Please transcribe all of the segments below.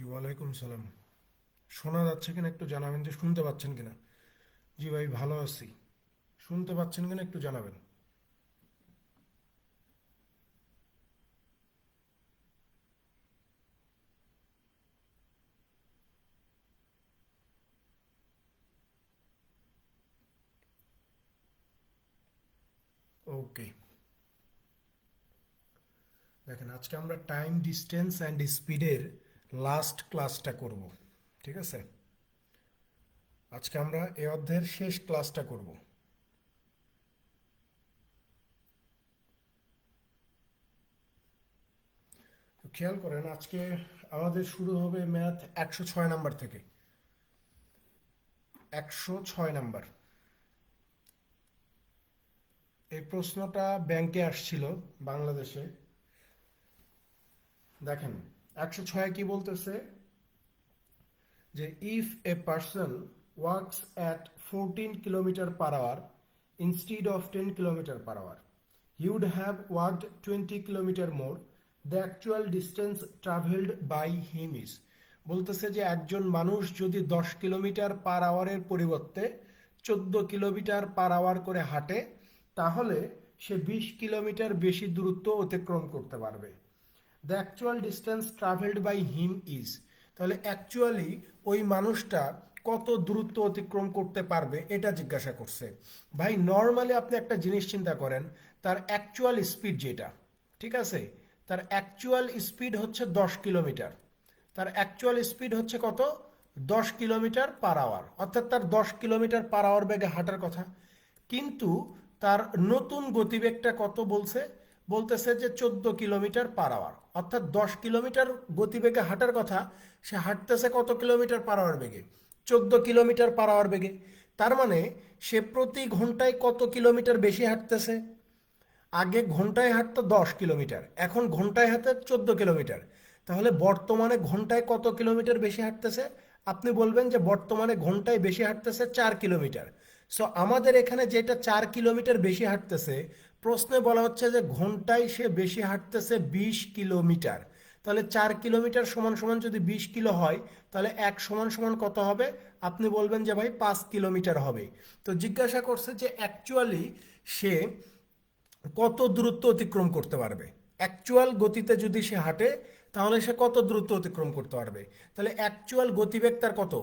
জি ওয়ালাইকুম সালাম। শোনা যাচ্ছে কিনা একটু জানাবেন, যে শুনতে পাচ্ছেন কিনা? জি ভাই, ভালো আছি। শুনতে পাচ্ছেন কিনা একটু জানাবেন। ওকে, দেখেন আজকে আমরা টাইম, ডিস্টেন্স অ্যান্ড স্পিডের লাস্ট ক্লাসটা করব। ঠিক আছে, আজকে আমরা এই অধ্যায়ের শেষ ক্লাসটা করব। তো খেয়াল করেন, আজকে আমাদের শুরু হবে ম্যাথ 106 নাম্বার থেকে। 106 নাম্বার। এই প্রশ্নটা ব্যাংকে আসছিল বাংলাদেশে। দেখেন 106 কি বলতেছে, যে if a person works at 14 kilometre per hour instead of 10 kilometre per hour, he would have walked 20 kilometre more. The actual distance traveled by him is, বলতেছে যে একজন মানুষ যদি 10 কিলোমিটার পার আওয়ারের পরিবর্তে 14 কিলোমিটার পার আওয়ার করে হাঁটে, তাহলে সে 20 কিলোমিটার বেশি দূরত্ব অতিক্রম করতে পারবে। The actual distance travelled by him is, তাহলে অ্যাকচুয়ালি ওই মানুষটা কত দূরত্ব অতিক্রম করতে পারবে এটা জিজ্ঞাসা করছে। ভাই নর্মালি আপনি একটা জিনিস চিন্তা করেন, তার অ্যাকচুয়াল স্পিড যেটা, ঠিক আছে, তার অ্যাকচুয়াল স্পিড হচ্ছে 10 কিলোমিটার। তার অ্যাকচুয়াল স্পিড হচ্ছে কত? 10 কিলোমিটার পার আওয়ার, অর্থাৎ তার 10 কিলোমিটার পার আওয়ার বেগে হাঁটার কথা। কিন্তু তার নতুন গতিবেগটা কত বলছে? বলতেছে যে 14 কিলোমিটার পার আওয়ার, অর্থাৎ 10 কিলোমিটার গতিবেগে হাঁটার কথা, সে হাঁটতেছে কত কিলোমিটার পার আওয়ার বেগে? 14 কিলোমিটার পার আওয়ার বেগে। তার মানে সে প্রতি ঘন্টায় কত কিলোমিটার বেশি হাঁটতেছে? আগে ঘন্টায় হাঁটতো 10 কিলোমিটার, এখন ঘন্টায় হাঁটে 14 কিলোমিটার। তাহলে বর্তমানে ঘন্টায় কত কিলোমিটার বেশি হাঁটতেছে? আপনি বলবেন যে বর্তমানে ঘন্টায় বেশি হাঁটতেছে 4 কিলোমিটার। সো আমাদের এখানে যেটা 4 কিলোমিটার বেশি হাঁটতেছে, প্রশ্নে বলা হচ্ছে যে ঘন্টায় সে বেশি হাঁটতেছে 20 কিলোমিটার। তাহলে 4 কিলোমিটার সমান সমান যদি 20 কিলো হয়, তাহলে এক সমান সমান কত হবে? আপনি বলবেন যে ভাই 5 কিলোমিটার হবে। তো জিজ্ঞাসা করছে যে অ্যাকচুয়ালি সে কত দূরত্ব অতিক্রম করতে পারবে। অ্যাকচুয়াল গতিতে যদি সে হাঁটে, তাহলে সে কত দূরত্ব অতিক্রম করতে পারবে। তাহলে অ্যাকচুয়াল গতিবেগ তার কত?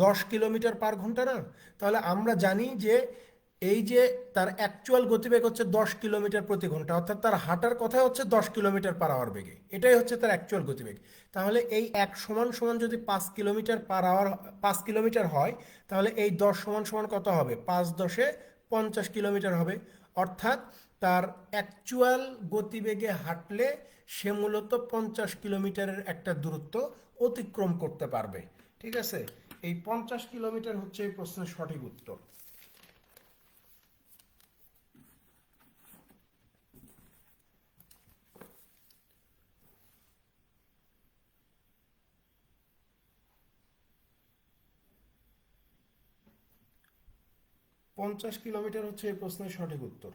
10 কিলোমিটার পার ঘন্টা না? তাহলে আমরা জানি যে এই যে তার অ্যাকচুয়াল গতিবেগ হচ্ছে 10 কিলোমিটার প্রতি ঘন্টা, অর্থাৎ তার হাঁটার কথা হচ্ছে 10 কিলোমিটার পার আওয়ার বেগে, এটাই হচ্ছে তার অ্যাকচুয়াল গতিবেগ। তাহলে এই এক সমান সমান যদি 5 কিলোমিটার পার আওয়ার 5 কিলোমিটার হয়, তাহলে এই 10 সমান সমান কত হবে? 5×10 = 50 কিলোমিটার হবে। অর্থাৎ তার অ্যাকচুয়াল গতিবেগে হাঁটলে সে মূলত 50 কিলোমিটারের একটা দূরত্ব অতিক্রম করতে পারবে। ঠিক আছে, এই 50 কিলোমিটার হচ্ছে এই প্রশ্নের সঠিক উত্তর। পঞ্চাশ কিলোমিটার হচ্ছে এই প্রশ্নের সঠিক উত্তর।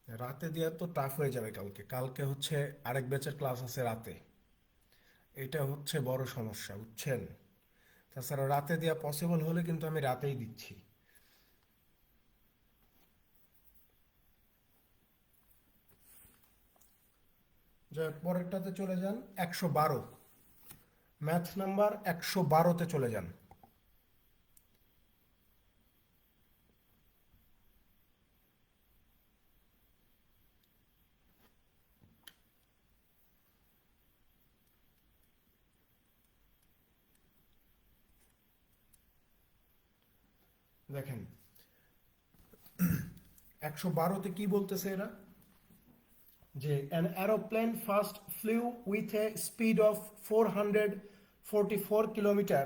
রাতে দেওয়া তো টাফ হয়ে যাবে। কালকে কালকে হচ্ছে আরেক ব্যাচের ক্লাস আছে রাতে, এটা হচ্ছে বড় সমস্যা, বুঝছেন? তাছাড়া রাতে দেওয়া পসিবল হলে কিন্তু আমি রাতেই দিচ্ছি। যাই হোক, পরেরটাতে চলে যান। 112, ম্যাথ নাম্বার 112-তে চলে যান। দেখেন 112-তে কি বলতেছে এরা, যে an aeroplane first flew with a speed of 444 kilometer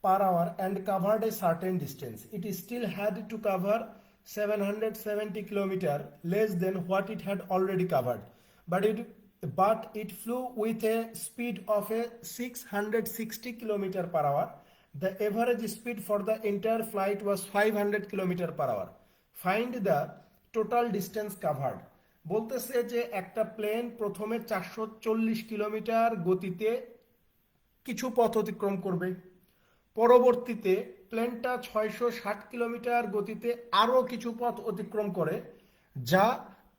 per hour and covered a certain distance. It still had to cover 770 kilometer less than what it had already covered, but it flew with a speed of a 660 kilometer per hour. The average speed for the entire flight was 500 kilometer per hour. Find the total distance covered. বলতেছে যে একটা plane প্রথমে 440 kilometre গতিতে কিছু পথ অতিক্রম করবে। পরবর্তীতে প্লেনটা 660 কিলোমিটার গতিতে আরও কিছু পথ অতিক্রম করে, যা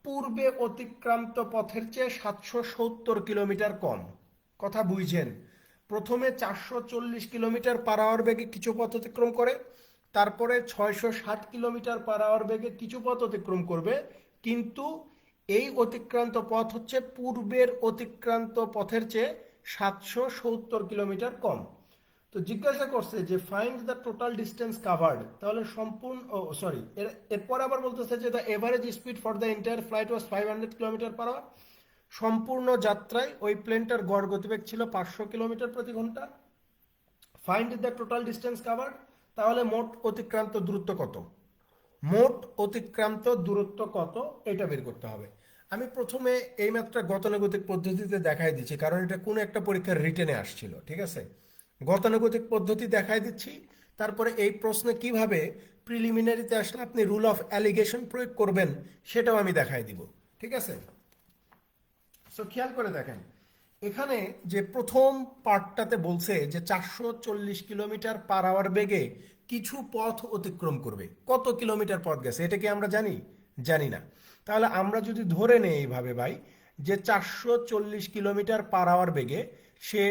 পূর্বে অতিক্রান্ত পথের চেয়ে 770 কিলোমিটার কম। কথা বুঝছেন? প্রথমে 440 কিলোমিটার পার আওয়ার বেগে কিছু পথ অতিক্রম করে, তারপরে 660 কিলোমিটার পার আওয়ার বেগে কিছু পথ অতিক্রম করবে, কিন্তু এই অতিক্রান্ত পথ হচ্ছে পূর্বের অতিক্রান্ত পথের চেয়ে 770 কিলোমিটার কম। তো জিজ্ঞাসা করছে যে find the total distance covered, তাহলে সম্পূর্ণ এরপর আবার বলতেছে যে the average speed for the entire flight was 500 kilometre per hour. সম্পূর্ণ যাত্রায় ওই প্লেনটার গড় গতিবেগ ছিল 500 কিলোমিটার প্রতি ঘন্টা। Find the total distance covered, তাহলে মোট অতিক্রান্ত দূরত্ব কত, মোট অতিক্রান্ত দূরত্ব কত এটা বের করতে হবে। আমি প্রথমে এই ম্যাথটা গতানুগতিক পদ্ধতিতে দেখাই দিচ্ছি, কারণ এটা কোনো একটা পরীক্ষার রিটেনে আসছিল। ঠিক আছে, গতানুগতিক পদ্ধতি দেখাই দিচ্ছি, তারপরে এই প্রশ্নে কিভাবে প্রিলিমিনারিতে আসলে আপনি রুল অফ অ্যালিগেশন প্রয়োগ করবেন সেটাও আমি দেখাই দিব। ঠিক আছে, সো খেয়াল করে দেখেন, এখানে যে প্রথম পার্টটাতে বলছে যে 440 কিলোমিটার পার আওয়ার বেগে কিছু পথ অতিক্রম করবে। কত কিলোমিটার পথ গেছে এটা কি আমরা জানি? জানি না। তাহলে আমরা যদি ধরে নেই এইভাবে ভাই, যে 440 কিলোমিটার পার আওয়ার বেগে সে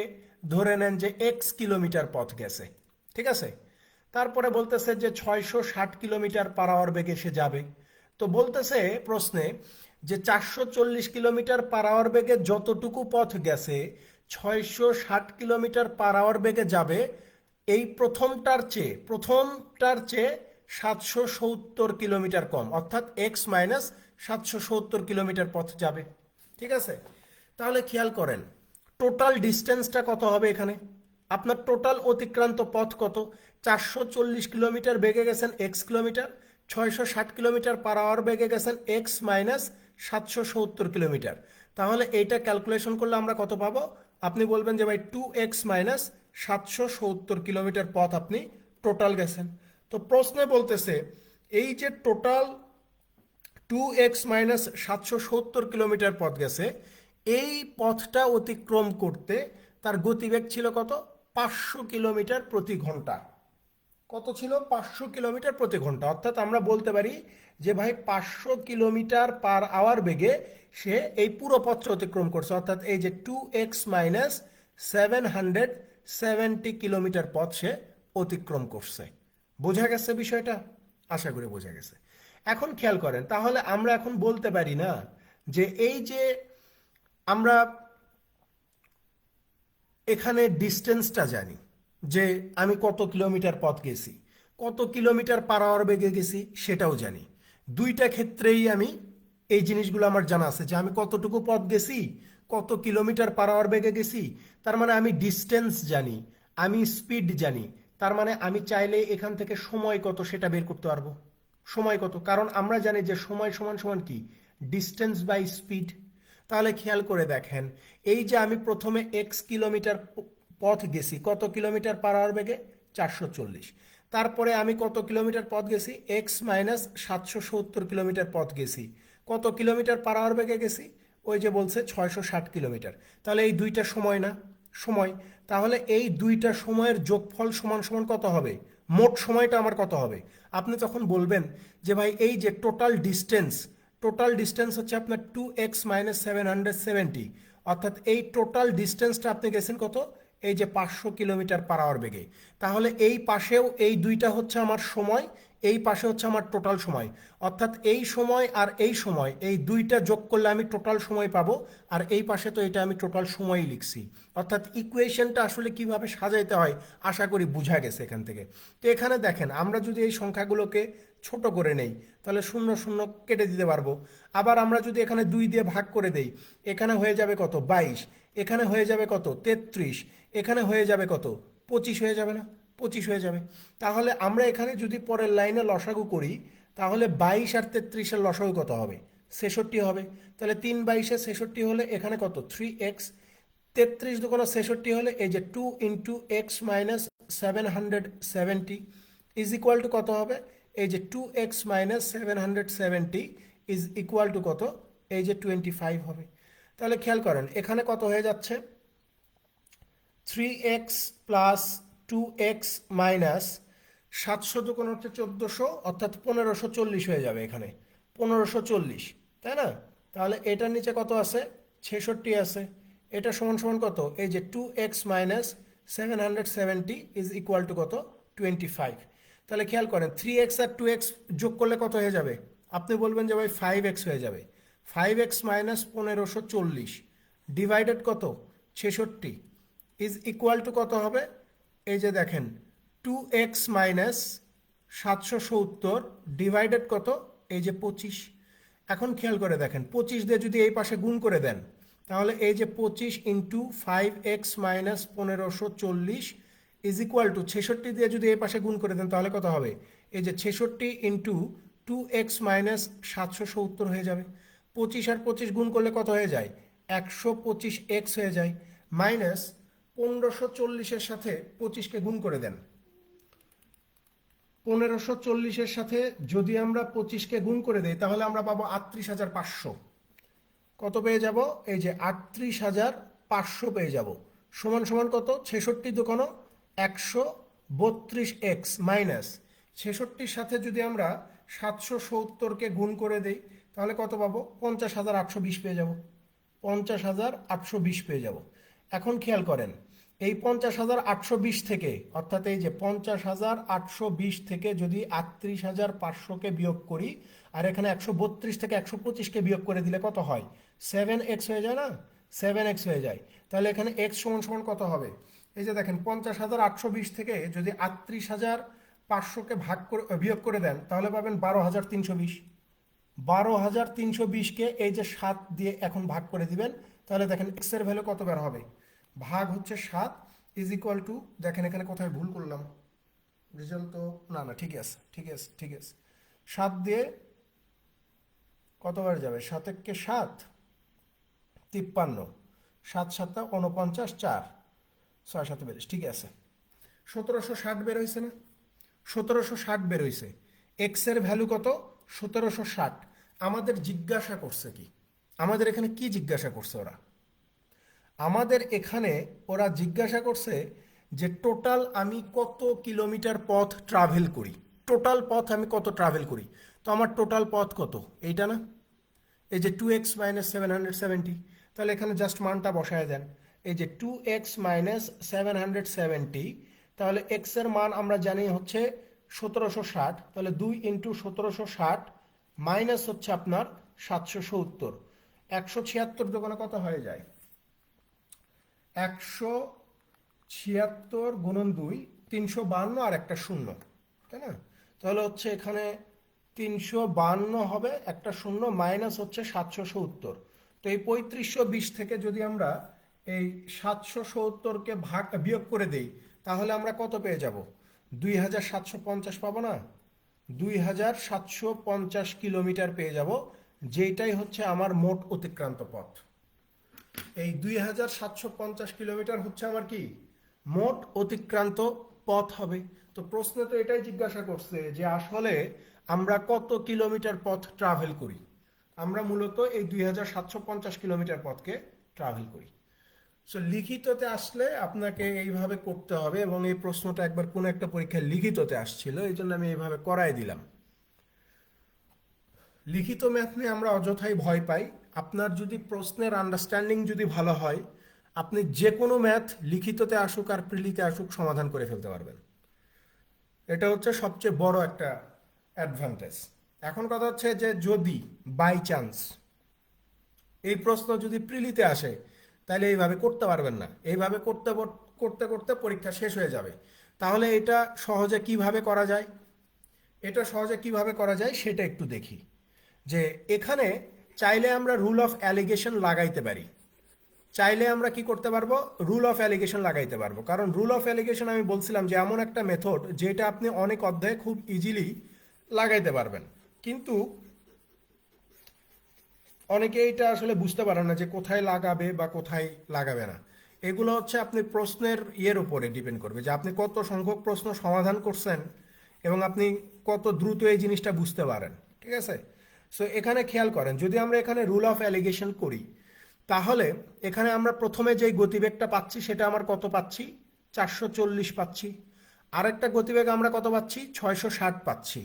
ধরে নেন যে এক্স কিলোমিটার পথ গেছে। ঠিক আছে, তারপরে বলতেছে যে 660 কিলোমিটার পার আওয়ার বেগে সে যাবে। তো বলতেছে প্রশ্নে যে 440 কিলোমিটার পার আওয়ার বেগে যতটুকু পথ গেছে 660 কিলোমিটার পার আওয়ার বেগে যাবে এই প্রথমটার চেয়ে 770 কিলোমিটার কম, অর্থাৎ এক্স মাইনাস 770 কিলোমিটার পথ যাবে। ঠিক আছে, তাহলে খেয়াল করেন টোটাল ডিস্টেন্সটা কত হবে এখানে। আপনার টোটাল অতিক্রান্ত পথ কত? 440 কিলোমিটার বেগে গেছেন x kilometre, 660 kilometre per hour বেগে গেছেন এক্স মাইনাস 770 কিলোমিটার। তাহলে এইটা ক্যালকুলেশন করলে আমরা কত পাবো? আপনি বলবেন যে ভাই 2x মাইনাস 770 কিলোমিটার পথ আপনি টোটাল গেছেন। তো প্রশ্নে বলতেছে এই যে টোটাল 2x মাইনাস 770 কিলোমিটার পথ গেছে, এই পথটা অতিক্রম করতে তার গতিবেগ ছিল কত? 500 কিলোমিটার প্রতি ঘন্টা। কত ছিল? 500 কিলোমিটার প্রতি ঘন্টা। অর্থাৎ আমরা বলতে পারি যে ভাই 500 কিলোমিটার পার আওয়ার বেগে সে এই পুরো পথটা অতিক্রম করছে, অর্থাৎ এই যে 2x মাইনাস 770 কিলোমিটার পথ সে অতিক্রম করছে। বোঝা গেছে বিষয়টা? আশা করি বোঝা গেছে। এখন খেয়াল করেন, তাহলে আমরা এখন বলতে পারি না যে এই যে আমরা এখানে ডিস্টেন্সটা জানি যে আমি কত কিলোমিটার পথ গেছি, কত কিলোমিটার পার আওয়ার বেগে গেছি সেটাও জানি। দুইটা ক্ষেত্রেই আমি এই জিনিসগুলো আমার জানা আছে যে আমি কতটুকু পথ গেছি, কত কিলোমিটার পার আওয়ার বেগে গেছি। তার মানে আমি ডিস্টেন্স জানি, আমি স্পিড জানি। তার মানে আমি চাইলে এখান থেকে সময় কত সেটা বের করতে পারবো। সময় কত, কারণ আমরা জানি যে সময় সমান সমান কি? Distance by speed. তাহলে খেয়াল করে দেখেন, এই যে আমি প্রথমে এক্স কিলোমিটার পথ গেছি, কত কিলোমিটার পার আওয়ার বেগে? 440। তারপরে আমি কত কিলোমিটার পথ গেছি? এক্স মাইনাস 770 কিলোমিটার পথ গেছি। কত কিলোমিটার পার আওয়ার বেগে গেছি? ওই যে বলছে 660 কিলোমিটার। তাহলে এই দুইটা সময় না? সময়। তাহলে এই দুইটা সময়ের যোগফল সমান সমান কত হবে? মোট সময়টা আমার কত হবে? আপনি তখন বলবেন যে ভাই এই যে টোটাল ডিস্টেন্স হচ্ছে আপনার 2x মাইনাস 770, অর্থাৎ এই টোটাল ডিস্টেন্সটা আপনি গেছেন কত? এই যে 500 কিলোমিটার পার আওয়ার বেগে। তাহলে এই পাশেও এই দুইটা হচ্ছে আমার সময়, এই পাশে হচ্ছে আমার টোটাল সময়, অর্থাৎ এই সময় আর এই সময় এই দুইটা যোগ করলে আমি টোটাল সময় পাবো। আর এই পাশে তো এটা আমি টোটাল সময়ই লিখছি। অর্থাৎ ইকুয়েশনটা আসলে কিভাবে সাজাইতে হয় আশা করি বোঝা গেছে এখান থেকে। তো এখানে দেখেন, আমরা যদি এই সংখ্যাগুলোকে ছোট করে নেই তাহলে শূন্য শূন্য কেটে দিতে পারবো। আবার আমরা যদি এখানে 2 দিয়ে ভাগ করে দেই, এখানে হয়ে যাবে কত? 22। এখানে হয়ে যাবে কত? 33। এখানে হয়ে যাবে কত? 25 হয়ে যাবে না? 25 হয়ে যাবে। তাহলে আমরা এখানে যদি পরের লাইনে লসাগু করি, তাহলে 22 আর 33-এর লসাগু কত হবে? 66 হবে। তাহলে 3 22-এ 66 হলে এখানে কত? 3x। 33 দুগুণে 66 হলে এই যে 2 into x minus 770 is equal to কত হবে? এই যে 2x minus 770 is equal to কত? এই যে 25 হবে। তাহলে খেয়াল করেন এখানে কত হয়ে যাচ্ছে? 3x প্লাস 2x মাইনাস 700 দুগুণ হচ্ছে 1400, অর্থাৎ 1540 হয়ে যাবে এখানে, 1540, তাই না? তাহলে এটার নিচে কত আছে? 66 আছে। এটা সমান সমান কত? এই যে 2x minus 770 is equal to কত? 25। তাহলে খেয়াল করেন 3x আর 2x যোগ করলে কত হয়ে যাবে? আপনি বলবেন যে ভাই 5x হয়ে যাবে। 5x মাইনাস 1540 ডিভাইডেড কত? 66 ইজ ইকুয়াল টু কত হবে? এই যে দেখেন 2x মাইনাস 770 ডিভাইডেড কত? এই যে 25। এখন খেয়াল করে দেখেন 25 দিয়ে যদি এই পাশে গুণ করে দেন, তাহলে এই যে 25 into 5x minus 1540 is equal to 66 দিয়ে যদি এই পাশে গুণ করে দেন তাহলে কত হবে? এই যে 66 ইন্টু 2x মাইনাস 770 হয়ে যাবে। 25 আর 25 গুণ করলে কত হয়ে যায়? 125x হয়ে যায়। মাইনাস 1540-এর সাথে 25-কে গুণ করে দেন। 1540-এর সাথে যদি আমরা 25-কে গুণ করে দিই তাহলে আমরা পাবো 38,500। কত পেয়ে যাব? এই যে 38,500 পেয়ে যাব। সমান সমান কত? 66 দুগুণ 132x মাইনাস 66-র সাথে যদি আমরা 770-কে গুণ করে দেই তাহলে কত পাবো? 50,820 পেয়ে যাব। 50,820 পেয়ে যাব। এখন খেয়াল করেন এই 50,820 থেকে, অর্থাৎ এই যে 50,820 থেকে যদি 38,500-কে বিয়োগ করি আর এখানে 132 থেকে 125-কে বিয়োগ করে দিলে কত হয়? 7x হয়ে যায় না? 7x হয়ে যায়। তাহলে এখানে x সমান সমান কত হবে? এই যে দেখেন 50,820 থেকে যদি 38,500-কে ভাগ করে বিয়োগ করে দেন তাহলে পাবেন 12,320। 12,320-কে এই যে 7 দিয়ে এখন ভাগ করে দিবেন, তাহলে দেখেন x এর ভ্যালু কত বের হবে? ভাগ হচ্ছে 7 ইজ ইকুয়াল টু, দেখেন এখানে কোথায় ভুল করলাম, রেজাল্ট তো না, ঠিকই আছে, ঠিক আছে, ঠিক আছে। 7 দিয়ে কতবার যাবে? 7 একে 7, 53, 7 7 49, 4, 6 7 42, ঠিক আছে। 1760 বের হয়েছে না? 1760 বের হয়েছে। এক্স এর ভ্যালু কত? 1760। আমাদের জিজ্ঞাসা করছে কি? আমাদের এখানে কি জিজ্ঞাসা করছে ওরা? আমাদের এখানে ওরা জিজ্ঞাসা করছে যে টোটাল আমি কত কিলোমিটার পথ ট্রাভেল করি, টোটাল পথ আমি কত ট্রাভেল করি। তো আমার টোটাল পথ কত? এইটা না? এই যে 2x মাইনাস 770, তাহলে এখানে জাস্ট মানটা বসায় দেন। এই যে 2x মাইনাস 770, তাহলে x এর মান আমরা জানি হচ্ছে 1760, তাহলে 2 ইন্টু 1760 মাইনাস হচ্ছে আপনার 770। 176 দোকানে কত হয়ে যায়? 176 গুণন 2, 352 আর একটা শূন্য, তাই না? তাহলে হচ্ছে এখানে 352 হবে, একটা শূন্য, মাইনাস হচ্ছে 770। তো এই 3520 থেকে যদি আমরা এই 770-কে ভাগ বিয়োগ করে দেই তাহলে আমরা কত পেয়ে যাব? 2750 পাবো না? 2750 কিলোমিটার পেয়ে যাব, যেটাই হচ্ছে আমার মোট অতিক্রান্ত পথ। এই 2750 কিলোমিটার হচ্ছে আমার কি? মোট অতিক্রান্ত পথ হবে। তো প্রশ্ন তো এটাই জিজ্ঞাসা করছে যে আসলে আমরা কত কিলোমিটার পথ ট্রাভেল করি। আমরা মূলত এই 2750 কিলোমিটার পথকে ট্রাভেল করি। সো লিখিততে আসলে আপনাকে এইভাবে করতে হবে, এবং এই প্রশ্নটা একবার কোনো একটা পরীক্ষায় লিখিততে আসছিল, এই জন্য আমি এইভাবে করাই দিলাম। লিখিত ম্যাথ নিয়ে আমরা অযথাই ভয় পাই। আপনার যদি প্রশ্নের আন্ডারস্ট্যান্ডিং যদি ভালো হয়, আপনি যে কোনো ম্যাথ লিখিততে আসুক আর প্রিলিতে আসুক সমাধান করে ফেলতে পারবেন। এটা হচ্ছে সবচেয়ে বড় একটা অ্যাডভান্টেজ। এখন কথা হচ্ছে যে যদি বাই চান্স এই প্রশ্ন যদি প্রিলিতে আসে তাহলে এইভাবে করতে পারবেন না। এইভাবে করতে করতে করতে পরীক্ষা শেষ হয়ে যাবে। তাহলে এটা সহজে কিভাবে করা যায়? এটা সহজে কিভাবে করা যায় সেটা একটু দেখি। যে এখানে চাইলে আমরা রুল অফ অ্যালিগেশন লাগাইতে পারি। চাইলে আমরা কি করতে পারবো? রুল অফ অ্যালিগেশন লাগাইতে পারবো। কারণ রুল অফ অ্যালিগেশন আমি বলছিলাম যে এমন একটা মেথড যেটা আপনি অনেক অধ্যায়ে খুব ইজিলি লাগাইতে পারবেন, কিন্তু অনেকে এটা আসলে বুঝতে পারে না যে কোথায় লাগাবে বা কোথায় লাগাবে না। এগুলো হচ্ছে আপনি প্রশ্নের ইয়ের উপরে ডিপেন্ড করবে যে আপনি কত সংখ্যক প্রশ্ন সমাধান করছেন এবং আপনি কত দ্রুত এই জিনিসটা বুঝতে পারেন। ঠিক আছে? সো এখানে খেয়াল করেন, যদি আমরা এখানে রুল অফ অ্যালিগেশন করি তাহলে এখানে আমরা প্রথমে যেই গতিবেগটা পাচ্ছি সেটা আমার কত পাচ্ছি, 440 পাচ্ছি। আরেকটা গতিবেগ আমরা কত পাচ্ছি, 660 পাচ্ছি।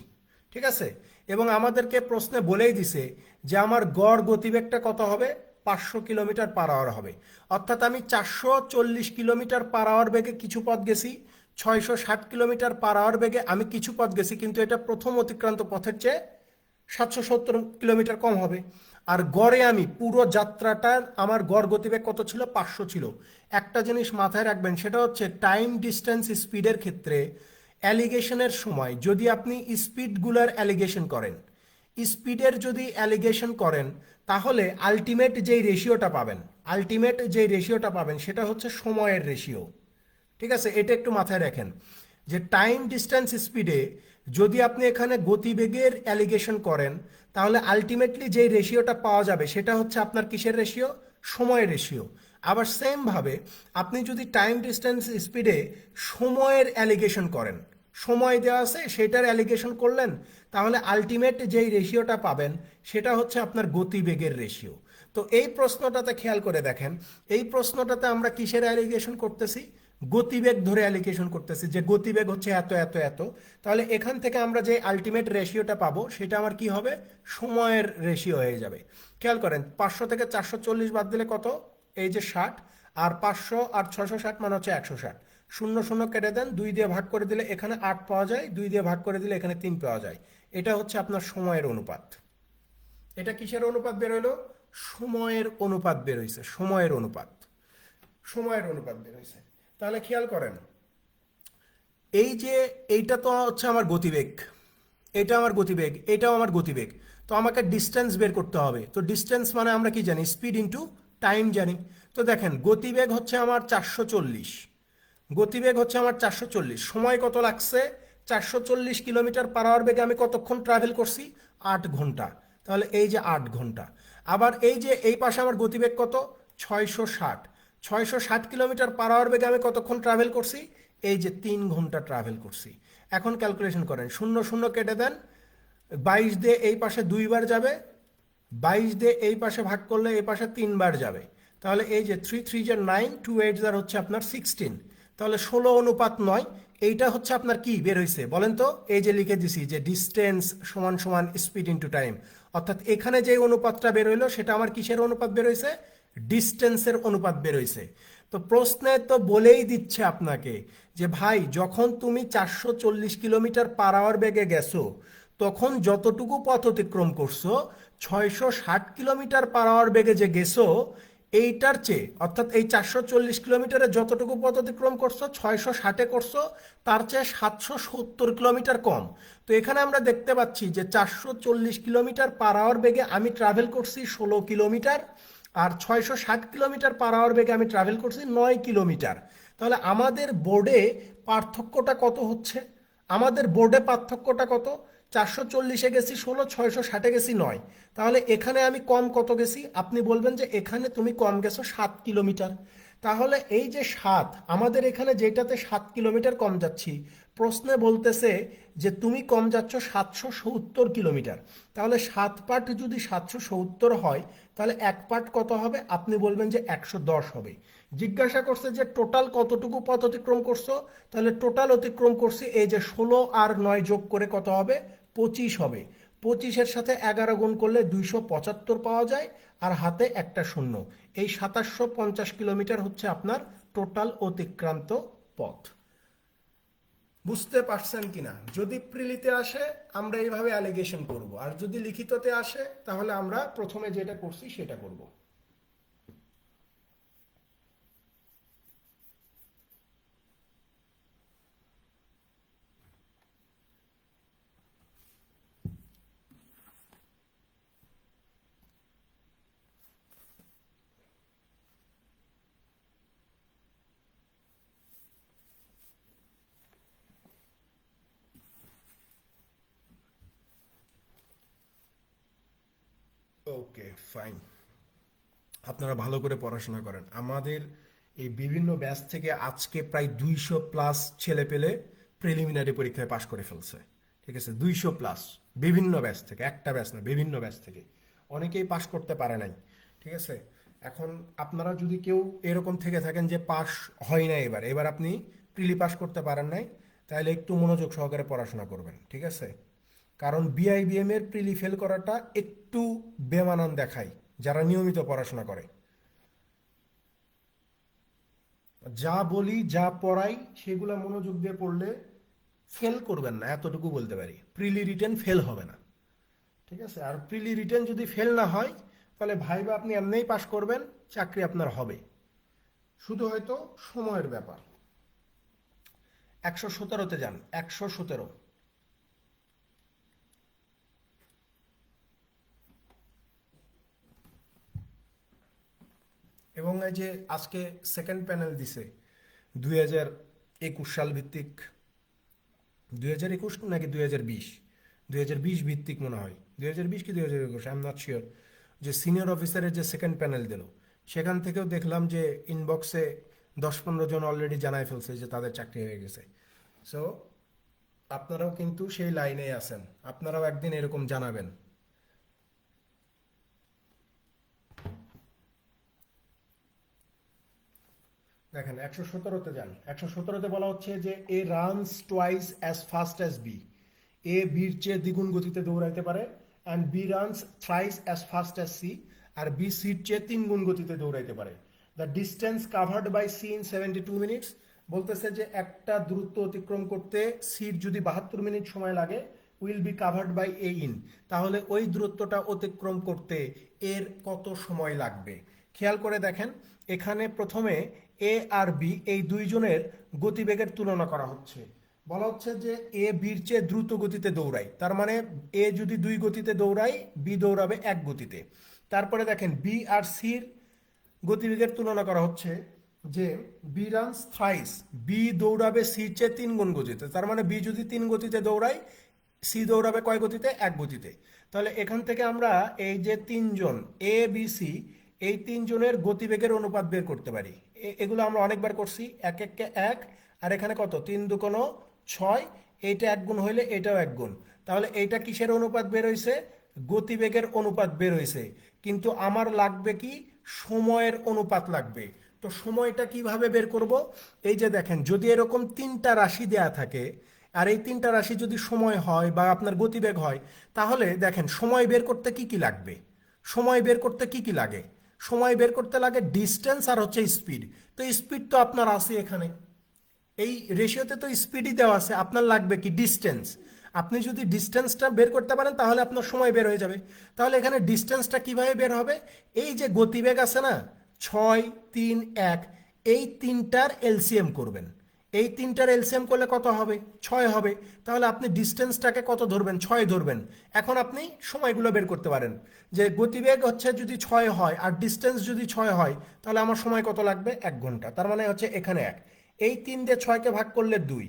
ঠিক আছে, এবং আমাদেরকে প্রশ্নে বলেই দিছে যে আমার গড় গতিবেগটা কত হবে, 500 কিলোমিটার পার আওয়ার হবে। অর্থাৎ আমি 440 কিলোমিটার পার আওয়ার বেগে কিছু পথ গেছি, 660 কিলোমিটার পার আওয়ার বেগে আমি কিছু পথ গেছি, কিন্তু এটা প্রথম অতিক্রান্ত পথের চেয়ে 770 কিলোমিটার কম হবে। আর গড়ে আমি পুরো যাত্রাটার আমার গড় গতিবেগ কত ছিল, 500 ছিল। একটা জিনিস মাথায় রাখবেন, সেটা হচ্ছে টাইম ডিস্টেন্স স্পিডের ক্ষেত্রে অ্যালিগেশনের সময় যদি আপনি স্পিডগুলোর অ্যালিগেশন করেন, স্পিডের যদি অ্যালিগেশন করেন, তাহলে আলটিমেট যেই রেশিওটা পাবেন, সেটা হচ্ছে সময়ের রেশিও। ঠিক আছে, এটা একটু মাথায় রাখেন যে টাইম ডিস্টেন্স স্পিডে যদি আপনি এখানে গতিবেগের অ্যালিগেশন করেন, তাহলে আলটিমেটলি যেই রেশিওটা পাওয়া যাবে সেটা হচ্ছে আপনার কিসের রেশিও, সময়ের রেশিও। আবার সেম ভাবে আপনি যদি টাইম ডিস্টেন্স স্পিডে সময়ের অ্যালিগেশন করেন, সময় দেওয়া আছে সেটার অ্যালিগেশন করলেন, তাহলে আলটিমেট যেই রেশিওটা পাবেন সেটা হচ্ছে আপনার গতিবেগের রেশিও। তো এই প্রশ্নটাতে খেয়াল করে দেখেন, এই প্রশ্নটাতে আমরা কিসের অ্যালিগেশন করতেছি, গতিবেগ ধরে অ্যালিগেশন করতেছি, যে গতিবেগ হচ্ছে এত এত এত। তাহলে এখান থেকে আমরা যে আলটিমেট রেশিওটা পাবো সেটা আমার কি হবে, সময়ের রেশিও হয়ে যাবে। খেয়াল করেন, 500 থেকে 440 বাদ দিলে কত, এই যে 60, আর 500 আর 660 মানে হচ্ছে 160। শূন্য শূন্য কেটে দেন, 2 দিয়ে ভাগ করে দিলে এখানে 8 পাওয়া যায়, 2 দিয়ে ভাগ করে দিলে এখানে 3 পাওয়া যায়। এটা হচ্ছে আপনার সময়ের অনুপাত। এটা কিসের অনুপাত বেরোলো, সময়ের অনুপাত বেরোইছে, সময়ের অনুপাত বেরোইছে। তাহলে খেয়াল করেন, এই যে এইটা তো হচ্ছে আমার গতিবেগ, এটা আমার গতিবেগ, এটাও আমার গতিবেগ। তো আমাকে ডিস্টেন্স বের করতে হবে। তো ডিস্টেন্স মানে আমরা কি জানি, স্পিড ইন্টু টাইম জানি। তো দেখেন গতিবেগ হচ্ছে আমার 440, সময় কত লাগছে, 440 কিলোমিটার পার আওয়ার বেগে আমি কতক্ষণ ট্রাভেল করছি, 8 ঘন্টা। তাহলে এই যে 8 ঘন্টা। আবার এই যে এই পাশে আমার গতিবেগ কত, 660 কিলোমিটার পার আওয়ার বেগে আমি কতক্ষণ ট্রাভেল করছি, এই যে 3 ঘন্টা ট্রাভেল করছি। এখন ক্যালকুলেশন করেন, শূন্য শূন্য কেটে দেন, 22 দিয়ে এই পাশে 2 বার যাবে, 22 দিয়ে এই পাশে ভাগ করলে এই পাশে 3 বার যাবে। তাহলে এই যে 3 3 যা 9, 2 8 যার হচ্ছে আপনার 16। তাহলে 16:9। এইটা হচ্ছে আপনার কি বের হয়েছে বলেন তো, এই যে লিখে দিছি যে ডিস্টেন্স সমান সমান স্পিড ইন্টু টাইম। অর্থাৎ এখানে যে অনুপাতটা বের হইলো সেটা আমার কিসের অনুপাত বের হয়েছে, ডিস্টেন্সের অনুপাত বের হয়েছে। তো প্রশ্নে তো বলেই দিচ্ছে আপনাকে যে ভাই যখন তুমি 440 কিলোমিটার পার আওয়ার বেগে গেছো, তখন যতটুকু পথ অতিক্রম করছো, 660 কিলোমিটার পার আওয়ার বেগে যে গেছো এইটার চেয়ে, অর্থাৎ এই 440 কিলোমিটারে যতটুকু পথ অতিক্রম করছো 660-এ করছো, তার চেয়ে 770 কিলোমিটার কম। তো এখানে আমরা দেখতে পাচ্ছি যে 440 কিলোমিটার পার আওয়ার বেগে আমি ট্রাভেল করছি 16 কিলোমিটার, আর 660 কিলোমিটার পার আওয়ার বেগে আমি ট্রাভেল করছি 9 কিলোমিটার। তাহলে আমাদের বোর্ডে পার্থক্যটা কত হচ্ছে, আমাদের বোর্ডে পার্থক্যটা কত, 440-এ গেছি 16, 660-এ গেছি 9। তাহলে এখানে আমি কম কত গেছি, আপনি বলবেন যে এখানে তুমি কম গেছো 7 কিলোমিটার। তাহলে এই যে 7, আমাদের এখানে যেটাতে 7 কিলোমিটার কম যাচ্ছি, প্রশ্নে বলতেছে যে তুমি কম যাচ্ছ 770 কিলোমিটার। তাহলে 7 পার্ট যদি 770 হয়, তাহলে 1 পার্ট কত হবে, আপনি বলবেন যে 110 হবে। জিজ্ঞাসা করছে যে টোটাল কতটুকু পথ অতিক্রম করছো, তাহলে টোটাল অতিক্রম করছি এই যে 16 আর 9 যোগ করে কত হবে, 25 হবে। 25-এর সাথে 11 গুণ করলে 275 পাওয়া যায়, আর হাতে একটা শূন্য। এই 2750 কিলোমিটার হচ্ছে আপনার টোটাল অতিক্রান্ত পথ। বুঝতে পারছেন কিনা? যদি প্রিলিতে আসে আমরা এইভাবে অ্যালিগেশন করব, আর যদি লিখিততে আসে তাহলে আমরা প্রথমে যেটা করছি সেটা করব। ওকে, ফাইন। আপনারা ভালো করে পড়াশোনা করেন। আমাদের এই বিভিন্ন ব্যাচ থেকে আজকে প্রায় 200+ ছেলে পেলে প্রিলিমিনারি পরীক্ষায় পাশ করে ফেলছে। ঠিক আছে, 200+, বিভিন্ন ব্যাচ থেকে, একটা ব্যাচ না, বিভিন্ন ব্যাচ থেকে অনেকেই পাশ করতে পারে নাই। ঠিক আছে, এখন আপনারা যদি কেউ এরকম থেকে থাকেন যে পাস হয় না, এবার আপনি প্রিলি পাস করতে পারেন নাই, তাহলে একটু মনোযোগ সহকারে পড়াশোনা করবেন, ঠিক আছে? কারণ বিআইবিএম এর প্রিলি ফেল করাটা একটু বেমানান দেখায় যারা নিয়মিত পড়াশোনা করে। যা বলি যা পড়াই সেগুলো মনোযোগ দিয়ে পড়লে ফেল করবেন না, এতটুকু বলতে পারি। প্রিলি রিটেন ফেল হবে না, ঠিক আছে? আর প্রিলি রিটেন যদি ফেল না হয় তাহলে ভাইবা আপনি এমনিই পাস করবেন, চাকরি আপনার হবে, শুধু হয়তো সময়ের ব্যাপার। 117তে যান, 117। এবং এই যে আজকে সেকেন্ড প্যানেল দিছে 2021 সাল ভিত্তিক, 2021 নাকি 2020, 2020 ভিত্তিক মনে হয়, 2020 কি 2021, আই এম নট শিওর। যে সিনিয়র অফিসারের যে সেকেন্ড প্যানেল দিল, সেখান থেকেও দেখলাম যে ইনবক্সে 10-15 জন অলরেডি জানাই ফেলছে যে তাদের চাকরি হয়ে গেছে। সো আপনারাও কিন্তু সেই লাইনেই আছেন, আপনারাও একদিন এরকম জানাবেন। দেখেন 117তে যান, 117তে বলা হচ্ছে যে A runs twice as fast as B. A বির চেয়ে দ্বিগুণ গতিতে দৌড়াইতে পারে, and B runs thrice as fast as C. আর বি সির চেয়ে 3 গুণ গতিতে দৌড়াইতে পারে। The distance covered by C in 72 minutes. বলতেছে যে একটা দূরত্ব অতিক্রম করতে সির যদি 72 মিনিট সময় লাগে, will be covered by A in, তাহলে ওই দূরত্বটা অতিক্রম করতে এর কত সময় লাগবে। খেয়াল করে দেখেন, এখানে প্রথমে এ আর বি এই দুইজনের গতিবেগের তুলনা করা হচ্ছে। বলা হচ্ছে যে এ বির চেয়ে দ্রুত গতিতে দৌড়ায়, তার মানে এ যদি 2 গতিতে দৌড়ায়, বি দৌড়াবে 1 গতিতে। তারপরে দেখেন বি আর সির গতিবেগের তুলনা করা হচ্ছে যে বি রানস থ্রাইস, বি দৌড়াবে সির চেয়ে 3 গুণ গতিতে, তার মানে বি যদি 3 গতিতে দৌড়ায়, সি দৌড়াবে কয় গতিতে? 1 গতিতে। তাহলে এখান থেকে আমরা এই যে তিনজন এ বি সি, এই তিনজনের গতিবেগের অনুপাত বের করতে পারি। এগুলো আমরা অনেকবার করছি, 1 1 কে 1, আর এখানে কত, 3 2 × 6, এইটা 1 গুণ হইলে এটাও 1 গুণ। তাহলে এইটা কিসের অনুপাত বের হয়েছে? গতিবেগের অনুপাত বের হয়েছে। কিন্তু আমার লাগবে কি? সময়ের অনুপাত লাগবে। তো সময়টা কিভাবে বের করব? এই যে দেখেন, যদি এরকম 3টা রাশি দেয়া থাকে, আর এই 3টা রাশি যদি সময় হয় বা আপনার গতিবেগ হয়, তাহলে দেখেন সময় বের করতে কি কি লাগবে। সময় বের করতে কি কি লাগে? সময় বের করতে লাগে ডিস্টেন্স আর হচ্ছে স্পিড। তো স্পিড তো আপনার আছে এখানে, এই রেশিওতে তো স্পিডই দেওয়া আছে। আপনার লাগবে কি? ডিস্টেন্স। আপনি যদি ডিস্টেন্সটা বের করতে পারেন তাহলে আপনার সময় বের হয়ে যাবে। তাহলে এখানে ডিস্টেন্সটা কিভাবে বের হবে? এই যে গতিবেগ আছে না, 6 3 1, এই তিনটার এলসিএম করবেন। এই তিনটার এলসিএম করলে কত হবে? 6 হবে। তাহলে আপনি ডিস্টেন্সটাকে কত ধরবেন? 6 ধরবেন। এখন আপনি সময়গুলো বের করতে পারেন যে গতিবেগ হচ্ছে যদি 6 হয় আর ডিস্টেন্স যদি 6 হয়, তাহলে আমার সময় কত লাগবে? 1 ঘন্টা। তার মানে হচ্ছে এখানে 1, এই 3 দিয়ে 6কে ভাগ করলে 2,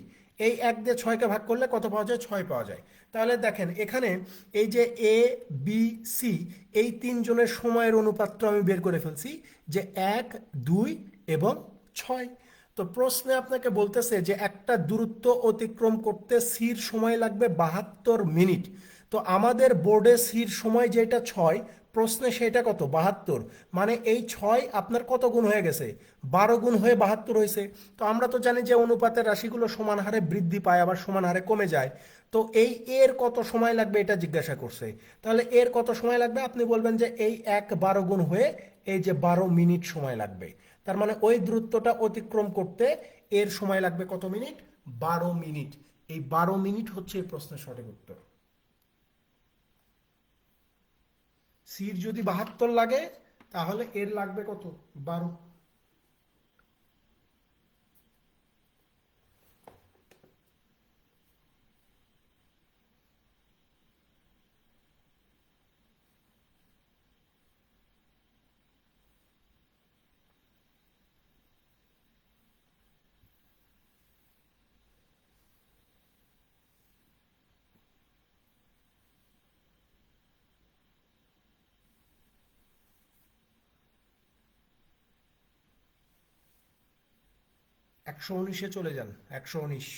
এই 1 দিয়ে 6কে ভাগ করলে কত পাওয়া যায়? 6 পাওয়া যায়। তাহলে দেখেন এখানে এই যে এ বি সি, এই তিনজনের সময়ের অনুপাতটা আমি বের করে ফেলছি যে 1 2 এবং 6। তো প্রশ্নে আপনাকে বলতেছে যে একটা দূরত্ব অতিক্রম করতে সির সময় লাগবে 72 মিনিট। তো আমাদের বোর্ডে সির সময় যেটা 6, প্রশ্নে সেটা কত? 72। মানে এই 6 আপনার কত গুণ হয়ে গেছে? 12 গুণ হয়ে 72 হয়েছে। তো আমরা তো জানি যে অনুপাতের রাশিগুলো সমান হারে বৃদ্ধি পায় আবার সমান হারে কমে যায়। তো এই এর কত সময় লাগবে এটা জিজ্ঞাসা করছে। তাহলে এর কত সময় লাগবে? আপনি বলবেন যে এই 12 গুণ হয়ে এই যে 12 মিনিট সময় লাগবে। তার মানে ওই দূরত্বটা অতিক্রম করতে এর সময় লাগবে কত মিনিট? 12 মিনিট। এই 12 মিনিট হচ্ছে এই প্রশ্নের সঠিক উত্তর। সির যদি 72 লাগে, তাহলে এর লাগবে কত? 12। একশো উনিশে চলে যান, 119।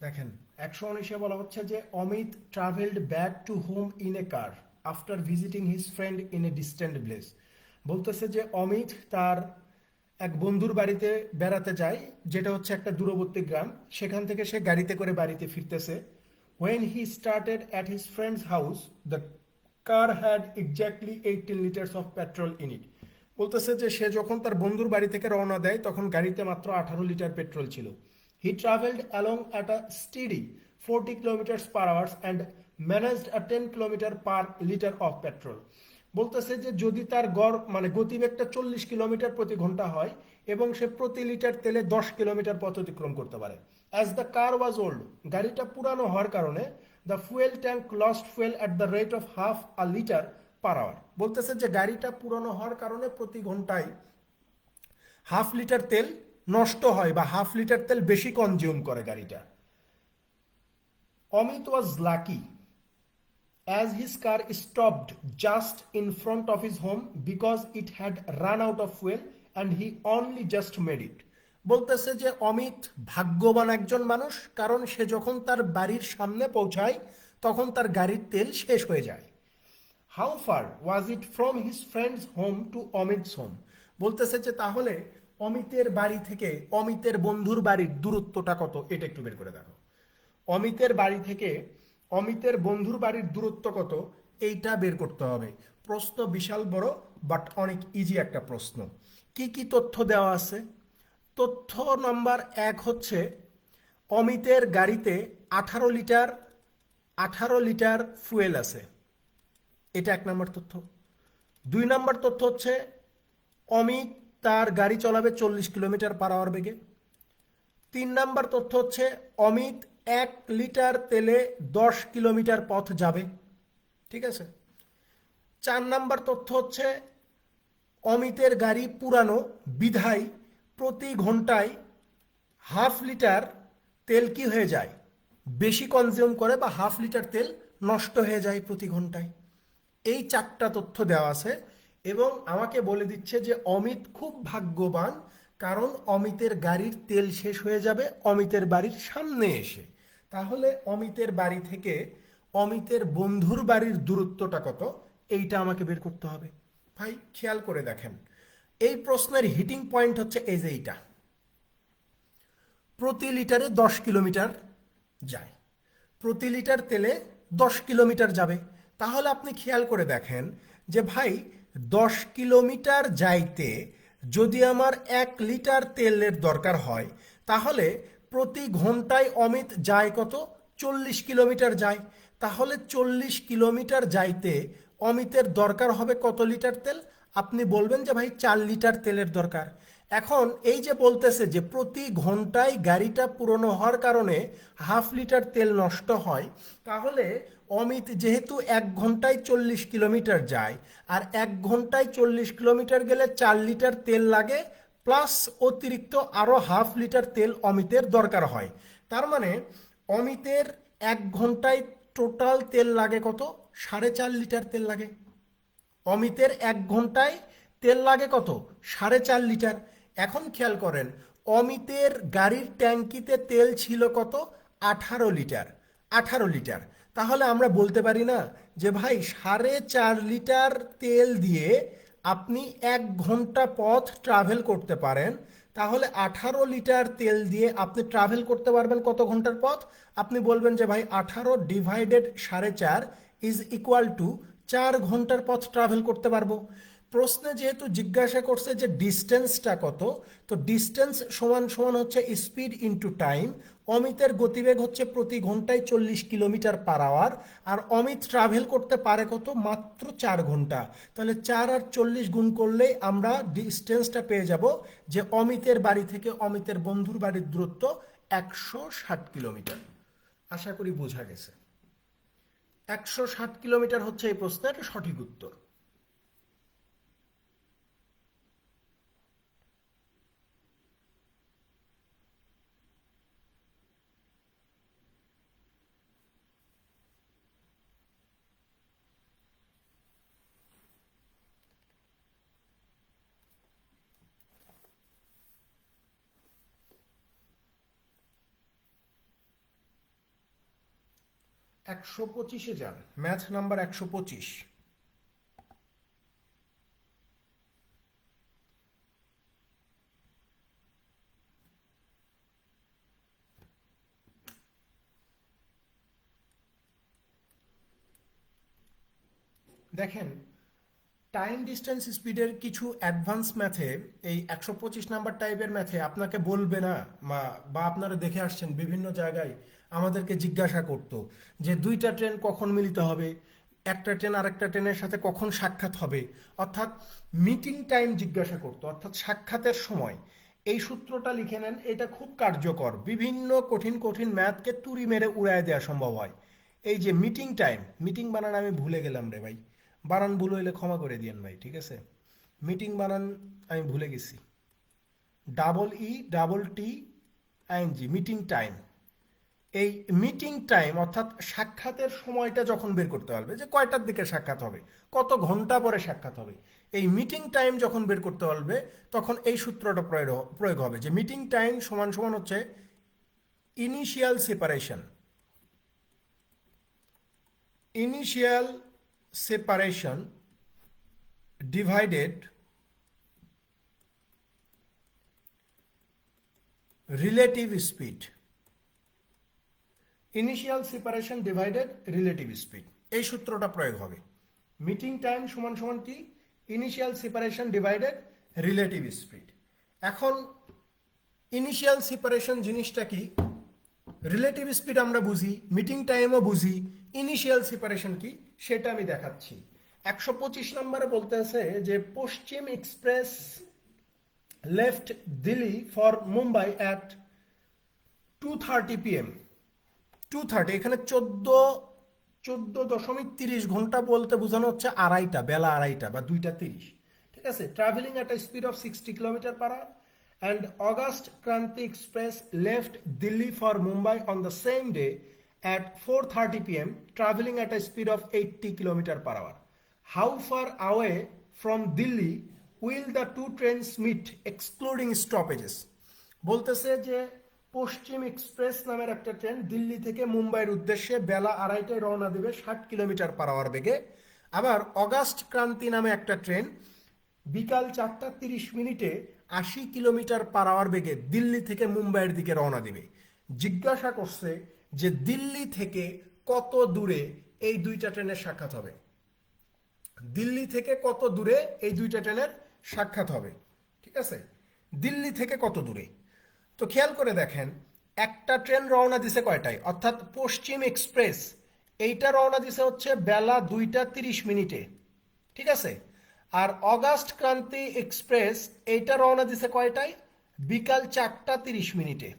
দেখেন 119-এ বলা হচ্ছে যে Amit travelled back to home in a car after visiting his friend in a distant village. বলতেছে যে অমিত তার এক বন্ধুর বাড়িতে বেড়াতে যায়, যেটা হচ্ছে একটা দূরবর্তী গ্রাম। সেখান থেকে সে গাড়িতে করে বাড়িতে ফিরতেছে। When he started at his friend's house, the car had exactly 18 liters of petrol in it. বলতেছে যে সে যখন তার বন্ধুর বাড়ি থেকে রওনা দেয় তখন গাড়িতে মাত্র 18 লিটার পেট্রোল ছিল। He traveled along at a steady 40 kilometers per hour and managed a 10 kilometer per liter of petrol. বলতেছে যে যদি তার গড় মানে গতিবেগটা 40 কিলোমিটার প্রতি ঘন্টা হয় এবং সে প্রতি লিটার তেলে 10 কিলোমিটার পথ অতিক্রম করতে পারে। As the car was old, গাড়িটা পুরানো হওয়ার কারণে the fuel tank lost fuel at the rate of half a litre per hour. বলতেছে যে গাড়িটা পুরানো হওয়ার কারণে প্রতি ঘন্টায় হাফ লিটার তেল নষ্ট হয় বা হাফ লিটার তেল বেশি কনজিউম করে গাড়িটা। অমিত ওয়াজ lucky as his car stopped just in front of his home because it had run out of fuel and he only just made it. বলতেছে যে অমিত ভাগ্যবান একজন মানুষ, কারণ সে যখন তার বাড়ির সামনে পৌঁছায় তখন তার গাড়ির তেল শেষ হয়ে যায়। How far was it from his friends home to Amit's home. বলতেছে যে তাহলে অমিতের বাড়ি থেকে অমিতের বন্ধুর বাড়ির দূরত্বটা কত, এটা একটু বের করে দেখো। অমিতের বাড়ি থেকে অমিতের বন্ধুর বাড়ির দূরত্ব কত, এইটা বের করতে হবে। প্রশ্ন বিশাল বড়, বাট অনেক ইজি একটা প্রশ্ন। কি কি তথ্য দেওয়া আছে? তথ্য নাম্বার 1 হচ্ছে অমিতের গাড়িতে 18 লিটার ফুয়েল আছে, এটা 1 নম্বর তথ্য। 2 নম্বর তথ্য হচ্ছে অমিত তার গাড়ি চলাবে 40 কিলোমিটার পার আওয়ার বেগে। 3 নম্বর তথ্য হচ্ছে অমিত 1 লিটার তেলে 10 কিলোমিটার পথ যাবে, ঠিক আছে। 4 নম্বর তথ্য হচ্ছে অমিতের গাড়ি পুরানো বিধায় প্রতি ঘন্টায় হাফ লিটার তেল কি হয়ে যায়, বেশি কনজিউম করে বা হাফ লিটার তেল নষ্ট হয়ে যায় প্রতি ঘন্টায়। এই 4টা তথ্য দেওয়া আছে এবং আমাকে বলে দিচ্ছে যে অমিত খুব ভাগ্যবান, কারণ অমিতের গাড়ির তেল শেষ হয়ে যাবে অমিতের বাড়ির সামনে এসে। তাহলে অমিতের বাড়ি থেকে অমিতের বন্ধুর বাড়ির দূরত্বটা কত, এইটা আমাকে বের করতে হবে। ভাই খেয়াল করে দেখেন, এই প্রশ্নের হিটিং পয়েন্ট হচ্ছে এই যে এইটা, প্রতি লিটারে 10 কিলোমিটার যায়, প্রতি লিটার তেলে 10 কিলোমিটার যাবে। তাহলে আপনি খেয়াল করে দেখেন যে ভাই 10 কিলোমিটার যাইতে যদি আমার 1 লিটার তেলের দরকার হয়, তাহলে প্রতি ঘন্টায় অমিত যায় কত, 40 কিলোমিটার যায়। তাহলে 40 কিলোমিটার যাইতে অমিতের দরকার হবে কত লিটার তেল? আপনি বলবেন যে ভাই 4 লিটার তেলের দরকার। এখন এই যে বলতেছে যে প্রতি ঘন্টায় গাড়িটা পুরনো হওয়ার কারণে হাফ লিটার তেল নষ্ট হয়, তাহলে অমিত যেহেতু 1 ঘন্টায় 40 কিলোমিটার যায় আর 1 ঘন্টায় 40 কিলোমিটার গেলে 4 লিটার তেল লাগে, প্লাস অতিরিক্ত আরও হাফ লিটার তেল অমিতের দরকার হয়। তার মানে অমিতের 1 ঘন্টায় টোটাল তেল লাগে কত, 4.5 লিটার তেল লাগে। অমিতের 1 ঘন্টায় তেল লাগে কত, 4.5 লিটার। এখন খেয়াল করেন অমিতের গাড়ির ট্যাঙ্কিতে তেল ছিল কত, 18 লিটার। 18 লিটার। তাহলে আমরা বলতে পারি না যে ভাই 4.5 লিটার তেল দিয়ে আপনি 1 ঘন্টা পথ ট্রাভেল করতে পারেন। তাহলে 18 লিটার তেল দিয়ে আপনি ট্রাভেল করতে পারবেন কত ঘন্টার পথ? আপনি বলবেন যে ভাই 18 ডিভাইডেড 4.5 ইজ ইকুয়াল টু 4 ঘন্টার পথ ট্রাভেল করতে পারবো। প্রশ্নে যেহেতু জিজ্ঞাসা করছে যে ডিস্টেন্সটা কত, তো ডিস্টেন্স সমান সমান হচ্ছে স্পিড ইন্টু টাইম। অমিতের গতিবেগ হচ্ছে প্রতি ঘন্টায় 40 কিলোমিটার পার আওয়ার, আর অমিত ট্রাভেল করতে পারে কত, মাত্র 4 ঘন্টা। তাহলে 4 আর 40 গুণ করলেই আমরা ডিস্টেন্সটা পেয়ে যাব যে অমিতের বাড়ি থেকে অমিতের বন্ধুর বাড়ির দূরত্ব 160 কিলোমিটার। আশা করি বোঝা গেছে। 160 কিলোমিটার হচ্ছে এই প্রশ্নের সঠিক উত্তর। 125-এ যান, ম্যাথ নাম্বার 125। দেখেন, টাইম ডিস্টেন্স স্পিডের কিছু অ্যাডভান্স ম্যাথে, এই 125 নাম্বার টাইপের ম্যাথে আপনাকে বলবে না, বা আপনারা দেখে আসছেন বিভিন্ন জায়গায় আমাদেরকে জিজ্ঞাসা করতো যে দুইটা ট্রেন কখন মিলিত হবে, একটা ট্রেন আরেকটা ট্রেনের সাথে কখন সাক্ষাৎ হবে, অর্থাৎ মিটিং টাইম জিজ্ঞাসা করতো, অর্থাৎ সাক্ষাতের সময়। এই সূত্রটা লিখে নেন, এটা খুব কার্যকর, বিভিন্ন কঠিন কঠিন ম্যাথকে তুড়ি মেরে উড়ায় দেওয়া সম্ভব হয়। এই যে মিটিং টাইম, মিটিং বানান আমি ভুলে গেলাম রে ভাই, বানান ভুল হইলে ক্ষমা করে দিয়েন ভাই, ঠিক আছে? মিটিং বানান আমি ভুলে গেছি, EETT, মিটিং টাইম। এই মিটিং টাইম অর্থাৎ সাক্ষাতের সময়টা যখন বের করতে পারবে, যে কয়টার দিকে সাক্ষাৎ হবে, কত ঘন্টা পরে সাক্ষাৎ হবে, এই মিটিং টাইম যখন বের করতে পারবে তখন এই সূত্রটা প্রয়োগ হবে, যে মিটিং টাইম সমান সমান হচ্ছে initial separation, divided relative speed. Initial separation divided relative speed, এই সূত্রটা প্রয়োগ হবে। মিটিং টাইম সমান সমান কি? Initial separation divided relative speed. এখন ইনিশিয়াল সেপারেশন জিনিসটা কি, রিলেটিভ স্পিড আমরা বুঝি, মিটিং টাইমও বুঝি, ইনিশিয়াল সেপারেশন কি সেটা আমি দেখাচ্ছি। 125 নম্বরে বলতেছে যে পশ্চিম express left Delhi for Mumbai at 2:30 PM। 2:30, এখানে 14.30 ঘন্টা বলতে বোঝানো হচ্ছে আড়াইটা, বেলা আড়াইটা বা 2:30, ঠিক আছে? Travelling at a speed of 60 kilometre per hour. And August Kranti Express left Delhi for Mumbai on the same day at 4:30 PM, traveling at a speed of 80 kilometers per hour. How far away from Delhi will the two trains meet, excluding stoppages? বলতেছে যে পশ্চিম express নামের একটা train Delhi থেকে মুম্বাইয়ের উদ্দেশ্যে বেলা আড়াইটায় রওনা দেবে 60 kilometre per hour বেগে। আবার অগাস্ট ক্রান্তি নামে একটা ট্রেন বিকাল 4:30 80 কিলোমিটার পার আওয়ার বেগে দিল্লি থেকে মুম্বাইয়ের দিকে রওনা দেবে। জিজ্ঞাসা করছে যে দিল্লি থেকে কত দূরে এই দুইটা ট্রেনের সাক্ষাৎ হবে, দিল্লি থেকে কত দূরে এই দুইটা ট্রেনের সাক্ষাৎ হবে, ঠিক আছে? দিল্লি থেকে কত দূরে, তো খেয়াল করে দেখেন, একটা ট্রেন রওনা দিছে কয়টায়, অর্থাৎ পশ্চিম এক্সপ্রেস এইটা রওনা দিছে হচ্ছে বেলা 2:30, ঠিক আছে? আর অগাস্ট ক্রান্তি এক্সপ্রেস এইটা রওনা দিছে কয়টায়, বিকাল 4:30,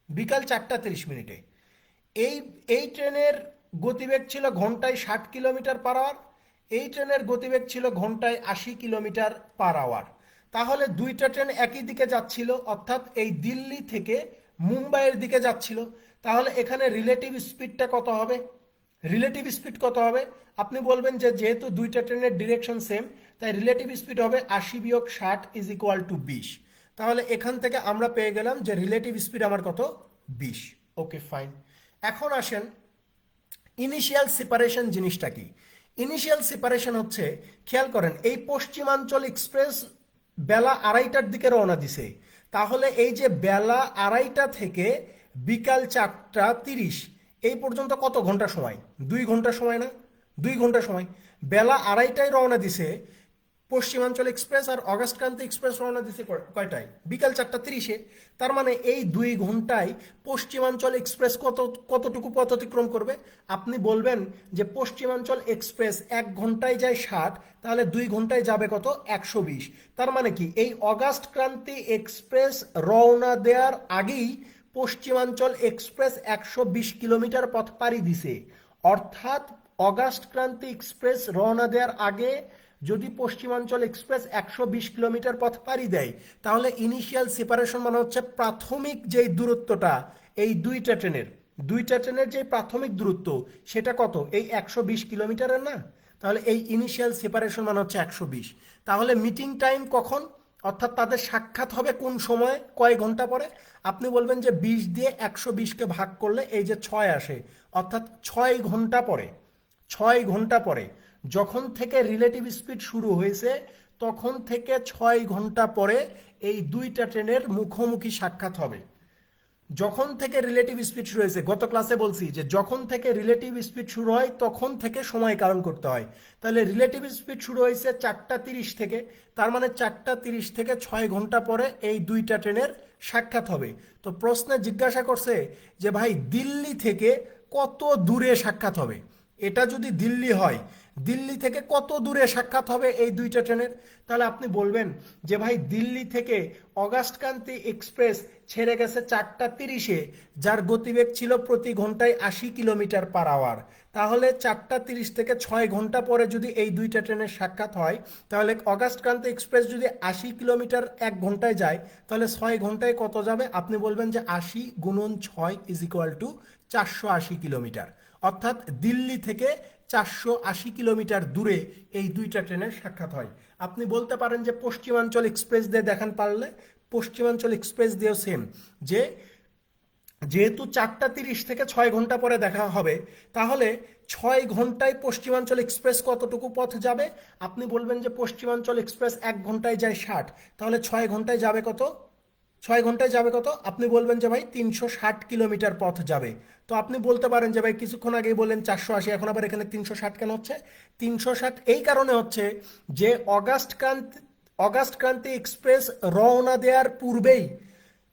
বিকাল 4:30। এই ট্রেনের গতিবেগ ছিল ঘন্টায় 60 কিলোমিটার পার আওয়ার, এই ট্রেনের গতিবেগ ছিল ঘন্টায় 80 কিলোমিটার পার আওয়ার। তাহলে দুইটা ট্রেন একই দিকে যাচ্ছিল, অর্থাৎ এই দিল্লি থেকে মুম্বাইয়ের দিকে যাচ্ছিল। তাহলে এখানে রিলেটিভ স্পিডটা কত হবে, রিলেটিভ স্পিড কত হবে? আপনি বলবেন যে যেহেতু দুইটা ট্রেনের ডিরেকশন সেম, তাই রিলেটিভ স্পিড হবে 80 বিয়োগ 60 ইজ ইকুয়াল টু 20। তাহলে এখান থেকে আমরা পেয়ে গেলাম যে রিলেটিভ স্পিড আমার কত, 20। Okay fine. এখন আসেন ইনিশিয়াল সেপারেশন জিনিসটা কি। ইনিশিয়াল সেপারেশন হচ্ছে, খেয়াল করেন, এই পশ্চিমাঞ্চল এক্সপ্রেস বেলা আড়াইটার দিকে রওনা দিছে, তাহলে এই যে বেলা আড়াইটা থেকে বিকাল 4:30 এই পর্যন্ত কত ঘন্টা সময়, 2 ঘন্টা সময় না? 2 ঘন্টা সময়। বেলা আড়াইটায় রওনা দিছে পশ্চিমাঞ্চল এক্সপ্রেস, আর অগাস্ট ক্রান্তি এক্সপ্রেস রওনা দিছে কয়টায়, বিকাল 4:30। তার মানে এই 2 ঘন্টায় পশ্চিমাঞ্চল এক্সপ্রেস কতটুকু পথ অতিক্রম করবে? আপনি বলবেন যে পশ্চিমাঞ্চল এক্সপ্রেস 1 ঘন্টায় যায় 60, তাহলে 2 ঘন্টায় যাবে কত, 120। তার মানে কি, এই অগাস্ট ক্রান্তি এক্সপ্রেস রওনা দেওয়ার আগেই পশ্চিমাঞ্চল এক্সপ্রেস 120 কিলোমিটার পথ পাড়ি দিছে। অর্থাৎ অগাস্ট ক্রান্তি এক্সপ্রেস রওনা দেওয়ার আগে যদি পশ্চিমাঞ্চল এক্সপ্রেস 120 কিলোমিটার পথ পাড়ি দেয়, তাহলে ইনিশিয়াল সেপারেশন মানে হচ্ছে প্রাথমিক যেই দূরত্বটা এই দুইটা ট্রেনের যে প্রাথমিক দূরত্ব সেটা কত, এই 120 কিলোমিটারের না? তাহলে এই ইনিশিয়াল সেপারেশন মানে হচ্ছে 120। তাহলে মিটিং টাইম কখন, অর্থাৎ তাদের সাক্ষাৎ হবে কোন সময়, কয় ঘন্টা পরে? আপনি বলবেন যে 20 দিয়ে 120কে ভাগ করলে এই যে 6 আসে, অর্থাৎ 6 ঘন্টা পরে। 6 ঘন্টা পরে যখন থেকে রিলেটিভ স্পিড শুরু হয়েছে তখন থেকে 6 ঘন্টা পরে এই দুইটা ট্রেনের মুখোমুখি সাক্ষাৎ হবে। যখন থেকে রিলেটিভ স্পিড শুরু হয়েছে, গত ক্লাসে বলছি যে যখন থেকে রিলেটিভ স্পিড শুরু হয় তখন থেকে সময় কারণ করতে হয়। তাহলে রিলেটিভ স্পিড শুরু হয়েছে 4:30 থেকে, তার মানে 4:30 থেকে 6 ঘন্টা পরে এই দুইটা ট্রেনের সাক্ষাৎ হবে। তো প্রশ্নে জিজ্ঞাসা করছে যে ভাই দিল্লি থেকে কত দূরে সাক্ষাৎ হবে। এটা যদি দিল্লি হয়, দিল্লি থেকে কত দূরে সাক্ষাৎ হবে এই দুইটা ট্রেনের? তাহলে আপনি বলবেন যে ভাই দিল্লি থেকে অগাস্ট ক্রান্তি এক্সপ্রেস ছেড়ে গেছে 4:30-এ, যার গতিবেগ ছিল প্রতি ঘন্টায় 80 কিলোমিটার পার আওয়ার। তাহলে 4:30 থেকে 6 ঘন্টা পরে যদি এই দুইটা ট্রেনের সাক্ষাৎ হয়, তাহলে অগাস্ট ক্রান্তি এক্সপ্রেস যদি 80 কিলোমিটার 1 ঘন্টায় যায়, তাহলে 6 ঘন্টায় কত যাবে? আপনি বলবেন যে 80 গুণন 6 ইজ ইকুয়াল টু 480 কিলোমিটার। অর্থাৎ দিল্লি থেকে 480 কিলোমিটার দূরে এই দুইটা ট্রেনের সাক্ষাৎ হয়। আপনি বলতে পারেন যে পশ্চিমাঞ্চল এক্সপ্রেস দিয়ে দেখান পারলে, পশ্চিমাঞ্চল এক্সপ্রেস দিয়েও সেম, যে যেহেতু 4:30 থেকে 6 ঘন্টা পরে দেখা হবে, তাহলে 6 ঘন্টায় পশ্চিমাঞ্চল এক্সপ্রেস কতটুকু পথ যাবে? আপনি বলবেন যে পশ্চিমাঞ্চল এক্সপ্রেস 1 ঘন্টায় যায় 60, তাহলে 6 ঘন্টায় যাবে কত? 6 ঘন্টায় যাবে কত? আপনি বলবেন যে ভাই 360 কিলোমিটার পথ যাবে। তো আপনি বলতে পারেন যে ভাই কিছুক্ষণ আগেই বললেন 480, এখন আবার এখানে 360 কেন হচ্ছে? 360 এই কারণে হচ্ছে যে অগাস্ট ক্রান্তি এক্সপ্রেস রওনা দেওয়ার পূর্বেই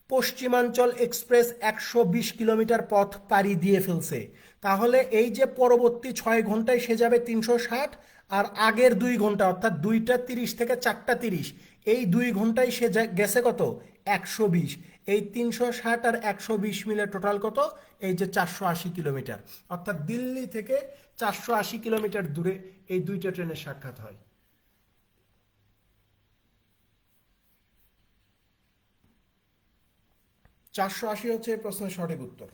পশ্চিমাঞ্চল এক্সপ্রেস 120 কিলোমিটার পথ পাড়ি দিয়ে ফেলছে। তাহলে এই যে পরবর্তী 6 ঘন্টায় সে যাবে 360, আর আগের 2 ঘন্টা অর্থাৎ 2:30 থেকে 4:30 এই 2 ঘন্টায় সে গেছে কত? 120। এই 360 আর 120 মিলে টোটাল কত? এই যে 480 কিলোমিটার। অর্থাৎ দিল্লি থেকে 480 কিলোমিটার দূরে এই দুইটা ট্রেনের সাক্ষাৎ হয়। 480 হচ্ছে এই প্রশ্নের সঠিক উত্তর।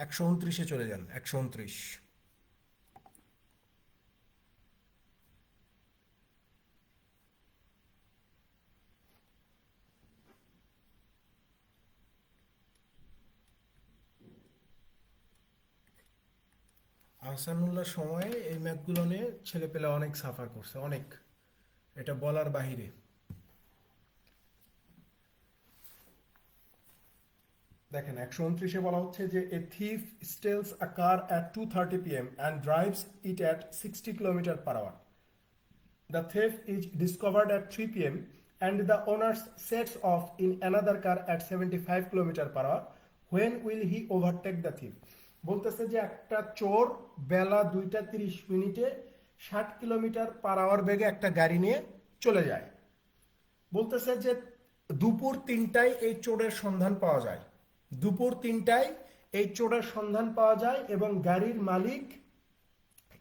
একশো 29-এ চলে যান। 129। আহসানুল্লাহ সময়ে এই ম্যাথগুলো নিয়ে ছেলেপেলে অনেক সাফার করছে, অনেক, এটা বলার বাহিরে। দেখেন 129-এ বলা হচ্ছে যে a thief steals a car at 2:30 PM and drives it at 60 kilometre per hour. The thief is discovered at 3 PM and the owner sets off in another car at 75 kilometre per hour. When will he overtake the thief? বলতেছে যে একটা চোর বেলা 2:30 60 kilometre per hour বেগে একটা গাড়ি নিয়ে চলে যায়। বলতেছে যে দুপুর 3টায় এই চোরের সন্ধান পাওয়া যায়। দুপুর 3টায় এই চোরের সন্ধান পাওয়া যায় এবং গাড়ির মালিক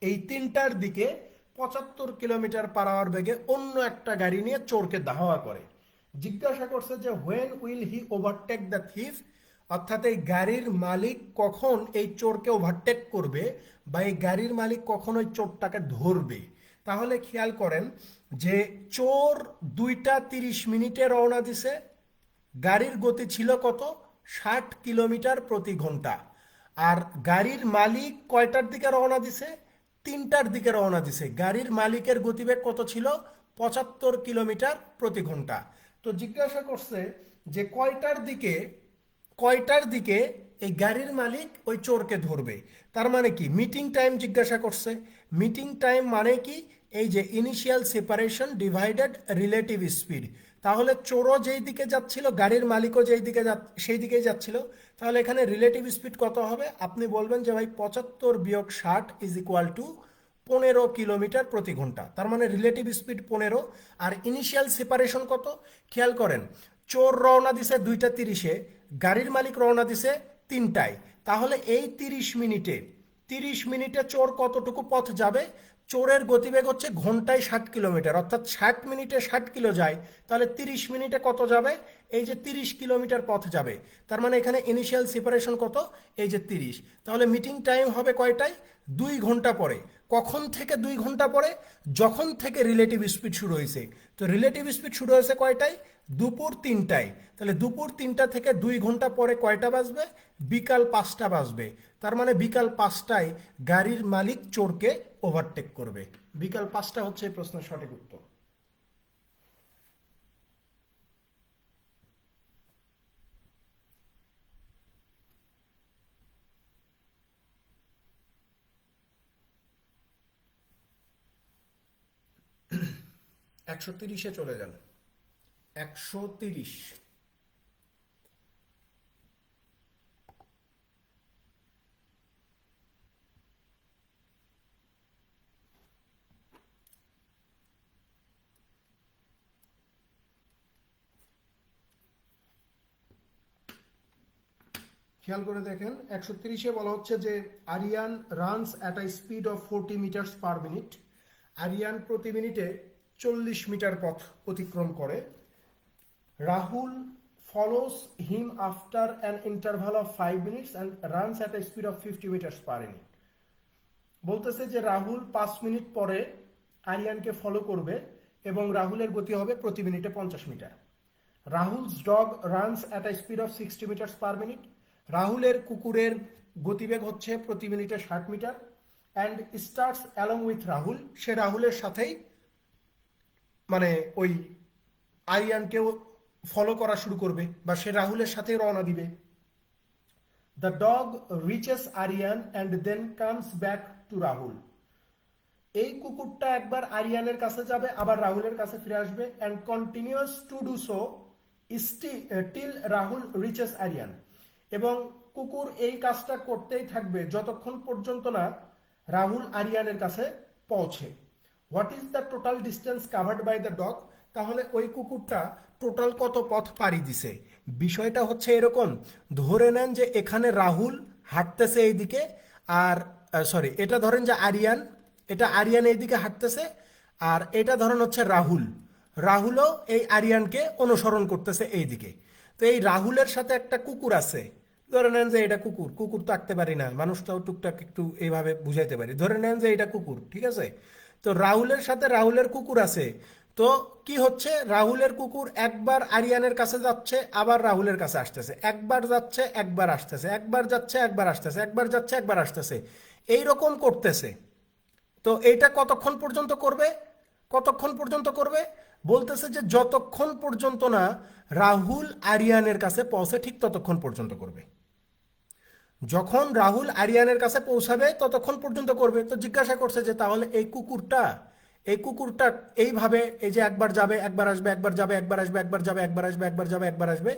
এই 3টার দিকে 75 কিলোমিটার পার আওয়ার বেগে অন্য একটা গাড়ি নিয়ে চোরকে ধাওয়া করে। জিজ্ঞাসা করছে যে when will he overtake the thief, অর্থাৎ এই গাড়ির মালিক কখন এই চোরকে ওভারটেক করবে বা এই গাড়ির মালিক কখন ওই চোরটাকে ধরবে। তাহলে খেয়াল করেন যে চোর 2:30 রওনা দিছে, গাড়ির গতি ছিল কত? 60 কিলোমিটার প্রতি ঘন্টা। আর গাড়ির মালিক কয়টার দিকে রওনা দিছে? 3টার দিকে রওনা দিছে। গাড়ির মালিকের গতিবেগ কত ছিল? 75 কিলোমিটার প্রতি ঘন্টা। তো জিজ্ঞাসা করছে যে কয়টার দিকে এই গাড়ির মালিক ওই চোরকে ধরবে। তার মানে কি মিটিং টাইম জিজ্ঞাসা করছে। মিটিং টাইম মানে কি? এই যে initial separation divided relative speed. তাহলে চোরও যেই দিকে যাচ্ছিল, গাড়ির মালিকও যেই দিকে সেই দিকেই যাচ্ছিল। তাহলে এখানে রিলেটিভ স্পিড কত হবে? আপনি বলবেন যে ভাই 75 বিয়োগ 60 ইজ ইকুয়াল টু 15 কিলোমিটার প্রতি ঘন্টা। তার মানে রিলেটিভ স্পিড 15। আর ইনিশিয়াল সেপারেশন কত? খেয়াল করেন, চোর রওনা দিছে 2:30-এ, গাড়ির মালিক রওনা দিছে 3টায়। তাহলে এই 30 মিনিটে চোর কতটুকু পথ যাবে? চোরের গতিবেগ হচ্ছে ঘন্টায় 60 কিলোমিটার, অর্থাৎ 60 মিনিটে 60 কিলো যায়, তাহলে 30 মিনিটে কত যাবে? এই যে 30 কিলোমিটার পথ যাবে। তার মানে এখানে ইনিশিয়াল সেপারেশন কত? এই যে 30। তাহলে মিটিং টাইম হবে কয়টায়? 2 ঘন্টা পরে। কখন থেকে 2 ঘন্টা পরে? যখন থেকে রিলেটিভ স্পিড শুরু হয়েছে। তো রিলেটিভ স্পিড শুরু হয়েছে কয়টায়? দুপুর 3টায়। তাহলে দুপুর 3টা থেকে 2 ঘন্টা পরে কয়টা বাজবে? বিকাল 5টা বাজবে। তার মানে বিকাল 5টায় গাড়ির মালিক চোরকে ওভারটেক করবে। বিকাল 5টা হচ্ছে এই প্রশ্নের সঠিক উত্তর। একশো তিরিশে চলে যান। 130। খেয়াল করে দেখেন 130-এ বলা হচ্ছে যে Aryan runs at a speed of 40 metre per minute. Aryan প্রতি মিনিটে 40 মিটার পথ অতিক্রম করে। Rahul follows him after an interval of 5 minutes and runs at a speed of 50 meters per minute. বলতেছে যে রাহুল 5 মিনিট পরে আরিয়ানকে ফলো করবে এবং রাহুলের গতি হবে প্রতি মিনিটে 50 meter. Rahul's dog runs at a speed of 60 meter per minute. রাহুলের কুকুরের গতিবেগ হচ্ছে প্রতি মিনিটে 60 meter. And starts along with Rahul, সে রাহুলের সাথেই মানে ওই আরিয়ানকেও ফলো করা শুরু করবে বা সে রাহুলের সাথে রওনা দিবে। The dog reaches Aryan and then comes back to Rahul. এই কুকুরটা একবার আরিয়ানের কাছে যাবে, আবার রাহুলের কাছে ফিরে আসবে। And continues to do so till Rahul reaches Aryan. এবং কুকুর এই কাজটা করতেই থাকবে যতক্ষণ পর্যন্ত না রাহুল আরিয়ানের কাছে পৌঁছে। What is the total distance covered by the dog? তাহলে ওই কুকুরটা টোটাল কত পথ পাড়ি দিছে? বিষয়টা হচ্ছে এরকম, ধরে নেন যে এখানে রাহুল হাঁটতেছে এইদিকে, আর সরি এটা ধরেন যে আরিয়ান, এটা আরিয়ান এইদিকে হাঁটতেছে, আর এটা ধরেন হচ্ছে রাহুল। রাহুলও এই আরিয়ানকে অনুসরণ করতেছে এইদিকে। তো এই রাহুলের সাথে একটা কুকুর আছে, ধরে নেন যে এটা কুকুর। কুকুর তো আঁকতে পারি না, মানুষটাও টুকটাক একটু এইভাবে বুঝাইতে পারি। ধরে নেন যে এটা কুকুর, ঠিক আছে? তো রাহুলের সাথে রাহুলের কুকুর আছে। তো কি হচ্ছে, রাহুলের কুকুর একবার আরিয়ানের কাছে যাচ্ছে, আবার রাহুলের কাছে আসতেছে, একবার যাচ্ছে একবার আসতেছে, একবার যাচ্ছে একবার আসতেছে, একবার যাচ্ছে একবার আসতেছে, এই রকম করতেছে। তো এইটা কতক্ষণ পর্যন্ত করবে? কতক্ষণ পর্যন্ত করবে? বলতেছে যে যতক্ষণ পর্যন্ত না রাহুল আরিয়ানের কাছে পৌঁছে ঠিক ততক্ষণ পর্যন্ত করবে। যখন রাহুল আরিয়ানের কাছে পৌঁছাবে ততক্ষণ পর্যন্ত করবে। তো জিজ্ঞাসা করছে যে তাহলে এই কুকুরটা এইভাবে, এই যে একবার যাবে একবার আসবে, একবার যাবে একবার আসবে, একবার যাবে একবার আসবে, একবার যাবে একবার আসবে,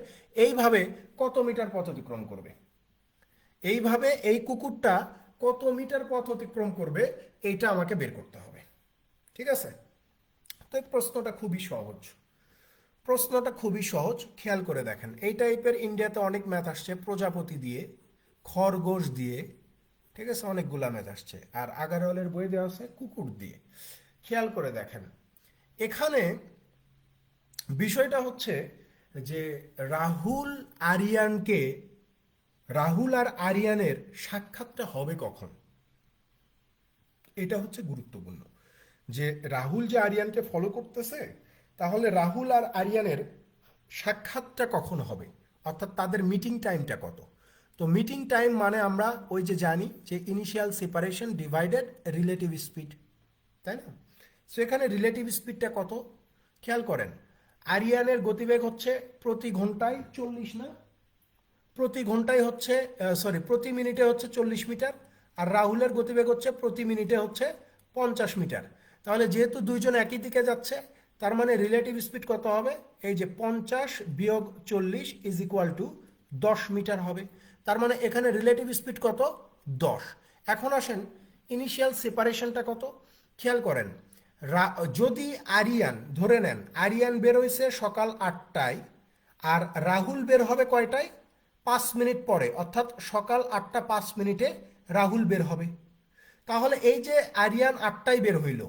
এইভাবে কত মিটার পথ অতিক্রম করবে? এইভাবে এই কুকুরটা কত মিটার পথ অতিক্রম করবে, এইটা আমাকে বের করতে হবে। ঠিক আছে? তো এই প্রশ্নটা খুবই সহজ। প্রশ্নটা খুবই সহজ, খেয়াল করে দেখেন। এই টাইপের ইন্ডিয়াতে অনেক ম্যাথ আসছে, প্রজাপতি দিয়ে, খরগোশ দিয়ে, ঠিক আছে, অনেকগুলা ম্যাথ আসছে। আর আগারওয়ালের বই দেওয়া আছে কুকুর দিয়ে। খেয়াল করে দেখেন, এখানে বিষয়টা হচ্ছে যে রাহুল আরিয়ানকে, রাহুল আর আরিয়ানের সাক্ষাৎটা হবে কখন? এটা হচ্ছে গুরুত্বপূর্ণ, যে রাহুল যে আরিয়ানকে ফলো করতেছে, তাহলে রাহুল আর আরিয়ানের সাক্ষাৎটা কখন হবে, অর্থাৎ তাদের মিটিং টাইমটা কত? তো মিটিং টাইম মানে আমরা ওই যে জানি যে initial separation divided relative speed, তাই না? সো এখানে রিলেটিভ স্পিডটা কত খেয়াল করেন। আরিয়ানের গতিবেগ হচ্ছে প্রতি ঘন্টায় 40, না? প্রতি ঘন্টায় হচ্ছে প্রতি মিনিটে হচ্ছে 40 মিটার। আর রাহুলের গতিবেগ হচ্ছে প্রতি মিনিটে হচ্ছে 50 মিটার। তাহলে যেহেতু দুইজন একই দিকে যাচ্ছে, তার মানে রিলেটিভ স্পিড কত হবে? এই যে 50 বিয়োগ 40 ইজ ইকুয়াল টু 10 মিটার হবে। তার মানে এখানে রিলেটিভ স্পিড কত? 10। এখন আসেন ইনিশিয়াল সেপারেশনটা কত খেয়াল করেন। যদি আরিয়ান, ধরে নেন আরিয়ান বের হয়েছে সকাল 8টায়, আর রাহুল বের হবে কয়টায়? 5 মিনিট পরে, অর্থাৎ সকাল 8টা 5 মিনিটে রাহুল বের হবে। তাহলে এই যে আরিয়ান 8টায় বের হইল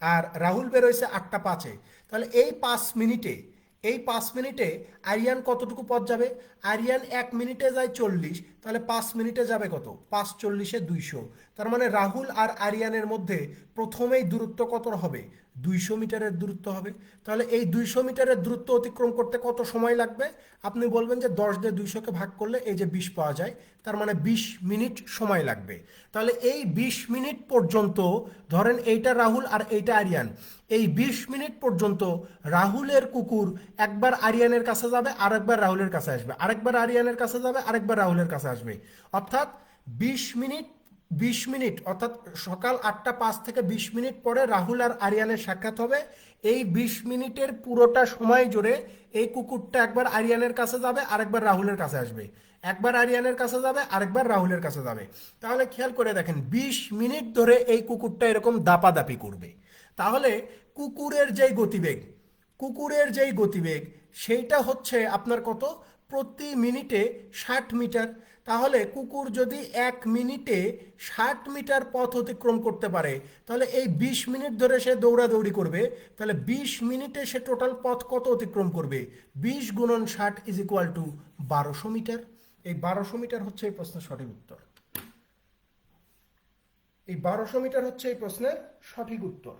আর রাহুল বের হয়েছে 8টা 5-এ, তাহলে এই 5 মিনিটে আরিয়ান কতটুকু পথ যাবে? আরিয়ান 1 মিনিটে যায় 40, তাহলে 5 মিনিটে যাবে কত? 5 × 40 = 200। তার মানে রাহুল আর আরিয়ানের মধ্যে প্রথমেই দূরত্ব কত হবে? 200 মিটারের দূরত্ব হবে। তাহলে এই 200 মিটারের দূরত্ব অতিক্রম করতে কত সময় লাগবে? আপনি বলবেন যে 10 দিয়ে 200কে ভাগ করলে এই যে 20 পাওয়া যায়, তার মানে 20 মিনিট সময় লাগবে। তাহলে এই 20 মিনিট পর্যন্ত, ধরেন এইটা রাহুল আর এইটা আরিয়ান, এই 20 মিনিট পর্যন্ত রাহুলের কুকুর একবার আরিয়ানের কাছে যাবে, আরেকবার রাহুলের কাছে আসবে, আরেকবার আরিয়ানের কাছে যাবে, আরেকবার রাহুলের কাছে আসবে। অর্থাৎ 20 মিনিট অর্থাৎ সকাল 8টা 5 থেকে 20 মিনিট পরে রাহুল আর আরিয়ানের সাক্ষাৎ হবে। এই 20 মিনিটের পুরোটা সময় জুড়ে এই কুকুরটা একবার আরিয়ানের কাছে যাবে, আরেকবার রাহুলের কাছে আসবে, একবার আরিয়ানের কাছে যাবে, আরেকবার রাহুলের কাছে যাবে। তাহলে খেয়াল করে দেখেন 20 মিনিট ধরে এই কুকুরটা এরকম দাপাদাপি করবে। তাহলে কুকুরের যেই গতিবেগ সেইটা হচ্ছে আপনার কত? প্রতি মিনিটে 60 মিটার। তাহলে কুকুর যদি 1 মিনিটে 60 মিটার পথ অতিক্রম করতে পারে, তাহলে এই 20 মিনিট ধরে সে দৌড়াদৌড়ি করবে, তাহলে 20 মিনিটে সে টোটাল পথ কত অতিক্রম করবে? 20 × 60 = 1200 মিটার। এই 1200 মিটার হচ্ছে এই প্রশ্নের সঠিক উত্তর। এই 1200 মিটার হচ্ছে এই প্রশ্নের সঠিক উত্তর।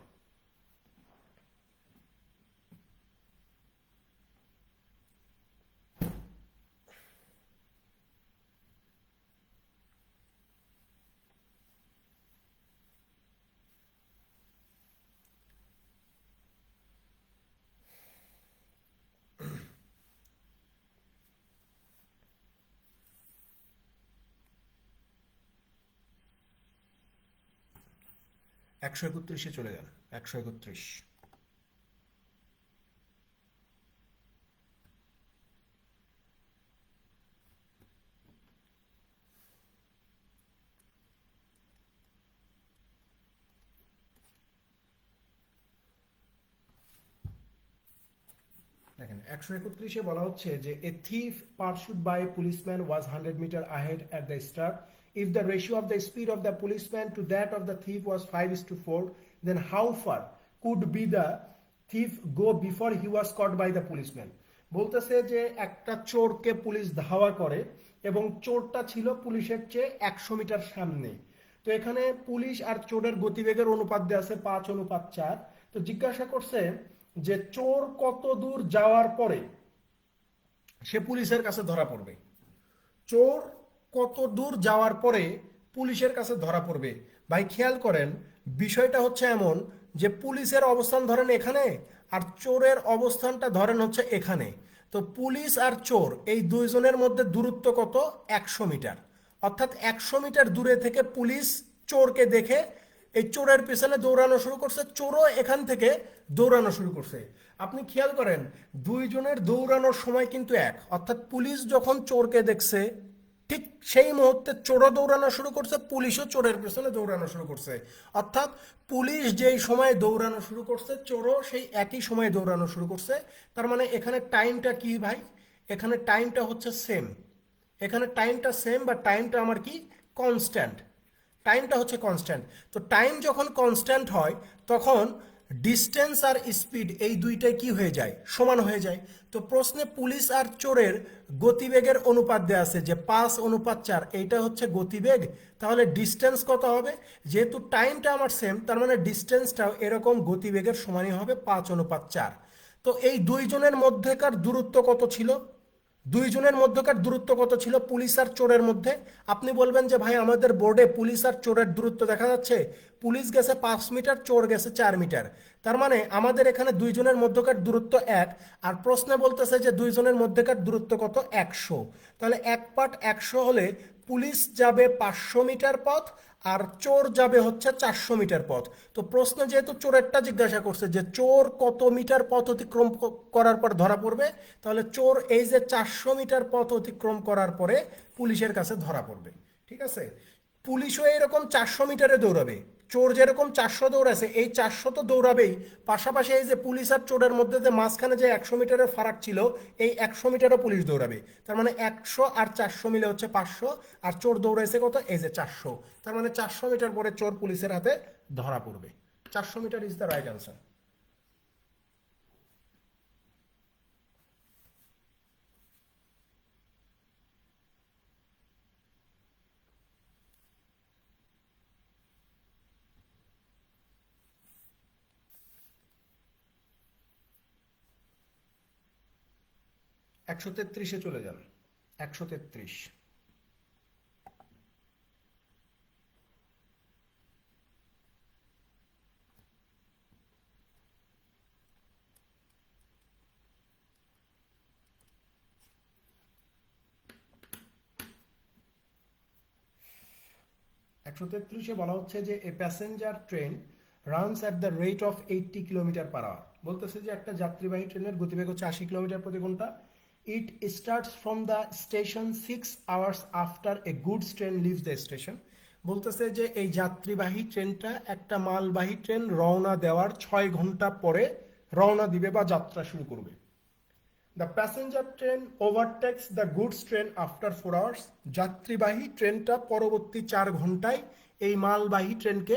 একশো 31-এ চলে যান। 131। দেখেন 131-এ বলা হচ্ছে যে a thief pursued by policeman was 100 meter ahead at the start. If the ratio of the speed of the policeman to that of the thief was 5:4, then how far could be the thief go before he was caught by the policeman? বলতেছে যে একটা চোরকে police ধাওয়া করে এবং চোরটা ছিল পুলিশের চেয়ে 100 মিটার সামনে। তো এখানে পুলিশ আর চোরের গতিবেগের অনুপাত দেওয়া আছে 5:4। তো জিজ্ঞাসা করছে যে চোর কত দূর যাওয়ার পরে সে পুলিশের কাছে ধরা পড়বে। চোর কত দূর যাওয়ার পরে পুলিশের কাছে ধরা পড়বে। ভাই খেয়াল করেন, বিষয়টা হচ্ছে এমন যে পুলিশের অবস্থান ধরেন এখানে, আর চোরের অবস্থানটা ধরেন হচ্ছে এখানে। তো পুলিশ আর চোর এই দুইজনের মধ্যে দূরত্ব কত? 100 মিটার। অর্থাৎ 100 মিটার দূরে থেকে পুলিশ চোরকে দেখে এই চোরের পেছনে দৌড়ানো শুরু করছে, চোরও এখান থেকে দৌড়ানো শুরু করছে। আপনি খেয়াল করেন দুইজনের দৌড়ানোর সময় কিন্তু এক। অর্থাৎ পুলিশ যখন চোরকে দেখছে ঠিক সেই মুহূর্তে চোরও দৌড়ানো শুরু করছে, পুলিশও চোরের পেছনে দৌড়ানো শুরু করছে। অর্থাৎ পুলিশ যেই সময় দৌড়ানো শুরু করছে চোরও সেই একই সময় দৌড়ানো শুরু করছে। তার মানে এখানে টাইমটা কি ভাই? এখানে টাইমটা হচ্ছে সেম। এখানে টাইমটা সেম বা টাইমটা আমার কি? কনস্ট্যান্ট। টাইমটা হচ্ছে কনস্ট্যান্ট। তো টাইম যখন কনস্ট্যান্ট হয় তখন ডিস্টেন্স আর স্পিড এই দুইটাই কি হয়ে যায়? সমান হয়ে যায়। তো প্রশ্নে পুলিশ আর চোরের গতিবেগের অনুপাত দেওয়া আছে যে 5:4, এইটা হচ্ছে গতিবেগ। তাহলে ডিস্টেন্স কত হবে? যেহেতু টাইমটা আমার সেম, তার মানে ডিস্টেন্সটাও এরকম গতিবেগের সমানই হবে 5:4। তো এই দুইজনের মধ্যেকার দূরত্ব কত ছিল? দুইজনের মধ্যকার দূরত্ব কত ছিল পুলিশ আর চোরের মধ্যে? আপনি বলবেন যে ভাই আমাদের বোর্ডে পুলিশ আর চোরের দূরত্ব দেখা যাচ্ছে, পুলিশ গেছে 5 মিটার, চোর গেছে 4 মিটার। তার মানে আমাদের এখানে দুইজনের মধ্যকার দূরত্ব 1, আর প্রশ্নে বলতেছে যে দুইজনের মধ্যকার দূরত্ব কত? 100। তাহলে 1 পার্ট 100 হলে পুলিশ যাবে 500 মিটার পথ আর চোর যাবে হচ্ছে 400 মিটার পথ। তো প্রশ্ন যেহেতু চোরেরটা জিজ্ঞাসা করছে যে চোর কত মিটার পথ অতিক্রম করার পর ধরা পড়বে, তাহলে চোর এই যে 400 মিটার পথ অতিক্রম করার পরে পুলিশের কাছে ধরা পড়বে। ঠিক আছে? পুলিশও এরকম 400 মিটারে দৌড়াবে, চোর যেরকম 400 দৌড়াছে, এই 400 তো দৌড়াবেই, পাশাপাশি এই যে পুলিশ আর চোরের মধ্যে যে মাঝখানে যে 100 মিটারের ফারাক ছিল, এই 100 মিটারও পুলিশ দৌড়াবে। তার মানে 100 আর 400 মিলে হচ্ছে 500, আর চোর দৌড়াইছে কত, এই যে 400। তার মানে 400 মিটার পরে চোর পুলিশের হাতে ধরা পড়বে। 400 metre is the right answer. একশো তেত্রিশে চলে যান। 133। একশো তেত্রিশে বলা হচ্ছে যে a passenger train runs at the rate of 80 kilometre per hour. বলতেছে যে একটা যাত্রীবাহী ট্রেনের গতিবেগ হচ্ছে 80 কিলোমিটার প্রতি ঘন্টা। It starts from the station 6 hours after a goods train leaves the station. বলতেছে যে এই যাত্রীবাহী ট্রেনটা একটা মালবাহী ট্রেন রওনা দেওয়ার 6 ঘন্টা পরে রওনা দিবে বা যাত্রা শুরু করবে। The passenger train ওভারটেক্স the goods train after 4 hours. যাত্রীবাহী ট্রেনটা পরবর্তী 4 ঘন্টায় এই মালবাহী ট্রেনকে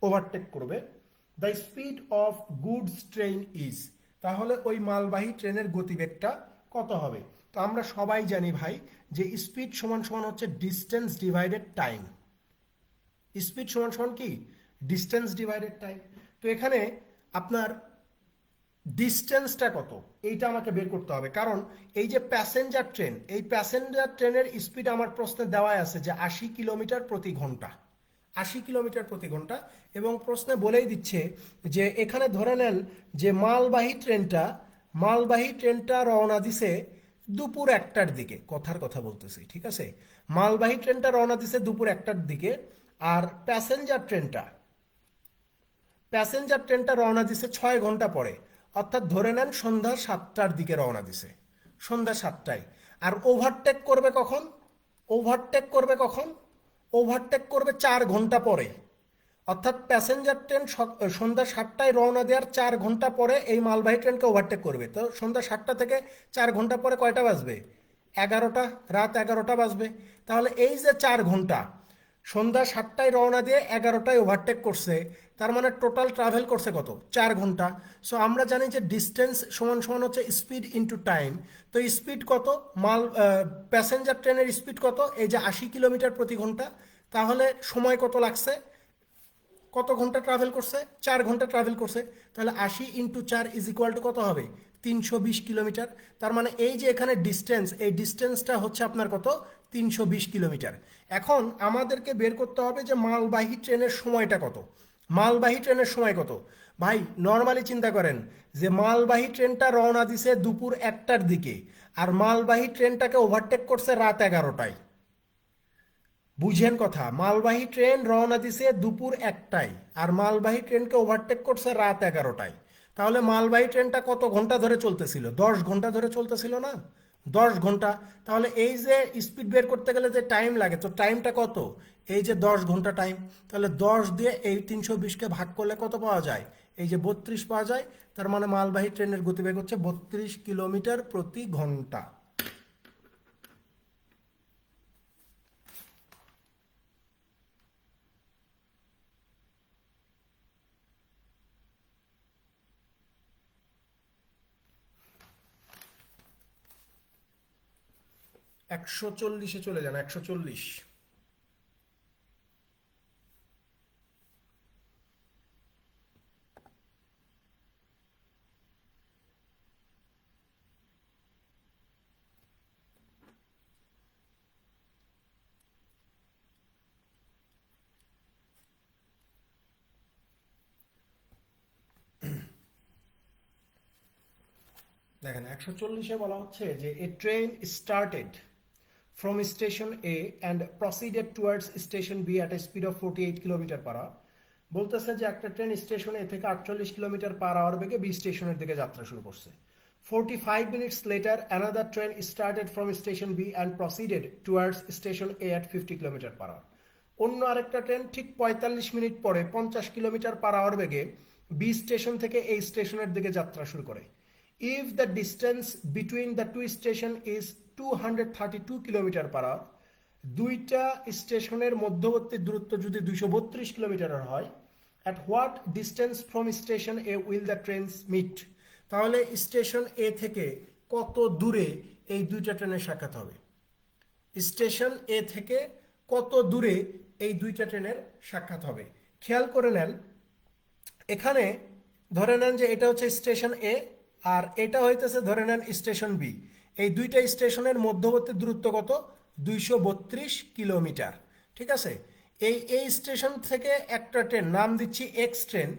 ওভারটেক করবে। The speed of goods train is, তাহলে ওই মালবাহী ট্রেনের গতিবেগটা কত হবে? তো আমরা সবাই জানি ভাই যে স্পিড সমান সমান হচ্ছে ডিস্টেন্স ডিভাইডেড টাইম। স্পিড সমান সমান কি? Distance divided time. তো এখানে আপনার ডিস্টেন্সটা কত এইটা আমাকে বের করতে হবে, কারণ এই যে প্যাসেঞ্জার ট্রেন, এই প্যাসেঞ্জার ট্রেনের স্পিড আমার প্রশ্নে দেওয়াই আছে যে 80 কিলোমিটার প্রতি ঘন্টা, 80 কিলোমিটার প্রতি ঘন্টা। এবং প্রশ্নে বলেই দিচ্ছে যে এখানে ধরে নেন যে মালবাহী ট্রেনটা রওনা দিছে দুপুর 1টার দিকে, কথার কথা বলতেছি, ঠিক আছে? মালবাহী ট্রেনটা রওনা দিছে দুপুর 1টার দিকে, আর প্যাসেঞ্জার ট্রেনটা রওনা দিছে 6 ঘন্টা পরে, অর্থাৎ ধরে নেন সন্ধ্যা 7টার দিকে রওনা দিছে, সন্ধ্যা 7টায়। আর ওভারটেক করবে কখন? ওভারটেক করবে 4 ঘন্টা পরে, অর্থাৎ প্যাসেঞ্জার ট্রেন সন্ধ্যা 7টায় রওনা দেওয়ার 4 ঘন্টা পরে এই মালবাহী ট্রেনকে ওভারটেক করবে। তো সন্ধ্যা 7টা থেকে 4 ঘন্টা পরে কয়টা বাজবে? 11টা, রাত 11টা বাজবে। তাহলে এই যে 4 ঘন্টা, সন্ধ্যা 7টায় রওনা দিয়ে 11টায় ওভারটেক করছে, তার মানে টোটাল ট্রাভেল করছে কত? 4 ঘন্টা। সো আমরা জানি যে ডিস্টেন্স সমান সমান হচ্ছে স্পিড ইন্টু টাইম। তো স্পিড কত? প্যাসেঞ্জার ট্রেনের স্পিড কত? এই যে 80 কিলোমিটার প্রতি ঘন্টা। তাহলে সময় কত লাগছে? কত ঘন্টা ট্রাভেল করছে? 4 ঘন্টা ট্রাভেল করছে। তাহলে 80 ইন্টু 4 ইজ ইকুয়াল টু কত হবে? 320 কিলোমিটার। তার মানে এই যে এখানে ডিস্টেন্স, এই ডিস্টেন্সটা হচ্ছে আপনার কত? 320 কিলোমিটার। এখন আমাদেরকে বের করতে হবে যে মালবাহী ট্রেনের সময়টা কত। মালবাহী ট্রেনের সময় কত? ভাই নর্মালি চিন্তা করেন যে মালবাহী ট্রেনটা রওনা দিছে দুপুর 1টার দিকে, আর মালবাহী ট্রেনটাকে ওভারটেক করছে রাত 11টায়। বুঝেন কথা, মালবাহী ট্রেন রওনা দিছে দুপুর 1টায়, আর মালবাহী ট্রেনকে ওভারটেক করছে রাত 11টায়। তাহলে মালবাহী ট্রেনটা কত ঘন্টা ধরে চলতেছিল? 10 ঘন্টা ধরে চলতেছিল না? 10 ঘন্টা। তাহলে এই যে স্পিড বের করতে গেলে যে টাইম লাগে, তো টাইমটা কত? এই যে 10 ঘন্টা টাইম। তাহলে 10 দিয়ে এই 320কে ভাগ করলে কত পাওয়া যায়? এই যে 32 পাওয়া যায়। তার মানে মালবাহী ট্রেনের গতিবেগ হচ্ছে 32 কিলোমিটার প্রতি ঘন্টা। একশো চল্লিশে চলে যান। 140। দেখেন 140-এ বলা হচ্ছে যে a train started from station A and proceeded towards station B at a speed of 48 kilometre per hour. বলতেছে যে একটা ট্রেন স্টেশন এ থেকে 48 কিলোমিটার পার আওয়ার বেগে বি স্টেশনের দিকে যাত্রা শুরু করছে। 45 minutes later, another train started from station B and proceeded towards station A at 50 kilometre per hour. অন্য আরেকটা ট্রেন ঠিক ৪৫ মিনিট পরে 50 কিলোমিটার পার আওয়ার বেগে বি স্টেশন থেকে এই স্টেশনের দিকে যাত্রা শুরু করে। If the distance between the two station is 232 kilometre per hour, দুইটা স্টেশনের মধ্যবর্তী দূরত্ব যদি 232 কিলোমিটার হয়, at what distance from station A will the trains meet, তাহলে স্টেশন এ থেকে কত দূরে এই দুইটা ট্রেনের সাক্ষাৎ হবে। স্টেশন এ থেকে কত দূরে এই দুইটা ট্রেনের সাক্ষাৎ হবে। খেয়াল করে নেন, এখানে ধরে নেন যে এটা হচ্ছে স্টেশন এ আর এটা হইতেছে ধরে নেন স্টেশন বি। এই দুইটা স্টেশনের মধ্যবর্তী দূরত্ব কত? 232 কিলোমিটার। ঠিক আছে, এই স্টেশন থেকে একটা ট্রেন, নাম দিচ্ছি এক্স ট্রেন,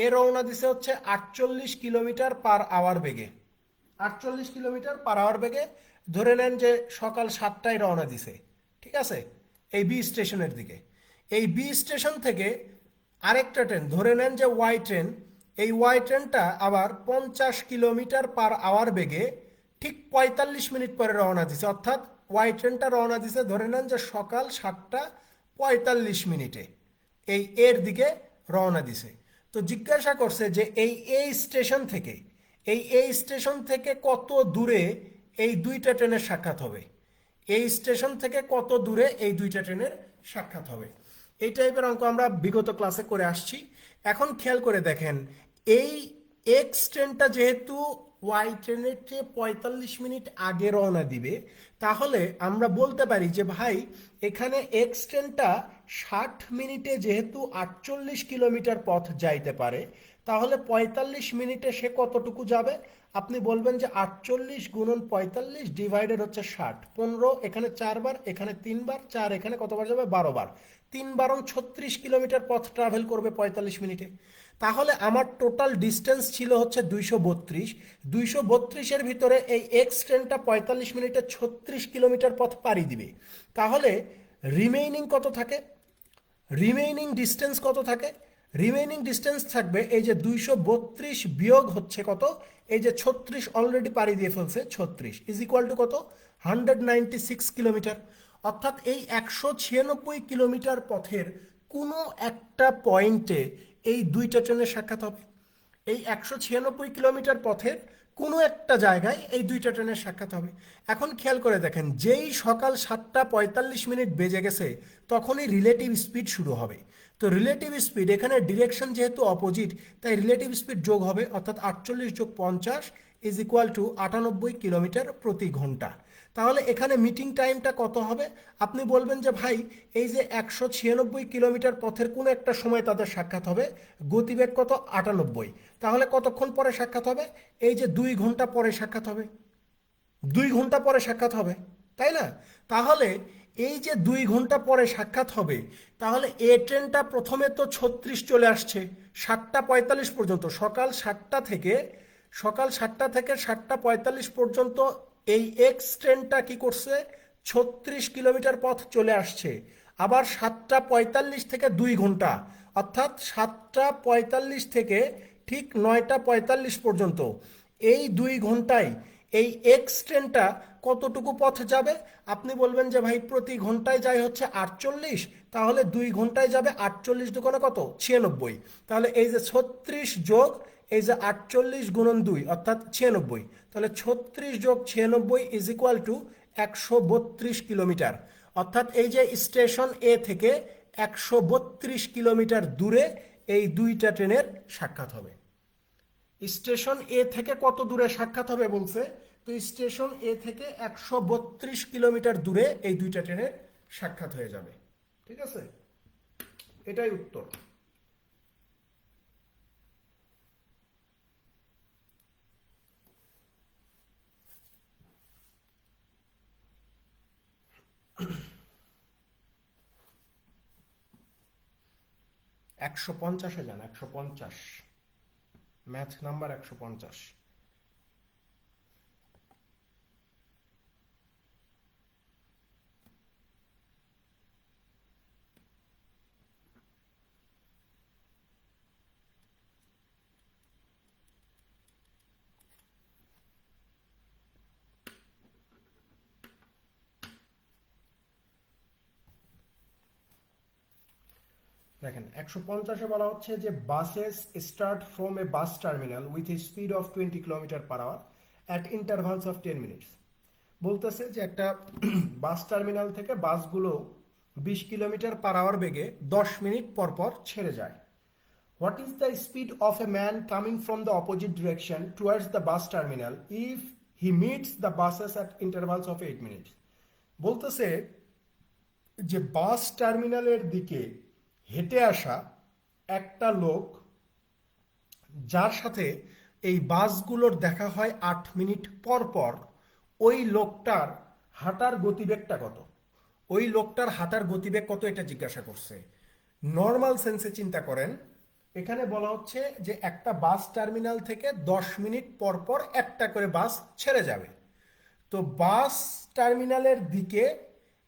এ রওনা দিছে হচ্ছে 48 কিলোমিটার পার আওয়ার বেগে। 48 কিলোমিটার পার আওয়ার বেগে ধরে নেন যে সকাল 7টায় রওনা দিছে। ঠিক আছে, এই বি স্টেশনের দিকে। এই বি স্টেশন থেকে আরেকটা ট্রেন ধরে নেন যে ওয়াই ট্রেন, এই ওয়াই ট্রেনটা আবার 50 কিলোমিটার পার আওয়ার বেগে ঠিক 45 মিনিট পরে রওনা দিছে, অর্থাৎ ওয়াই ট্রেনটা রওনা দিছে ধরে নেন যে সকাল 7টা 45 মিনিটে এই এর দিকে রওনা দিছে। তো জিজ্ঞাসা করছে যে এই স্টেশন থেকে এই স্টেশন থেকে কত দূরে এই দুইটা ট্রেনের সাক্ষাৎ হবে। এই স্টেশন থেকে কত দূরে এই দুইটা ট্রেনের সাক্ষাৎ হবে। এই টাইপের অঙ্ক আমরা বিগত ক্লাসে করে আসছি। এখন খেয়াল করে দেখেন, এই এক্স ট্রেনটা যেহেতু ওয়াই ট্রেনের চেয়ে 45 মিনিট আগে রওনা দিবে, তাহলে আমরা বলতে পারি যে ভাই এখানে এক্স ট্রেনটা 60 মিনিটে যেহেতু 48 কিলোমিটার পথ যাইতে পারে, তাহলে 45 মিনিটে সে কতটুকু যাবে? আপনি বলবেন যে 48 গুণন 45 ডিভাইডেড হচ্ছে 60, 15 এখানে 4 বার, এখানে 3 বার, 4 এখানে কতবার যাবে? 12 বার। 3 বারং 36 কিলোমিটার পথ ট্রাভেল করবে 45 মিনিটে। তাহলে আমার টোটাল ডিস্টেন্স ছিল হচ্ছে 232। 232-এর ভিতরে এই এক্স ট্রেনটা 45 মিনিটে 36 কিলোমিটার পথ পাড়ি দিবে। তাহলে রিমেইনিং কত থাকে? রিমেইনিং ডিস্টেন্স কত থাকে? রিমেইনিং ডিস্টেন্স থাকবে এই যে 232 বিয়োগ হচ্ছে কত? এই যে 36 অলরেডি পাড়ি দিয়ে ফেলছে, 36 ইজ ইকুয়াল টু কত? 196 কিলোমিটার। অর্থাৎ এই 196 কিলোমিটার পথের কোনো একটা পয়েন্টে এই দুইটা ট্রেনের সাক্ষাৎ হবে। এই 196 কিলোমিটার পথের কোনো একটা জায়গায় এই দুইটা ট্রেনের সাক্ষাৎ হবে। এখন খেয়াল করে দেখেন, যেই সকাল 7টা 45 বেজে গেছে তখনই রিলেটিভ স্পিড শুরু হবে। তো রিলেটিভ স্পিড এখানে ডিরেকশন যেহেতু অপোজিট, তাই রিলেটিভ স্পিড যোগ হবে, অর্থাৎ 48 যোগ 50 ইজ ইকুয়াল টু 98 কিলোমিটার প্রতি ঘন্টা। তাহলে এখানে মিটিং টাইমটা কত হবে? আপনি বলবেন যে ভাই এই যে 196 কিলোমিটার পথের কোনো একটা সময় তাদের সাক্ষাৎ হবে, গতিবেগ কত? 98। তাহলে কতক্ষণ পরে সাক্ষাৎ হবে? এই যে 2 ঘন্টা পরে সাক্ষাৎ হবে, 2 ঘন্টা পরে সাক্ষাৎ হবে, তাই না? তাহলে এই যে 2 ঘন্টা পরে সাক্ষাৎ হবে, তাহলে এ ট্রেনটা প্রথমে তো 36 চলে আসছে 7টা 45 পর্যন্ত, সকাল 7টা থেকে 7টা 45 পর্যন্ত এই এক্স ট্রেনটা কি করছে? 36 কিলোমিটার পথ চলে আসছে। আবার 7টা 45 থেকে 2 ঘন্টা, অর্থাৎ 7টা 45 থেকে ঠিক 9টা 45 পর্যন্ত এই 2 ঘন্টায় এই এক্স ট্রেনটা কতটুকু পথ যাবে? আপনি বলবেন যে ভাই প্রতি ঘন্টায় যায় হচ্ছে 48, তাহলে 2 ঘন্টায় যাবে 48 দুগুণে কত? 96। তাহলে এই যে 36 যোগ এই যে 48 গুণন 2 অর্থাৎ 96, তাহলে 36 যোগ 96 ইজ ইকুয়াল টু 132 কিলোমিটার। অর্থাৎ এই যে স্টেশন এ থেকে 132 কিলোমিটার দূরে এই দুইটা ট্রেনের সাক্ষাৎ হবে। স্টেশন এ থেকে কত দূরে সাক্ষাৎ হবে বলছে? তো স্টেশন এ থেকে 132 কিলোমিটার দূরে এই দুইটা ট্রেনের সাক্ষাৎ হয়ে যাবে। ঠিক আছে, এটাই উত্তর। একশো পঞ্চাশে যান, 150, ম্যাথ নাম্বার 150। দেখেন 150-এ বলা হচ্ছে যে buses start from a bus terminal with a speed of 20 kilometre per hour at intervals of 10 minutes. বলতেছে যে একটা বাস টার্মিনাল থেকে বাসগুলো 20 কিলোমিটার পার আওয়ার বেগে 10 মিনিট পর পর ছেড়ে যায়। What is the speed of a man coming from the opposite direction towards the bus terminal if he meets the buses at intervals of 8 minutes. বলতেছে যে বাস টার্মিনালের দিকে হেঁটে আসা একটা লোক যার সাথে এই বাসগুলোর দেখা হয় 8 মিনিট পর পর, ওই লোকটার হাঁটার গতিবেগটা কত? ওই লোকটার হাঁটার গতিবেগ কত এটা জিজ্ঞাসা করছে। নর্মাল সেন্সে চিন্তা করেন, এখানে বলা হচ্ছে যে একটা বাস টার্মিনাল থেকে 10 মিনিট পর পর একটা করে বাস ছেড়ে যাবে। তো বাস টার্মিনালের দিকে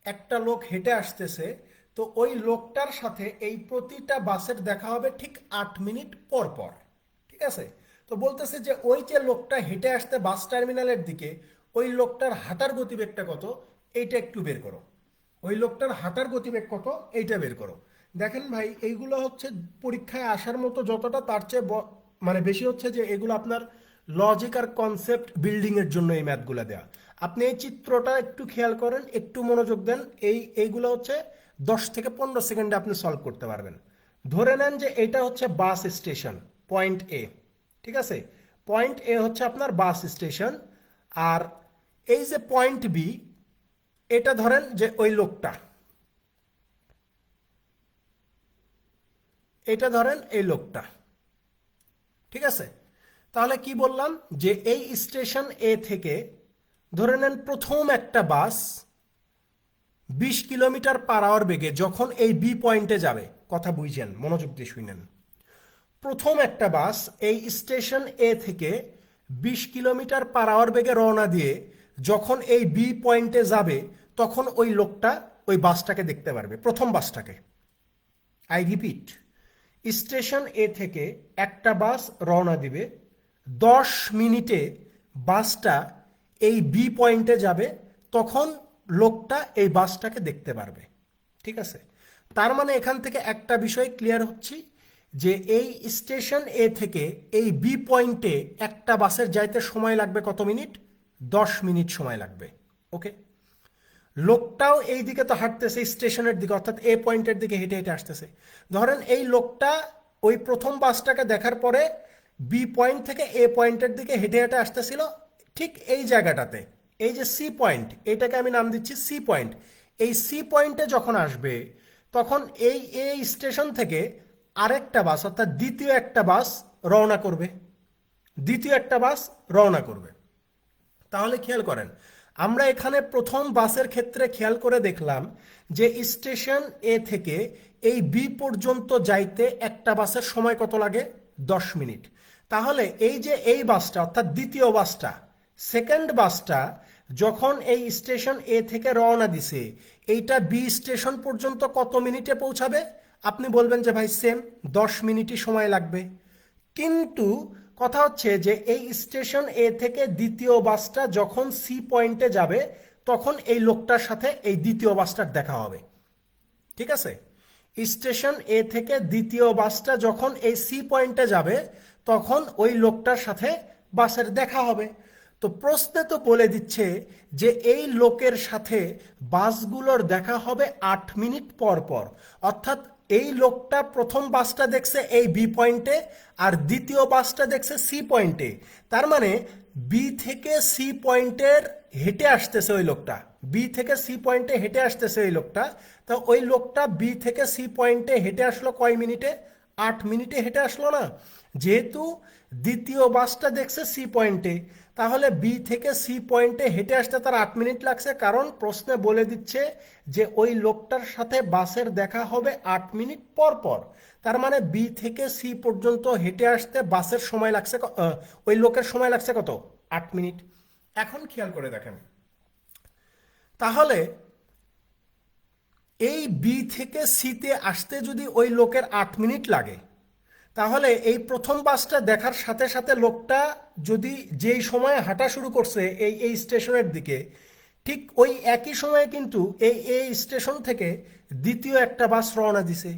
একটা লোক হেঁটে আসতেছে, তো ওই লোকটার সাথে এই প্রতিটা বাসের দেখা হবে ঠিক 8 মিনিট পর পর। ঠিক আছে? তো বলতেছে যে ওই যে লোকটা হেঁটে আসতে বাস টার্মিনালের দিকে, ওই লোকটার হাঁটার গতিবেগটা কত এইটা একটু বের করো। ওই লোকটার হাঁটার গতিবেগ কত এইটা বের করো। দেখেন ভাই, এইগুলো হচ্ছে পরীক্ষায় আসার মতো যতটা, তার চেয়ে মানে বেশি হচ্ছে যে এগুলো আপনার লজিক আর কনসেপ্ট বিল্ডিং এর জন্য এই ম্যাথগুলো দেয়া। আপনি এই চিত্রটা একটু খেয়াল করেন, একটু মনোযোগ দেন, এইগুলো হচ্ছে 10 থেকে 15 সেকেন্ডে আপনি সলভ করতে পারবেন। ধরে নেন যে এটা হচ্ছে বাস স্টেশন, পয়েন্ট এ। ঠিক আছে? পয়েন্ট এ হচ্ছে আপনার বাস স্টেশন, আর এই যে পয়েন্ট বি, এটা ধরেন যে ওই লোকটা, এটা ধরেন এই লোকটা। ঠিক আছে? তাহলে কি বললাম যে এই স্টেশন এ থেকে ধরে নেন প্রথম একটা বাস 20 কিলোমিটার পার আওয়ার বেগে যখন এই বি পয়েন্টে যাবে, কথা বুঝছেন, মনোযোগ দিয়ে শুনেন। প্রথম একটা বাস এই স্টেশন এ থেকে 20 কিলোমিটার পার আওয়ার বেগে রওনা দিয়ে যখন এই বি পয়েন্টে যাবে, তখন ওই লোকটা ওই বাসটাকে দেখতে পারবে, প্রথম বাসটাকে। আই রিপিট, স্টেশন এ থেকে একটা বাস রওনা দিবে, 10 মিনিটে বাসটা এই বি পয়েন্টে যাবে, তখন লোকটা এই বাসটাকে দেখতে পারবে। ঠিক আছে? তার মানে এখান থেকে একটা বিষয় ক্লিয়ার হচ্ছে যে এই স্টেশন এ থেকে এই বি পয়েন্টে একটা বাসের যাইতে সময় লাগবে কত মিনিট? 10 মিনিট সময় লাগবে। ওকে? লোকটাও এই দিকে তো হাঁটতেছে স্টেশনের দিকে, অর্থাৎ এ পয়েন্টের দিকে হেঁটে হেঁটে আসতেছে। ধরেন এই লোকটা ওই প্রথম বাসটাকে দেখার পরে বি পয়েন্ট থেকে এ পয়েন্টের দিকে হেঁটে হেঁটে আসতেছিল, ঠিক এই জায়গাটাতে, এই যে সি পয়েন্ট, এটাকে আমি নাম দিচ্ছি সি পয়েন্ট। এই সি পয়েন্টে যখন আসবে, তখন এই স্টেশন থেকে আরেকটা বাস, অর্থাৎ দ্বিতীয় একটা বাস রওনা করবে, দ্বিতীয় একটা বাস রওনা করবে। তাহলে খেয়াল করেন, আমরা এখানে প্রথম বাসের ক্ষেত্রে খেয়াল করে দেখলাম যে স্টেশন এ থেকে এই বি পর্যন্ত যাইতে একটা বাসের সময় কত লাগে? 10 মিনিট। তাহলে এই যে এই বাসটা, অর্থাৎ দ্বিতীয় বাসটা, সেকেন্ড বাসটা যখন এই স্টেশন এ থেকে রওনা দিছে, এইটা বি স্টেশন পর্যন্ত কত মিনিটে পৌঁছাবে? আপনি বলবেন যে ভাই সেম 10 মিনিটই সময় লাগবে। কিন্তু কথা হচ্ছে যে এই স্টেশন এ থেকে দ্বিতীয় বাসটা যখন সি পয়েন্টে যাবে, তখন এই লোকটার সাথে এই দ্বিতীয় বাসটার দেখা হবে। ঠিক আছে? স্টেশন এ থেকে দ্বিতীয় বাসটা যখন এই সি পয়েন্টে যাবে, তখন ওই লোকটার সাথে বাসের দেখা হবে। তো প্রশ্নে তো বলে দিচ্ছে যে এই লোকের সাথে বাসগুলোর দেখা হবে 8 মিনিট পর পর, অর্থাৎ এই লোকটা প্রথম বাসটা দেখছে এই বি পয়েন্টে, আর দ্বিতীয় বাসটা দেখছে সি পয়েন্টে। তার মানে বি থেকে সি পয়েন্টের হেঁটে আসতেছে ওই লোকটা, বি থেকে সি পয়েন্টে হেঁটে আসতেছে ওই লোকটা। তো ওই লোকটা বি থেকে সি পয়েন্টে হেঁটে আসলো কয় মিনিটে? 8 মিনিটে হেঁটে আসলো না? যেহেতু দ্বিতীয় বাসটা দেখছে সি পয়েন্টে, তাহলে বি থেকে সি পয়েন্টে হেঁটে আসতে তার 8 মিনিট লাগছে, কারণ প্রশ্নে বলে দিচ্ছে যে ওই লোকটার সাথে বাসের দেখা হবে 8 মিনিট পর পর। তার মানে বি থেকে সি পর্যন্ত হেঁটে আসতে বাসের সময় লাগছে, ওই লোকের সময় লাগছে কত? 8 মিনিট। এখন খেয়াল করে দেখেন, তাহলে এই বি থেকে সিতে আসতে যদি ওই লোকের 8 মিনিট লাগে, তাহলে এই প্রথম বাসটা দেখার সাথে সাথে লোকটা যদি যেই সময়ে হাঁটা শুরু করছে এই স্টেশনের দিকে, ঠিক ওই একই সময়ে কিন্তু এই স্টেশন থেকে দ্বিতীয় একটা বাস রওনা দিছে।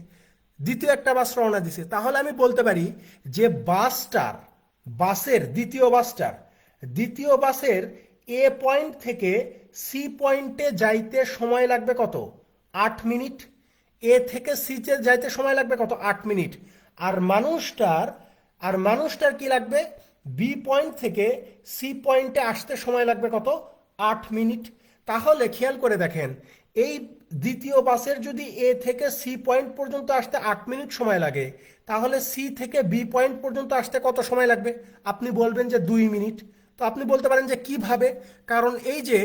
দ্বিতীয় একটা বাস রওনা দিছে, তাহলে আমি বলতে পারি যে দ্বিতীয় বাসের এ পয়েন্ট থেকে সি পয়েন্টে যাইতে সময় লাগবে কত? 8 মিনিট। এ থেকে সিতে যাইতে সময় লাগবে কত? 8 মিনিট। আর মানুষটার কি লাগবে? বি পয়েন্ট থেকে সি পয়েন্টে আসতে সময় লাগবে কত? 8 মিনিট। তাহলে খেয়াল করে দেখেন, এই দ্বিতীয় বাসের যদি এ থেকে সি পয়েন্ট পর্যন্ত আসতে 8 মিনিট সময় লাগে, তাহলে সি থেকে বি পয়েন্ট পর্যন্ত আসতে কত সময় লাগবে? আপনি বলবেন যে 2 মিনিট। তো আপনি বলতে পারেন যে কিভাবে? কারণ এই যে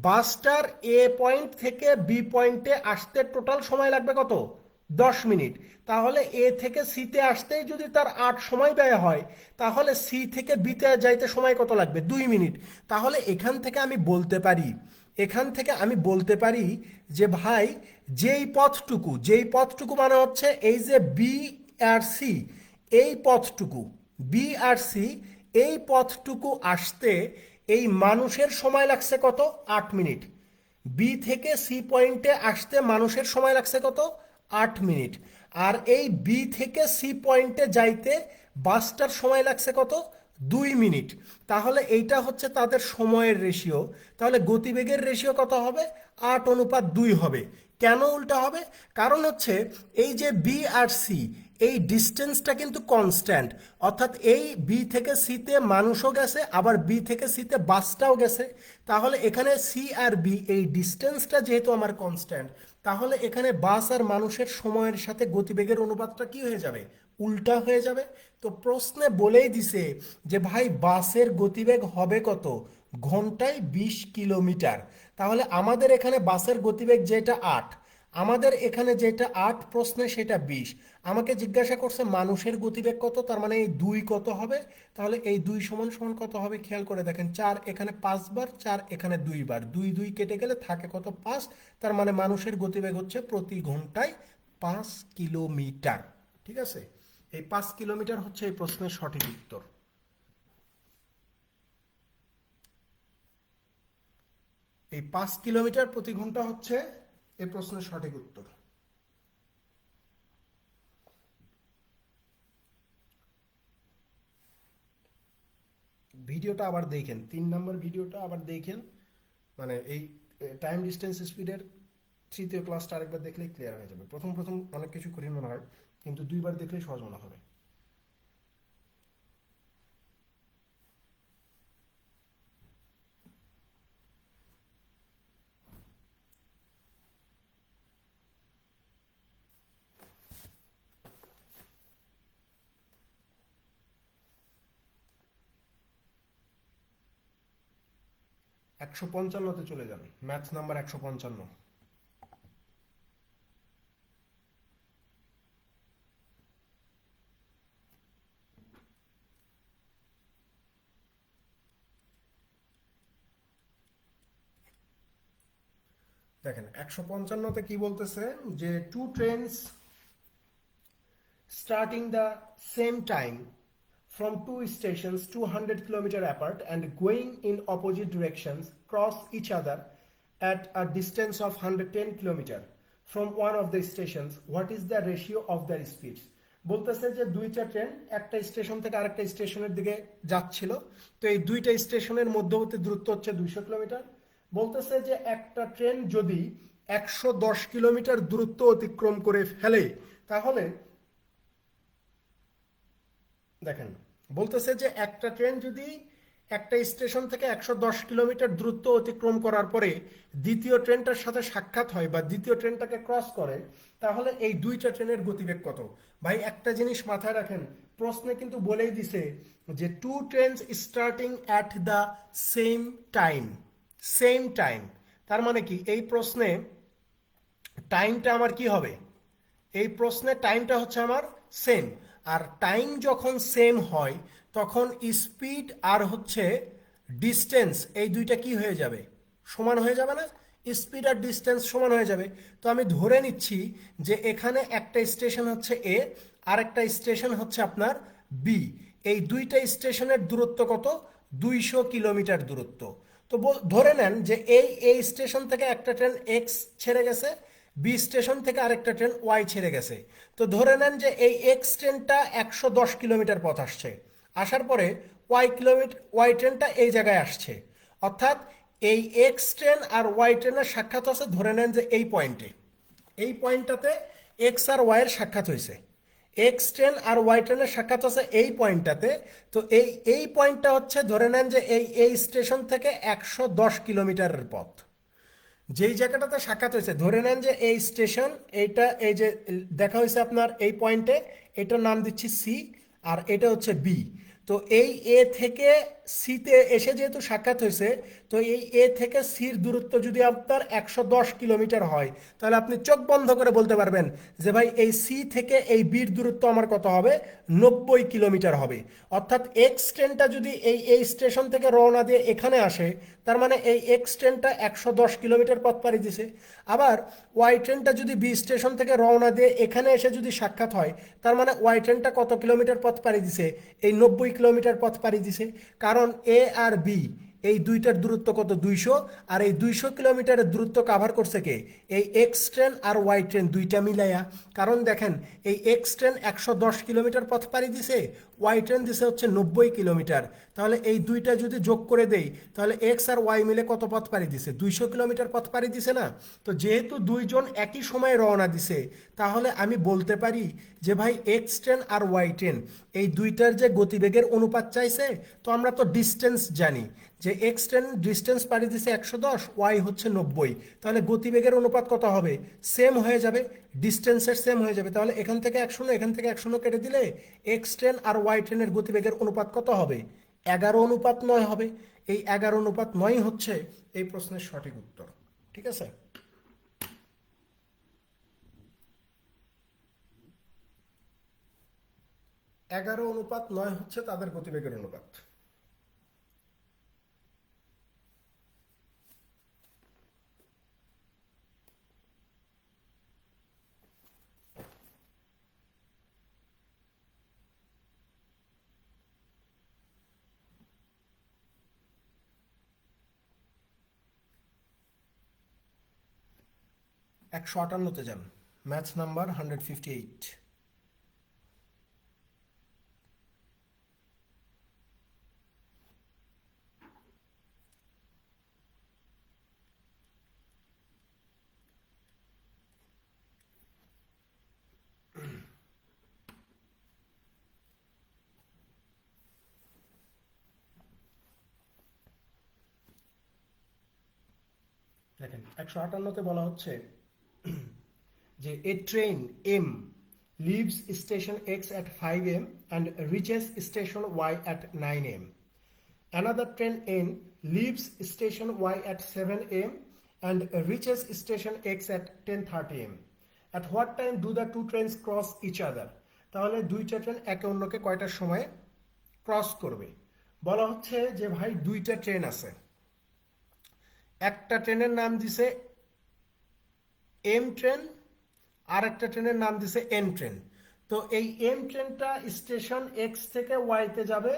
বাসটার এ পয়েন্ট থেকে বি পয়েন্টে আসতে টোটাল সময় লাগবে কত? 10 মিনিট। তাহলে এ থেকে সিতে আসতেই যদি তার 8 সময় ব্যয় হয়, তাহলে সি থেকে বিতে যাইতে সময় কত লাগবে? 2 মিনিট। তাহলে এখান থেকে আমি বলতে পারি যে ভাই, যেই পথটুকু মানে হচ্ছে এই যে বি আর সি, এই পথটুকু বি আর সি এই পথটুকু আসতে এই মানুষের সময় লাগছে কত? 8 মিনিট। বি থেকে সি পয়েন্টে আসতে মানুষের সময় লাগছে কত? 8 মিনিট। আর এই বি থেকে সি পয়েন্টে যাইতে বাসটার সময় লাগছে কত? 2 মিনিট। তাহলে এইটা হচ্ছে তাদের সময়ের রেশিও। তাহলে গতিবেগের রেশিও কত হবে? 8:2 হবে। কেন উল্টা হবে? কারণ হচ্ছে এই যে বি আর সি, এই ডিস্টেন্সটা কিন্তু কনস্ট্যান্ট। অর্থাৎ এই বি থেকে সিতে মানুষও গেছে, আবার বি থেকে সিতে বাসটাও গেছে। তাহলে এখানে সি আর বি এই ডিস্টেন্সটা যেহেতু আমার কনস্ট্যান্ট, তাহলে এখানে বাস আর মানুষের সময়ের সাথে গতিবেগের অনুপাতটা কি হয়ে যাবে? উল্টা হয়ে যাবে। তো প্রশ্নে বলেই দিছে যে ভাই, বাসের গতিবেগ হবে কত? ঘন্টায় 20 কিলোমিটার। তাহলে আমাদের এখানে বাসের গতিবেগ যেটা 8, আমাদের এখানে যেটা 8 প্রশ্নে সেটা 20। আমাকে জিজ্ঞাসা করছে মানুষের গতিবেগ কত, তার মানে এই 2 কত হবে? তাহলে এই 2 সমান সমান কত হবে? খেয়াল করে দেখেন, 4 এখানে 5 বার, 4 এখানে 2 বার, 2 2 কেটে গেলে থাকে কত? 5। তার মানে মানুষের গতিবেগ হচ্ছে প্রতি ঘন্টায় 5 কিলোমিটার। ঠিক আছে, এই 5 কিলোমিটার হচ্ছে এই প্রশ্নের সঠিক উত্তর। এই 5 কিলোমিটার প্রতি ঘন্টা হচ্ছে এই প্রশ্নের সঠিক উত্তর। ভিডিওটা আবার দেখেন, 3 নম্বর ভিডিওটা আবার দেখেন। মানে এই টাইম ডিস্টেন্স স্পিডের তৃতীয় ক্লাসটা আরেকবার দেখলেই ক্লিয়ার হয়ে যাবে। প্রথম অনেক কিছু কঠিন মনে হয়, কিন্তু 2বার দেখলেই সহজ মনে হবে। একশো পঞ্চান্নতে চলে যান, ম্যাথস নাম্বার 155। দেখেন 155তে কি বলতেছে, যে two trains starting the same time from two stations 200 kilometers apart and going in opposite directions cross each other at a distance of 110 kilometers from one of the stations. What is the ratio of their speeds? বলতেছে যে দুইটা train একটা station থেকে আরেকটা স্টেশনের দিকে যাচ্ছিল, তো এই দুইটা স্টেশনের মধ্যবর্তী দূরত্ব হচ্ছে 200 কিলোমিটার। বলতেছে যে একটা ট্রেন যদি 110 কিলোমিটার দূরত্ব অতিক্রম করে ফেলে, তাহলে দেখেন বলতেছে যে একটা ট্রেন যদি একটা স্টেশন থেকে 110 কিলোমিটার দূরত্ব অতিক্রম করার পরে দ্বিতীয় ট্রেনটার সাথে সাক্ষাৎ হয় বা দ্বিতীয় ট্রেনটাকে ক্রস করে, তাহলে এই দুইটা ট্রেনের গতিবেগ কত? ভাই একটা জিনিস মাথায় রাখেন, প্রশ্নে কিন্তু বলেই দিছে যে two trains starting at the same time. তার মানে কি এই প্রশ্নে টাইমটা আমার কি হবে? এই প্রশ্নে টাইমটা হচ্ছে আমার সেম। আর টাইম যখন সেম হয়, তখন স্পিড আর হচ্ছে ডিস্টেন্স এই দুইটা কি হয়ে যাবে? সমান হয়ে যাবে না? স্পিড আর ডিস্টেন্স সমান হয়ে যাবে। তো আমি ধরে নিচ্ছি যে এখানে একটা স্টেশন হচ্ছে এ, আর একটা স্টেশন হচ্ছে আপনার বি। এই দুইটা স্টেশনের দূরত্ব কত? 200 কিলোমিটার দূরত্ব। তো ধরে নেন যে এই স্টেশন থেকে একটা ট্রেন এক্স ছেড়ে গেছে, বি স্টেশন থেকে আরেকটা ট্রেন ওয়াই ছেড়ে গেছে। তো ধরে নেন যে এই এক্স ট্রেনটা 110 কিলোমিটার পথ আসছে, আসার পরে ওয়াই ট্রেনটা এই জায়গায় আসছে, অর্থাৎ এই এক্স ট্রেন আর ওয়াই ট্রেনের সাক্ষাৎ আছে ধরে নেন যে এই পয়েন্টে, এই পয়েন্টটাতে এক্স আর ওয়াই এর সাক্ষাৎ হয়েছে, এক্স ট্রেন আর ওয়াই ট্রেনের সাক্ষাৎ আছে এই পয়েন্টটাতে। তো এই পয়েন্টটা হচ্ছে ধরে নেন যে এই স্টেশন থেকে 110 কিলোমিটারের পথ, যেই জায়গাটাতে সাক্ষাৎ হয়েছে ধরে নেন যে এই স্টেশন, এইটা এই যে দেখা হয়েছে আপনার এই পয়েন্টে, এটার নাম দিচ্ছি সি, আর এটা হচ্ছে বি। তো এই এ থেকে সিতে এসে যেহেতু সাক্ষাৎ হয়েছে, তো এই এ থেকে সির দূরত্ব যদি আপনার 110 কিলোমিটার হয়, তাহলে আপনি চোখ বন্ধ করে বলতে পারবেন যে ভাই এই সি থেকে এই বির দূরত্ব আমার কত হবে, 90 কিলোমিটার হবে। অর্থাৎ এক্স ট্রেনটা যদি এই স্টেশন থেকে রওনা দিয়ে এখানে আসে, তার মানে এই এক্স ট্রেনটা 110 কিলোমিটার পথ পাড়ি দিছে। আবার ওয়াই ট্রেনটা যদি বি স্টেশন থেকে রওনা দিয়ে এখানে এসে যদি সাক্ষাৎ হয়, তার মানে ওয়াই ট্রেনটা কত কিলোমিটার পথ পাড়ি দিছে, এই 90 কিলোমিটার পথ পাড়ি দিছে। কারণ এ আর বি এই দুইটার দূরত্ব কত, 200, আর এই 200 কিলোমিটারের দূরত্ব কাভার করছে কে, এই এক্স ট্রেন আর ওয়াই ট্রেন দুইটা মিলাইয়া। কারণ দেখেন এই এক্স ট্রেন 110 কিলোমিটার পথ পাড়ি দিছে, ওয়াই ট্রেন দিছে হচ্ছে 90 কিলোমিটার। তাহলে এই দুইটা যদি যোগ করে দেই, তাহলে এক্স আর ওয়াই মিলে কত পথ পাড়ি দিছে, 200 কিলোমিটার পথ পাড়ি দিছে না। তো যেহেতু দুইজন একই সময়ে রওনা দিছে, তাহলে আমি বলতে পারি যে ভাই এক্স ট্রেন আর ওয়াই ট্রেন এই দুইটার যে গতিবেগের অনুপাত চাইছে, তো আমরা তো ডিস্টেন্স জানি যে এক্স ট্রেন ডিস্টেন্স পাড়ি দিছে 110, ওয়াই হচ্ছে 90, তাহলে গতিবেগের অনুপাত কত হবে, সেম হয়ে যাবে, ডিস্টেন্সের সেম হয়ে যাবে। তাহলে এখান থেকে 100, এখান থেকে 100 কেটে দিলে এক্স ট্রেন আর ওয়াই ট্রেনের গতিবেগের অনুপাত কত হবে, 11:9 হবে। এই 11:9 হচ্ছে এই প্রশ্নের সঠিক উত্তর। ঠিক আছে, 11:9 হচ্ছে তাদের গতিবেগের অনুপাত। একশো আটান্নতে যান, ম্যাথ নাম্বার 158। দেখেন 158তে বলা হচ্ছে যে a train M leaves station X at 5 am and reaches station Y at 9 am. Another train N leaves station Y at 7 am and reaches station X at 10:30 am. At what time do the two trains cross each other? তাহলে দুইটা train একে অন্যকে কয়টার সময় cross করবে? বলা হচ্ছে যে ভাই দুইটা ট্রেন আছে, একটা ট্রেনের নাম দিছে এম ট্রেন, আর একটা ট্রেনের নাম দিছে এন ট্রেন। তো এই এম ট্রেনটা স্টেশন এক্স থেকে ওয়াইতে যাবে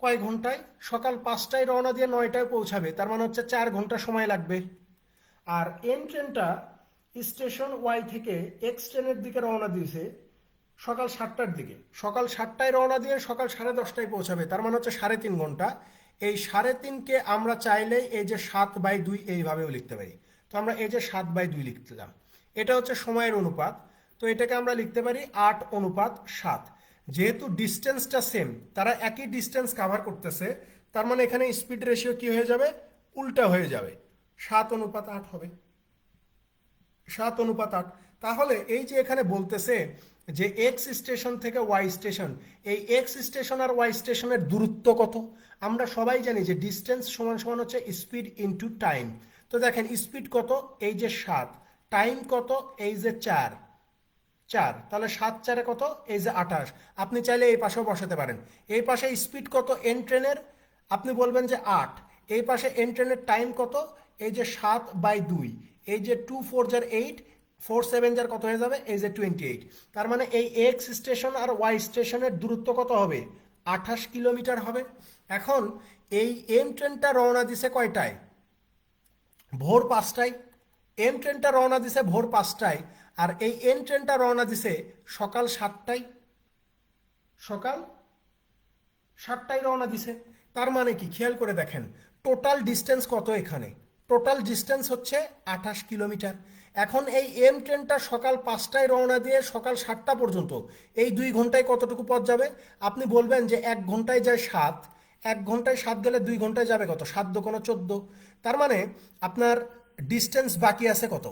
কয় ঘন্টায়, সকাল 5টায় রওনা দিয়ে 9টায় পৌঁছাবে, তার মানে হচ্ছে 4 ঘন্টা সময় লাগবে। আর এন ট্রেনটা স্টেশন ওয়াই থেকে এক্স ট্রেনের দিকে রওনা দিয়েছে সকাল 7টার দিকে, সকাল 7টায় রওনা দিয়ে সকাল 10:30টায় পৌঁছাবে, তার মানে হচ্ছে 3.5 ঘন্টা। এই 3.5কে আমরা চাইলে এই যে 7/2 এইভাবেও লিখতে পারি। তো আমরা এই যে 7/2 লিখলাম, এটা হচ্ছে সময়ের অনুপাত। তো এটাকে আমরা লিখতে পারি 8:7। যেহেতু ডিস্টেন্সটা সেম, তারা একই ডিস্টেন্স কাভার করতেছে, তার মানে এখানে স্পিড রেশিও কি হয়ে যাবে, উল্টা হয়ে যাবে, 7:8 হবে, 7:8। তাহলে এই যে এখানে বলতেছে যে এক্স স্টেশন থেকে ওয়াই স্টেশন, এই এক্স স্টেশন আর ওয়াই স্টেশনের দূরত্ব কত, আমরা সবাই জানি যে ডিস্টেন্স সমান সমান হচ্ছে স্পিড ইনটু টাইম। তো দেখেন স্পিড কত, এই যে 7, টাইম কত, এই যে 4, তাহলে 7 4 কত, এই যে 28। আপনি চাইলে এই পাশেও বসাতে পারেন। এই পাশে স্পিড কত এন ট্রেনের, আপনি বলবেন যে 8। এই পাশে এন ট্রেনের টাইম কত, এই যে 7/2, এই যে 2 4 যার 8, 4 7 যার কত হয়ে যাবে, এই যে 28। তার মানে এই এক্স স্টেশন আর ওয়াই স্টেশনের দূরত্ব কত হবে, 28 কিলোমিটার হবে। এখন এই এম ট্রেনটা রওনা দিছে কয়টায়, ভোর 5টায়, এম ট্রেনটা রওনা দিছে ভোর 5টায়, আর এই এন ট্রেনটা রওনা দিছে সকাল 7টায়। সকাল 7টায় রওনা দিছে। তার মানে কি, খেয়াল করে দেখেন টোটাল ডিস্টেন্স কত এখানে। টোটাল ডিস্টেন্স হচ্ছে 28 কিলোমিটার। এখন এই এম ট্রেনটা সকাল 5টায় রওনা দিয়ে সকাল 7টা পর্যন্ত এই 2 ঘন্টায় কতটুকু পথ যাবে? আপনি বলবেন যে 1 ঘন্টায় যায় 7, 1 ঘন্টায় 7 গেলে 2 ঘন্টায় যাবে কত? 7 দোকানো 14। তার মানে আপনার ডিস্টেন্স বাকি আছে কত?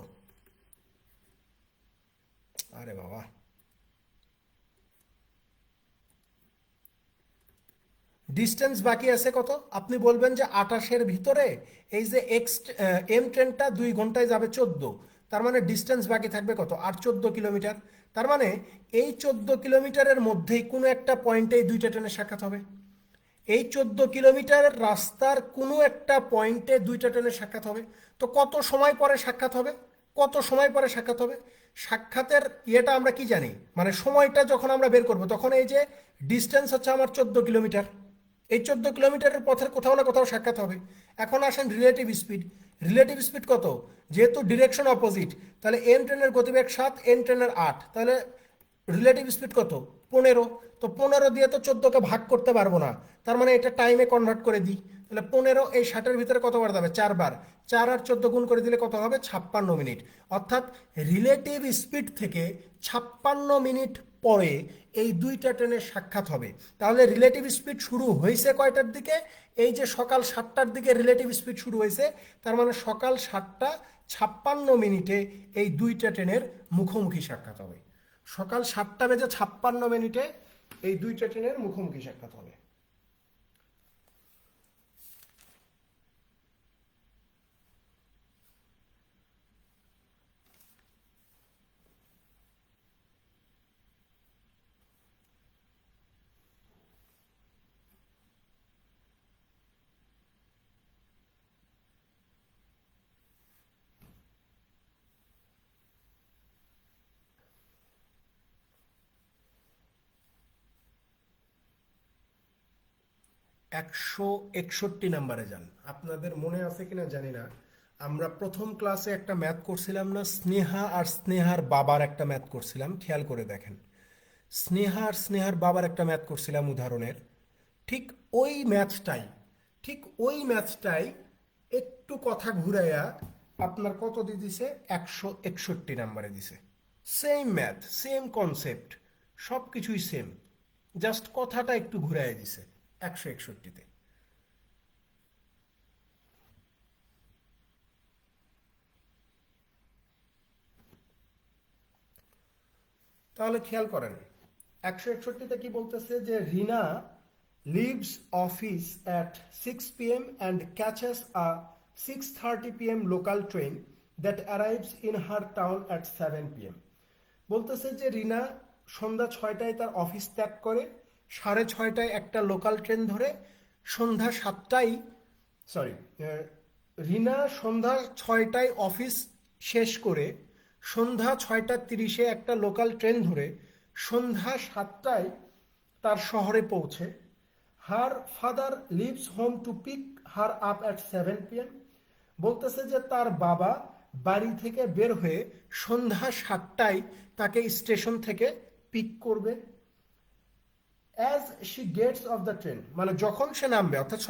আরে বাবা, ডিস্টেন্স বাকি আছে কত? আপনি বলবেন যে 28-এর ভিতরে এই যে এম ট্রেনটা 2 ঘন্টায় যাবে 14, তার মানে ডিস্টেন্স বাকি থাকবে কত? আর 14 কিলোমিটার। তার মানে এই 14 কিলোমিটারের মধ্যেই কোনো একটা পয়েন্টে এই দুইটা ট্রেনের সাক্ষাৎ হবে। এই 14 কিলোমিটারের রাস্তার কোনো একটা পয়েন্টে দুইটা ট্রেনের সাক্ষাৎ হবে। তো কত সময় পরে সাক্ষাৎ হবে? কত সময় পরে সাক্ষাৎ হবে? সাক্ষাতের ইয়েটা আমরা কি জানি, মানে সময়টা যখন আমরা বের করব তখন এই যে ডিস্টেন্স হচ্ছে আমার 14 কিলোমিটার, এই 14 কিলোমিটারের পথের কোথাও না কোথাও সাক্ষাৎ হবে। এখন আসেন রিলেটিভ স্পিড। রিলেটিভ স্পিড কত? যেহেতু ডিরেকশন অপোজিট, তাহলে এম ট্রেনের গতিবেগ 7, এন ট্রেনের 8, তাহলে রিলেটিভ স্পিড কত? 15। তো 15 দিয়ে তো 14কে ভাগ করতে পারবো না, তার মানে এটা টাইমে কনভার্ট করে দিই। তাহলে 15 এই 60-এর ভিতরে কতবার যাবে? 4 বার। 4 আর 14 গুণ করে দিলে কত হবে? 56 মিনিট। অর্থাৎ রিলেটিভ স্পিড থেকে 56 মিনিট পরে এই দুইটা ট্রেনের সাক্ষাৎ হবে। তাহলে রিলেটিভ স্পিড শুরু হয়েছে কয়টার দিকে? এই যে সকাল 7টার দিকে রিলেটিভ স্পিড শুরু হয়েছে, তার মানে সকাল 7টা 56 মিনিটে এই দুইটা ট্রেনের মুখোমুখি সাক্ষাৎ হবে। সকাল 7টা বেজে 56 মিনিটে এই দুইটা ট্রেনের মুখোমুখি সাক্ষাৎ হবে। একশো 61 নাম্বারে যান। আপনাদের মনে আছে কিনা জানি না, আমরা প্রথম ক্লাসে একটা ম্যাথ করছিলাম না, স্নেহা আর স্নেহার বাবার একটা ম্যাথ করছিলাম, খেয়াল করে দেখেন। স্নেহা আর স্নেহার বাবার একটা ম্যাথ করছিলাম উদাহরণের। ঠিক ওই ম্যাথটাই, ঠিক ওই ম্যাথটাই একটু কথা ঘুরাইয়া আপনার কত দিয়ে দিছে? 161 নাম্বারে দিছে। সেম ম্যাথ, সেম কনসেপ্ট, সব কিছুই সেম, জাস্ট কথাটা একটু ঘুরাইয়া দিছে 161-তে। তাহলে খেয়াল করেন 161-তে কি বলতেছে? যে Rina leaves office at 6 p.m. and catches a 6:30 p.m. local train that arrives in her town at 7 p.m. বলতেছে যে রিনা সন্ধ্যা 6টায় তার অফিস ত্যাগ করে, 6:30টায় একটা লোকাল ট্রেন ধরে, সন্ধ্যা 7টায়, সরি, রিনা সন্ধ্যা 6টায় অফিস শেষ করে সন্ধ্যা 6টা 30-এ একটা লোকাল ট্রেন ধরে সন্ধ্যা 7টায় তার শহরে পৌঁছে। Her father leaves home to pick her up at 7 p.m. বলতেছে যে তার বাবা বাড়ি থেকে বের হয়ে সন্ধ্যা 7টায় তাকে স্টেশন থেকে পিক করবে। As she gets of the train, মানে যখন সে নামবে, অর্থাৎ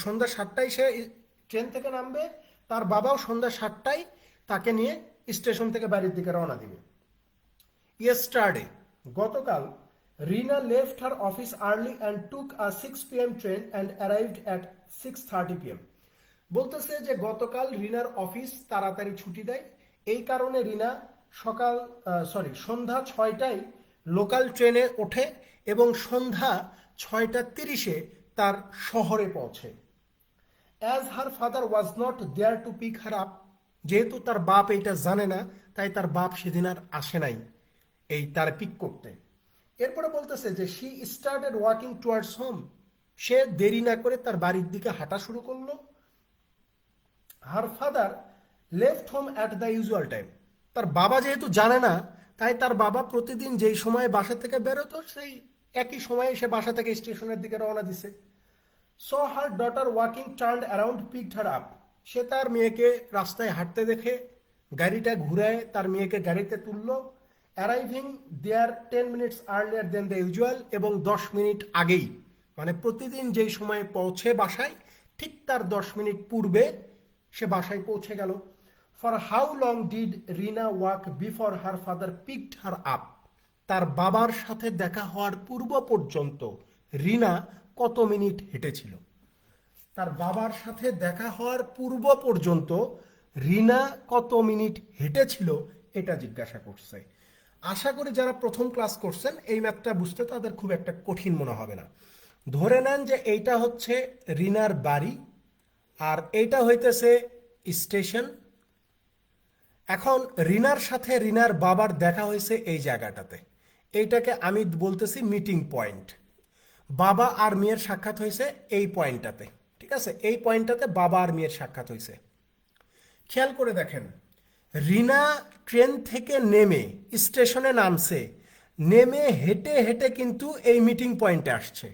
সন্ধ্যা 7টায় সে ট্রেন থেকে নামবে, তার বাবাও সন্ধ্যা 7টায় তাকে নিয়ে স্টেশন থেকে বাড়ির দিকে রওনা দিবে। ইয়েস্টারডে, গতকাল, Rina left her office early and took a 6 p.m. Train and arrived at 6:30 p.m. বলতেছে যে গতকাল রিনার অফিস তাড়াতাড়ি ছুটি দেয়, এই কারণে রিনা সন্ধ্যা 6টায় লোকাল ট্রেনে ওঠে এবং সন্ধ্যা 6টা 30-এ তার শহরে পৌঁছে। As her father was not there to pick her up, যেহেতু তার বাপ এইটা জানে না, তাই তার বাপ সেদিন আর আসে নাই এই তার পিক করতে। এরপরে বলতেছে যে she started walking towards home, সে দেরি না করে তার বাড়ির দিকে হাঁটা শুরু করলো। Her father left home at the usual time, তার বাবা যেহেতু জানে না, তাই তার বাবা প্রতিদিন যেই সময়ে বাসা থেকে বেরোতো সেই একই সময়ে সে বাসা থেকে স্টেশনের দিকে রওনা দিছে। So her daughter walking turned around picked her up, সে তার মেয়েকে রাস্তায় হাঁটতে দেখে গাড়িটা ঘুরায় তার মেয়েকে গাড়িতে তুললো, arriving there 10 minutes earlier than the usual, এবং 10 মিনিট আগেই, মানে প্রতিদিন যেই সময়ে পৌঁছে বাসায় ঠিক তার 10 মিনিট পূর্বে সে বাসায় পৌঁছে গেল। For how long did Rina walk before her father picked her up? তার বাবার সাথে দেখা হওয়ার পূর্ব পর্যন্ত রিনা কত মিনিট হেঁটেছিল? তার বাবার সাথে দেখা হওয়ার পূর্ব পর্যন্ত রিনা কত মিনিট হেঁটেছিল এটা জিজ্ঞাসা করছে। আশা করি যারা প্রথম ক্লাস করছেন এই ম্যাথটা বুঝতে তাদের খুব একটা কঠিন মনে হবে না। ধরে নেন যে এইটা হচ্ছে রিনার বাড়ি আর এইটা হইতেছে স্টেশন। এখন রিনার সাথে রিনার বাবার দেখা হয়েছে এই জায়গাটাতে, এইটাকে আমি বলতেছি মিটিং পয়েন্ট। বাবা আর মেয়ের সাক্ষাৎ হয়েছে এই পয়েন্টটাতে, ঠিক আছে? এই পয়েন্টটাতে বাবা আর মেয়ের সাক্ষাৎ হয়েছে। খেয়াল করে দেখেন, রিনা ট্রেন থেকে নেমে স্টেশনে নামছে, নেমে হেঁটে হেঁটে কিন্তু এই মিটিং পয়েন্টে আসছে।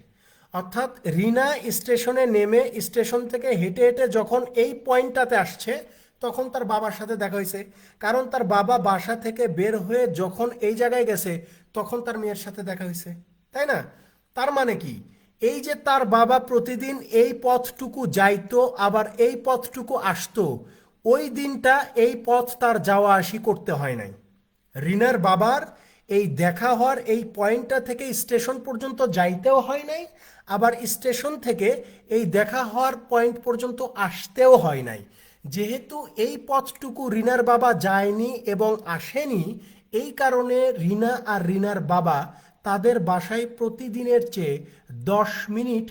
অর্থাৎ রিনা স্টেশনে নেমে স্টেশন থেকে হেঁটে হেঁটে যখন এই পয়েন্টটাতে আসছে তখন তার বাবার সাথে দেখা হয়েছে, কারণ তার বাবা বাসা থেকে বের হয়ে যখন এই জায়গায় গেছে তখন তার মেয়ের সাথে দেখা হয়েছে, তাই না? তার মানে কি, এই যে তার বাবা প্রতিদিন এই পথটুকু যাইতো আবার এই পথটুকু আসতো, ওই দিনটা এই পথ তার যাওয়া আসি করতে হয় নাই। রিনার বাবার এই দেখা হওয়ার এই পয়েন্টটা থেকে স্টেশন পর্যন্ত যাইতেও হয় নাই, আবার স্টেশন থেকে এই দেখা হওয়ার পয়েন্ট পর্যন্ত আসতেও হয় নাই। যেহেতু এই পথটুকু রিনার বাবা যায়নি এবং আসেনি, এই কারণে রিনা আর রিনার বাবা তাদের বাসায় প্রতিদিনের চেয়ে 10 মিনিট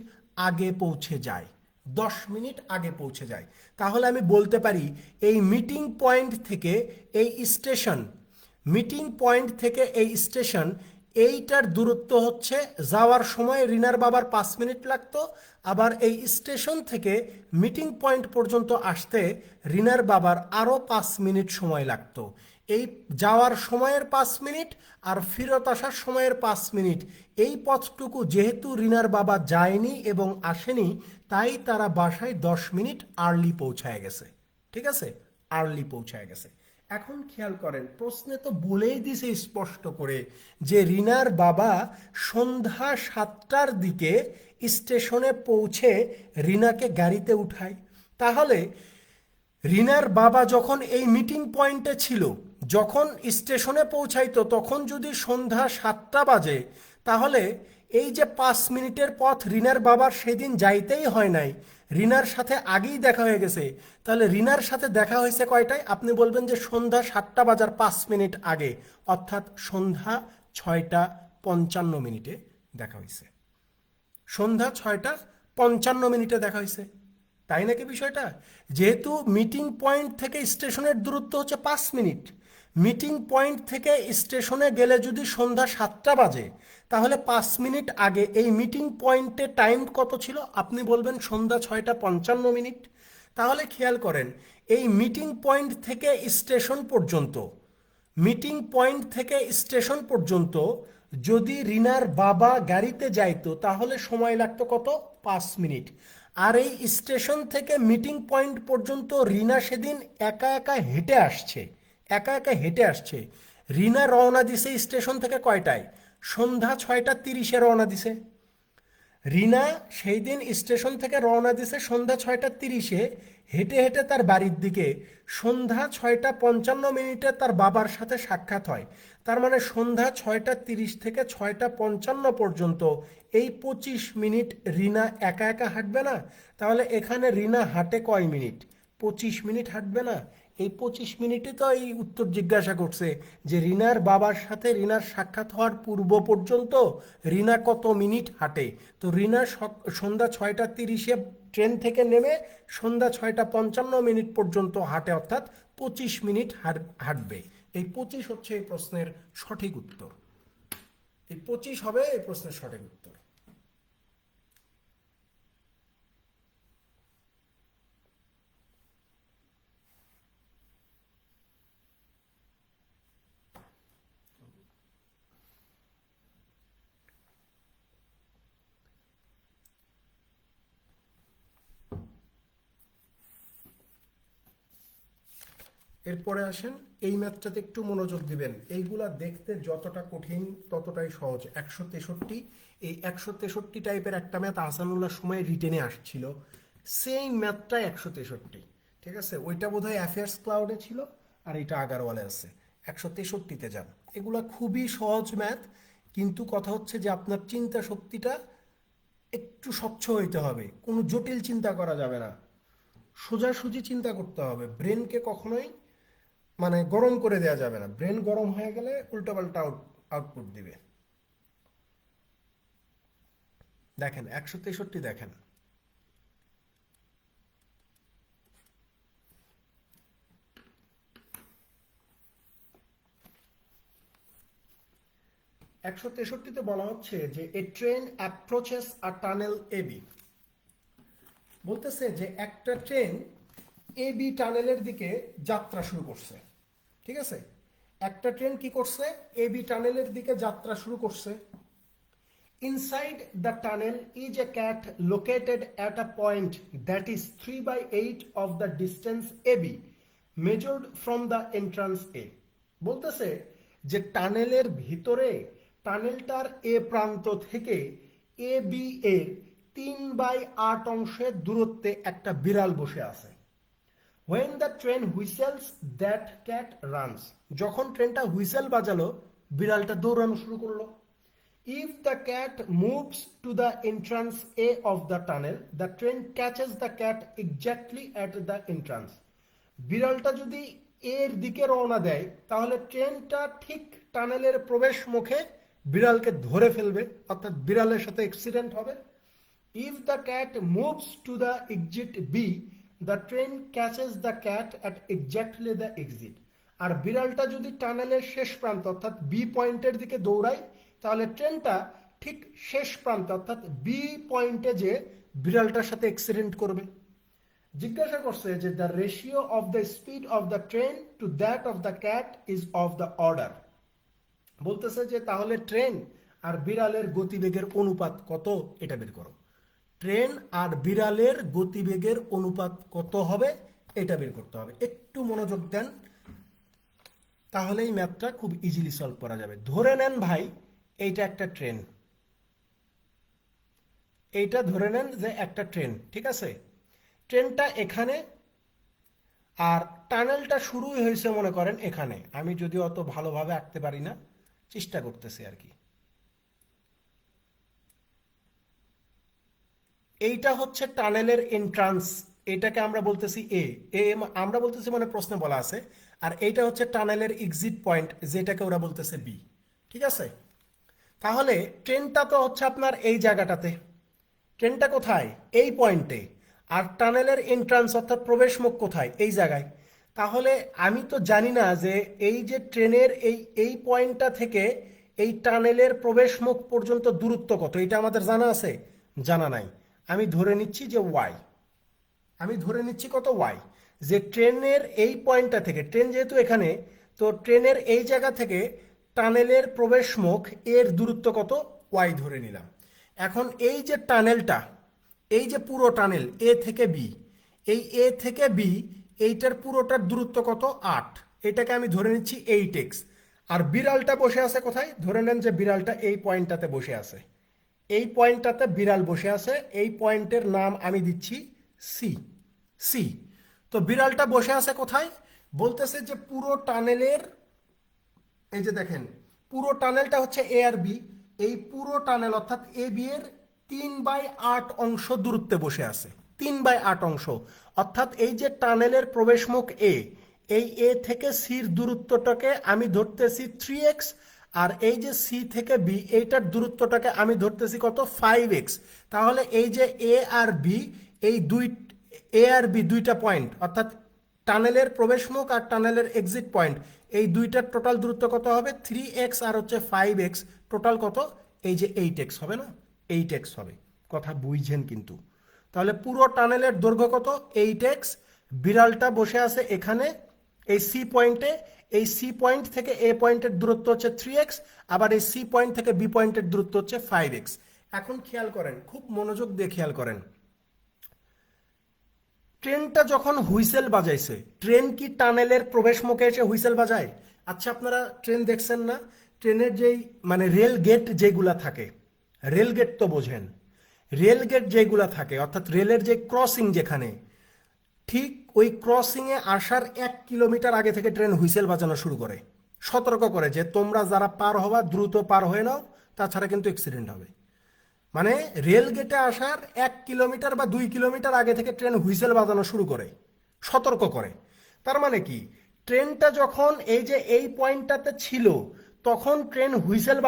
আগে পৌঁছে যায়। 10 মিনিট আগে পৌঁছে যায়। তাহলে আমি বলতে পারি এই মিটিং পয়েন্ট থেকে এই স্টেশন, মিটিং পয়েন্ট থেকে এই স্টেশন, এইটার দূরত্ব হচ্ছে, যাওয়ার সময় রিনার বাবার 5 মিনিট লাগতো, আবার এই স্টেশন থেকে মিটিং পয়েন্ট পর্যন্ত আসতে রিনার বাবার আরও 5 মিনিট সময় লাগতো। এই যাওয়ার সময়ের 5 মিনিট আর ফেরত আসার সময়ের 5 মিনিট, এই পথটুকু যেহেতু রিনার বাবা যায়নি এবং আসেনি, তাই তারা বাসায় 10 মিনিট আর্লি পৌঁছায় গেছে, ঠিক আছে? আর্লি পৌঁছায় গেছে। এখন খেয়াল করেন, প্রশ্নে তো বলেই দিছে স্পষ্ট করে যে রিনার বাবা সন্ধ্যা 7টার দিকে স্টেশনে পৌঁছে রিনাকে গাড়িতে উঠায়। তাহলে রিনার বাবা যখন এই মিটিং পয়েন্টে ছিল, যখন স্টেশনে পৌঁছাইতো তখন যদি সন্ধ্যা 7টা বাজে, তাহলে এই যে 5 মিনিটের পথ রিনার বাবার সেদিন যাইতেই হয় নাই, রিনার সাথে আগেই দেখা হয়ে গেছে। তাহলে রিনার সাথে দেখা হয়েছে কয়টায়? আপনি বলবেন যে সন্ধ্যা 7টা বাজার 5 মিনিট আগে, অর্থাৎ সন্ধ্যা 6টা 55 মিনিটে দেখা হয়েছে। সন্ধ্যা 6টা 55 মিনিটে দেখা হয়েছে, তাই নাকি বিষয়টা? যেহেতু মিটিং পয়েন্ট থেকে স্টেশনের দূরত্ব হচ্ছে 5 মিনিট, মিটিং পয়েন্ট থেকে স্টেশনে গেলে যদি সন্ধ্যা 7টা বাজে, তাহলে 5 মিনিট আগে এই মিটিং পয়েন্টে টাইম কত ছিল? আপনি বলবেন সন্ধ্যা 6টা 55 মিনিট। তাহলে খেয়াল করেন, এই মিটিং পয়েন্ট থেকে স্টেশন পর্যন্ত, মিটিং পয়েন্ট থেকে স্টেশন পর্যন্ত যদি রিনার বাবা গাড়িতে যাইতো তাহলে সময় লাগতো কত? 5 মিনিট। আর এই স্টেশন থেকে মিটিং পয়েন্ট পর্যন্ত রিনা সেদিন একা একা হেঁটে আসছে, একা একা হেঁটে আসছে। রিনা রওনা দিছে স্টেশন থেকে কয়টায়? সন্ধ্যা 6টা 30-এ রওনা দিছে। রিনা সেই দিন স্টেশন থেকে রওনা দিছে সন্ধ্যা 6টা 30-এ, হেঁটে হেঁটে তার বাড়ির দিকে। সন্ধ্যা 6টা 55 মিনিটে তার বাবার সাথে সাক্ষাৎ হয়। তার মানে সন্ধ্যা 6টা 30 থেকে 6টা 55 পর্যন্ত এই 25 মিনিট রিনা একা একা হাঁটবে না? তাহলে এখানে রিনা হাঁটে কয় মিনিট? 25 মিনিট হাঁটবে না? এই 25 মিনিটে তো এই উত্তর জিজ্ঞাসা করছে যে রিনার বাবার সাথে রিনার সাক্ষাৎ হওয়ার পূর্ব পর্যন্ত রিনা কত মিনিট হাঁটে। তো রিনা সন্ধ্যা 6টা 30-এ ট্রেন থেকে নেমে সন্ধ্যা 6টা 55 মিনিট পর্যন্ত হাঁটে, অর্থাৎ 25 মিনিট হাঁটবে। এই 25 হচ্ছে এই প্রশ্নের সঠিক উত্তর। এই 25 হবে এই প্রশ্নের সঠিক উত্তর। এরপরে আসেন এই ম্যাথটাতে একটু মনোযোগ দিবেন। এইগুলা দেখতে যতটা কঠিন ততটাই সহজ। 163, এই 163 টাইপের একটা ম্যাথ আহসানুল্লাহ সময় রিটেনে আসছিল, সেই ম্যাথটা 163, ঠিক আছে? ওইটা বোধহয় অ্যাফেয়ার্স ক্লাউডে ছিল, আর এটা আগারওয়ালে আছে। 163তে যান। এগুলা খুবই সহজ ম্যাথ, কিন্তু কথা হচ্ছে যে আপনার চিন্তা শক্তিটা একটু স্বচ্ছ হইতে হবে, কোনো জটিল চিন্তা করা যাবে না, সোজাসুজি চিন্তা করতে হবে। ব্রেনকে কখনোই মানে গরম করে দেওয়া যাবে না, ব্রেন গরম হয়ে গেলে উল্টোপাল্টা আউটপুট দিবে। দেখেন 163 দেখেন, একশো তেষট্টিতে বলা হচ্ছে যে a train approaches a tunnel AB. বলতেছে যে একটা ট্রেন এবি টানেলের দিকে যাত্রা শুরু করছে, ঠিক আছে? একটা ট্রেন কি করছে? এবি টানেলের দিকে যাত্রা শুরু করছে। Inside the tunnel is a cat located at a point that is 3/8 of the distance AB measured from the entrance A. বলতেছে যে টানেলের ভিতরে, টানেলটার এ প্রান্ত থেকে এ বি এর 3/8 অংশের দূরত্বে একটা বিড়াল বসে আছে। When the train whistles, that cat runs. যখন ট্রেনটা হুইসেল বাজালো, বিড়ালটা দৌড়ানো শুরু করলো। If the cat moves to the entrance A of the tunnel, the train catches the cat exactly at the entrance. বিড়ালটা যদি এর দিকে রওনা দেয়, তাহলে ট্রেনটা ঠিক টানেলের প্রবেশ মুখে বিড়ালকে ধরে ফেলবে, অর্থাৎ বিড়ালের সাথে অ্যাক্সিডেন্ট হবে। If the cat moves to the exit B, the train catches the cat at exactly the exit. আর বিড়ালটা যদি টানেলের শেষ প্রান্ত অর্থাৎ বি পয়েন্টের দিকে দৌড়ায়, তাহলে ট্রেনটা ঠিক শেষ প্রান্ত অর্থাৎ বি পয়েন্টে যে বিড়ালটার সাথে অ্যাক্সিডেন্ট করবে। জিজ্ঞাসা করছে যে the ratio of the speed of the train to that of the cat is of the order. বলতেছে যে তাহলে ট্রেন আর বিড়ালের গতিবেগের অনুপাত কত, এটা বের করো। ট্রেন আর বিড়ালের গতিবেগের অনুপাত কত হবে, এটা বের করতে হবে। একটু মনোযোগ দেন, তাহলেই ম্যাথটা খুব ইজিলি সলভ করা যাবে। ধরে নেন ভাই এইটা একটা ট্রেন, এইটা ধরে নেন যে একটা ট্রেন, ঠিক আছে? ট্রেনটা এখানে, আর টানেলটা শুরুই হয়েছে মনে করেন এখানে। আমি যদি অত ভালোভাবে আঁকতে পারি না, চেষ্টা করতেছি আর কি। এইটা হচ্ছে টানেলের এন্ট্রান্স, এটাকে আমরা বলতেছি এ। আমরা বলতেছি মানে প্রশ্নে বলা আছে। আর এইটা হচ্ছে টানেলের এক্সিট পয়েন্ট, যেটাকে ওরা বলতেছে বি, ঠিক আছে? তাহলে ট্রেনটা তো হচ্ছে আপনার এই জায়গাটাতে, ট্রেনটা কোথায়? এই পয়েন্টে। আর টানেলের এন্ট্রান্স অর্থাৎ প্রবেশ মুখ কোথায়? এই জায়গায়। তাহলে আমি তো জানি না যে এই যে ট্রেনের এই পয়েন্টটা থেকে এই টানেলের প্রবেশ মুখ পর্যন্ত দূরত্ব কত, এটা আমাদের জানা আছে? জানা নাই। আমি ধরে নিচ্ছি যে ওয়াই, আমি ধরে নিচ্ছি কত? ওয়াই। যে ট্রেনের এই পয়েন্টটা থেকে, ট্রেন যেহেতু এখানে, তো ট্রেনের এই জায়গা থেকে টানেলের প্রবেশ মুখ এর দূরত্ব কত? ওয়াই ধরে নিলাম। এখন এই যে টানেলটা, এই যে পুরো টানেল এ থেকে বি, এই এ থেকে বি এইটার পুরোটার দূরত্ব কত? 8। এটাকে আমি ধরে নিচ্ছি 8x। আর বিড়ালটা বসে আছে কোথায়? ধরে নেন যে বিড়ালটা এই পয়েন্টটাতে বসে আছে, এই পয়েন্টটাতে বিড়াল বসে আছে। এই পয়েন্টের নাম আমি দিচ্ছি সি। সি। তো বিড়ালটা বসে আছে কোথায়? বলতেছে যে পুরো টানেলের, এই যে দেখেন পুরো টানেলটা হচ্ছে এ আর বি, এই পুরো টানেল অর্থাৎ এ বি এর 3/8 অংশ দূরত্বে বসে আছে। 3/8 অংশ অর্থাৎ এই যে টানেলের প্রবেশ মুখ এ, এই এ থেকে সির দূরত্বটাকে আমি ধরতেছি 3x। আর এই যে সি থেকে বি এইটার দূরত্বটাকে আমি ধরতেছি কত? 5x। তাহলে এই যে এ আর বি, এই এ আর বি দুইটা পয়েন্ট অর্থাৎ টানেলের প্রবেশ মুখ আর টানেলের এক্সিট পয়েন্ট, এই দুইটার টোটাল দূরত্ব কত হবে? 3x আর হচ্ছে 5x, টোটাল কত? এই যে 8x হবে না? 8x হবে। কথা বুঝছেন কিন্তু? তাহলে পুরো টানেলের দৈর্ঘ্য কত? 8x। বিড়ালটা বসে আছে এখানে এই সি পয়েন্টে, এই সি পয়েন্ট থেকে এ পয়েন্টের দূরত্ব হচ্ছে 3x, আবার এই সি পয়েন্ট থেকে বি পয়েন্টের দূরত্ব হচ্ছে 5x। এখন খেয়াল করেন, খুব মনোযোগ দিয়ে খেয়াল করেন। ট্রেনটা যখন হুইসেল বাজাইছে, ট্রেন কি টানেলের প্রবেশ মুখে এসে হুইসেল বাজায়? আচ্ছা, আপনারা ট্রেন দেখছেন না? ট্রেনের যেই মানে রেল গেট যেগুলা থাকে, রেল গেট তো বোঝেন, রেল গেট যেগুলা থাকে অর্থাৎ রেলের যে ক্রসিং যেখানে, ঠিক ওই ক্রসিংয়ে আসার 1 কিলোমিটার আগে থেকে ট্রেন হুইসেল বাজানো শুরু করে, সতর্ক করে যে তোমরা যারা পার হবা দ্রুত পার হয়ে নাও, তাছাড়া কিন্তু অ্যাক্সিডেন্ট হবে। মানে রেল গেটে আসার 1 কিলোমিটার বা 2 কিলোমিটার আগে থেকে ট্রেন হুইসেল বাজানো শুরু করে, সতর্ক করে। তার মানে কি, ট্রেনটা যখন এই যে এই পয়েন্টটাতে ছিল তখন ট্রেন হুইসেল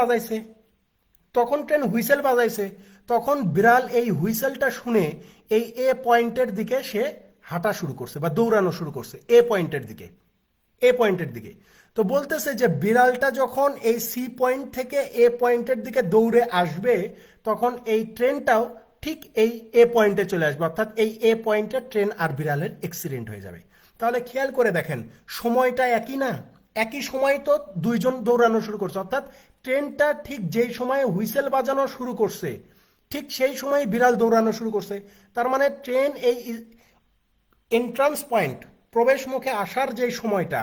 বাজাইছে, তখন বিড়াল এই হুইসেলটা শুনে এই এ পয়েন্টের দিকে সে হাঁটা শুরু করছে বা দৌড়ানো শুরু করছে এ পয়েন্টের দিকে। তো বলতেছে যে বিড়ালটা যখন এই সি পয়েন্ট থেকে এ পয়েন্টের দিকে দৌড়ে আসবে, তখন এই ট্রেনটাও ঠিক এই এ পয়েন্টে চলে আসবে, অর্থাৎ এই এ পয়েন্টে ট্রেন আর বিড়ালের অ্যাক্সিডেন্ট হয়ে যাবে। তাহলে খেয়াল করে দেখেন, সময়টা একই না? একই সময় তো দুইজন দৌড়ানো শুরু করছে, অর্থাৎ ট্রেনটা ঠিক যেই সময়ে হুইসেল বাজানো শুরু করছে ঠিক সেই সময় বিড়াল দৌড়ানো শুরু করছে। তার মানে ট্রেন এই এন্ট্রান্স পয়েন্ট, প্রবেশ মুখে আসার যে সময়টা,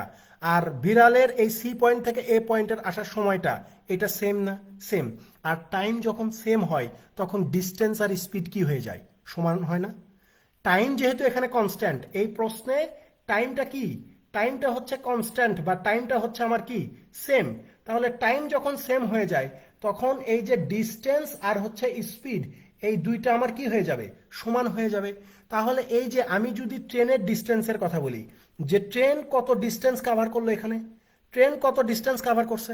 আর বিড়ালের এই সি পয়েন্ট থেকে এ পয়েন্টের আসার সময়টা, এটা সেম না? সেম। আর টাইম যখন সেম হয় তখন ডিস্টেন্স আর স্পিড কি হয়ে যায়? সমান হয় না? টাইম যেহেতু এখানে কনস্ট্যান্ট, এই প্রশ্নে টাইমটা কি? টাইমটা হচ্ছে কনস্ট্যান্ট বা টাইমটা হচ্ছে আমার কি? সেম। তাহলে টাইম যখন সেম হয়ে যায় তখন এই যে ডিস্টেন্স আর হচ্ছে স্পিড, এই দুইটা আমার কি হয়ে যাবে? সমান হয়ে যাবে। তাহলে এই যে আমি যদি ট্রেনের ডিস্টেন্সের কথা বলি, যে ট্রেন কত ডিস্টেন্স কাভার করলো, এখানে ট্রেন কত ডিস্টেন্স কাভার করছে,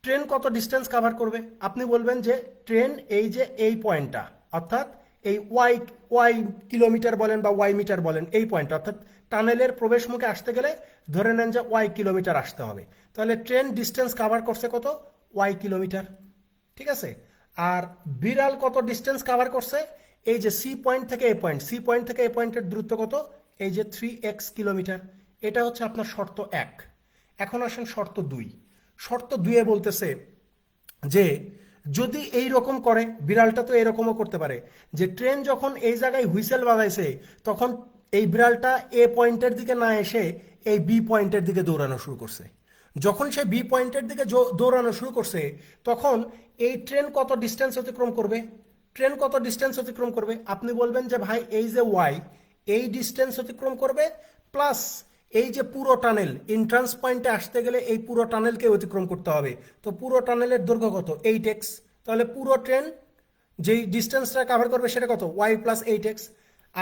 ট্রেন কত ডিস্টেন্স কাভার করবে? আপনি বলবেন যে ট্রেন এই যে এই পয়েন্টটা, অর্থাৎ এই ওয়াই ওয়াই কিলোমিটার বলেন বা ওয়াই মিটার বলেন, এই পয়েন্ট অর্থাৎ টানেলের প্রবেশ মুখে আসতে গেলে ধরে নেন যে ওয়াই কিলোমিটার আসতে হবে। তাহলে ট্রেন ডিস্টেন্স কাভার করছে কত? Y kilometre. ঠিক আছে। আর বিড়াল কত ডিস্টেন্স কাভার করছে? এই যে সি পয়েন্ট থেকে এ পয়েন্ট, সি পয়েন্ট থেকে এ পয়েন্টের দূরত্ব কত? এই যে 3x কিলোমিটার। এটা হচ্ছে আপনার শর্ত 1। এখন আসেন শর্ত 2। শর্ত 2-এ বলতেছে যে যদি এই রকম করে, বিড়ালটা তো এরকমও করতে পারে যে ট্রেন যখন এই জায়গায় হুইসেল বাজাইছে তখন এই বিড়ালটা এ পয়েন্টের দিকে না এসে এই বি পয়েন্টের দিকে দৌড়ানো শুরু করছে। যখন সে বি পয়েন্টের দিকে দৌড়ানো শুরু করছে তখন এই ট্রেন কত ডিস্টেন্স অতিক্রম করবে? ট্রেন কত ডিস্টেন্স অতিক্রম করবে? আপনি বলবেন যে ভাই এই যে ওয়াই, এই ডিস্টেন্স অতিক্রম করবে, প্লাস এই যে পুরো টানেল, এন্ট্রান্স পয়েন্টে আসতে গেলে এই পুরো টানেলকে অতিক্রম করতে হবে। তো পুরো টানেলের দৈর্ঘ্য কত? 8x। তাহলে পুরো ট্রেন যেই ডিস্টেন্সটা কাভার করবে সেটা কত? Y plus 8x।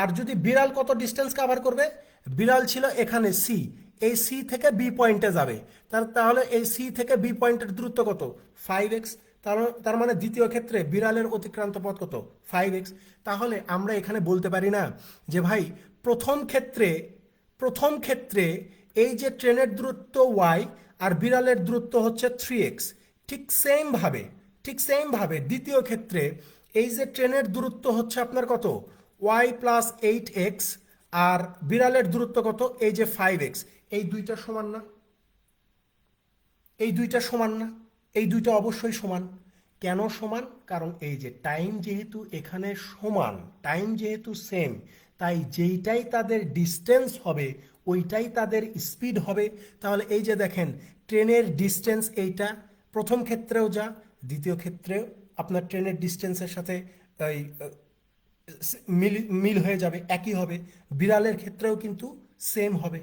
আর যদি বিড়াল কত ডিস্টেন্স কাভার করবে? বিড়াল ছিল এখানে সি, এই সি থেকে বি পয়েন্টে যাবে, তাহলে এই সি থেকে বি পয়েন্টের দূরত্ব কত? 5x। তার মানে দ্বিতীয় ক্ষেত্রে বিড়ালের অতিক্রান্ত পথ কত? 5x। তাহলে আমরা এখানে বলতে পারি না যে ভাই প্রথম ক্ষেত্রে এই যে ট্রেনের দূরত্ব ওয়াই আর বিড়ালের দূরত্ব হচ্ছে 3x, ঠিক সেমভাবে দ্বিতীয় ক্ষেত্রে এই যে ট্রেনের দূরত্ব হচ্ছে আপনার কত? ওয়াই প্লাস 8x, আর বিড়ালের দূরত্ব কত? এই যে 5x। এই দুইটা সমান না? এই দুইটা অবশ্যই সমান। কেন সমান? কারণ এই যে টাইম যেহেতু এখানে সমান, টাইম যেহেতু সেম, তাই যেইটাই তাদের ডিস্টেন্স হবে ওইটাই তাদের স্পিড হবে। তাহলে এই যে দেখেন ট্রেনের ডিস্টেন্স এইটা, প্রথম ক্ষেত্রেও যা দ্বিতীয় ক্ষেত্রেও আপনার ট্রেনের ডিস্টেন্সের সাথে এই মিল হয়ে যাবে, একই হবে। বিড়ালের ক্ষেত্রেও কিন্তু সেম হবে,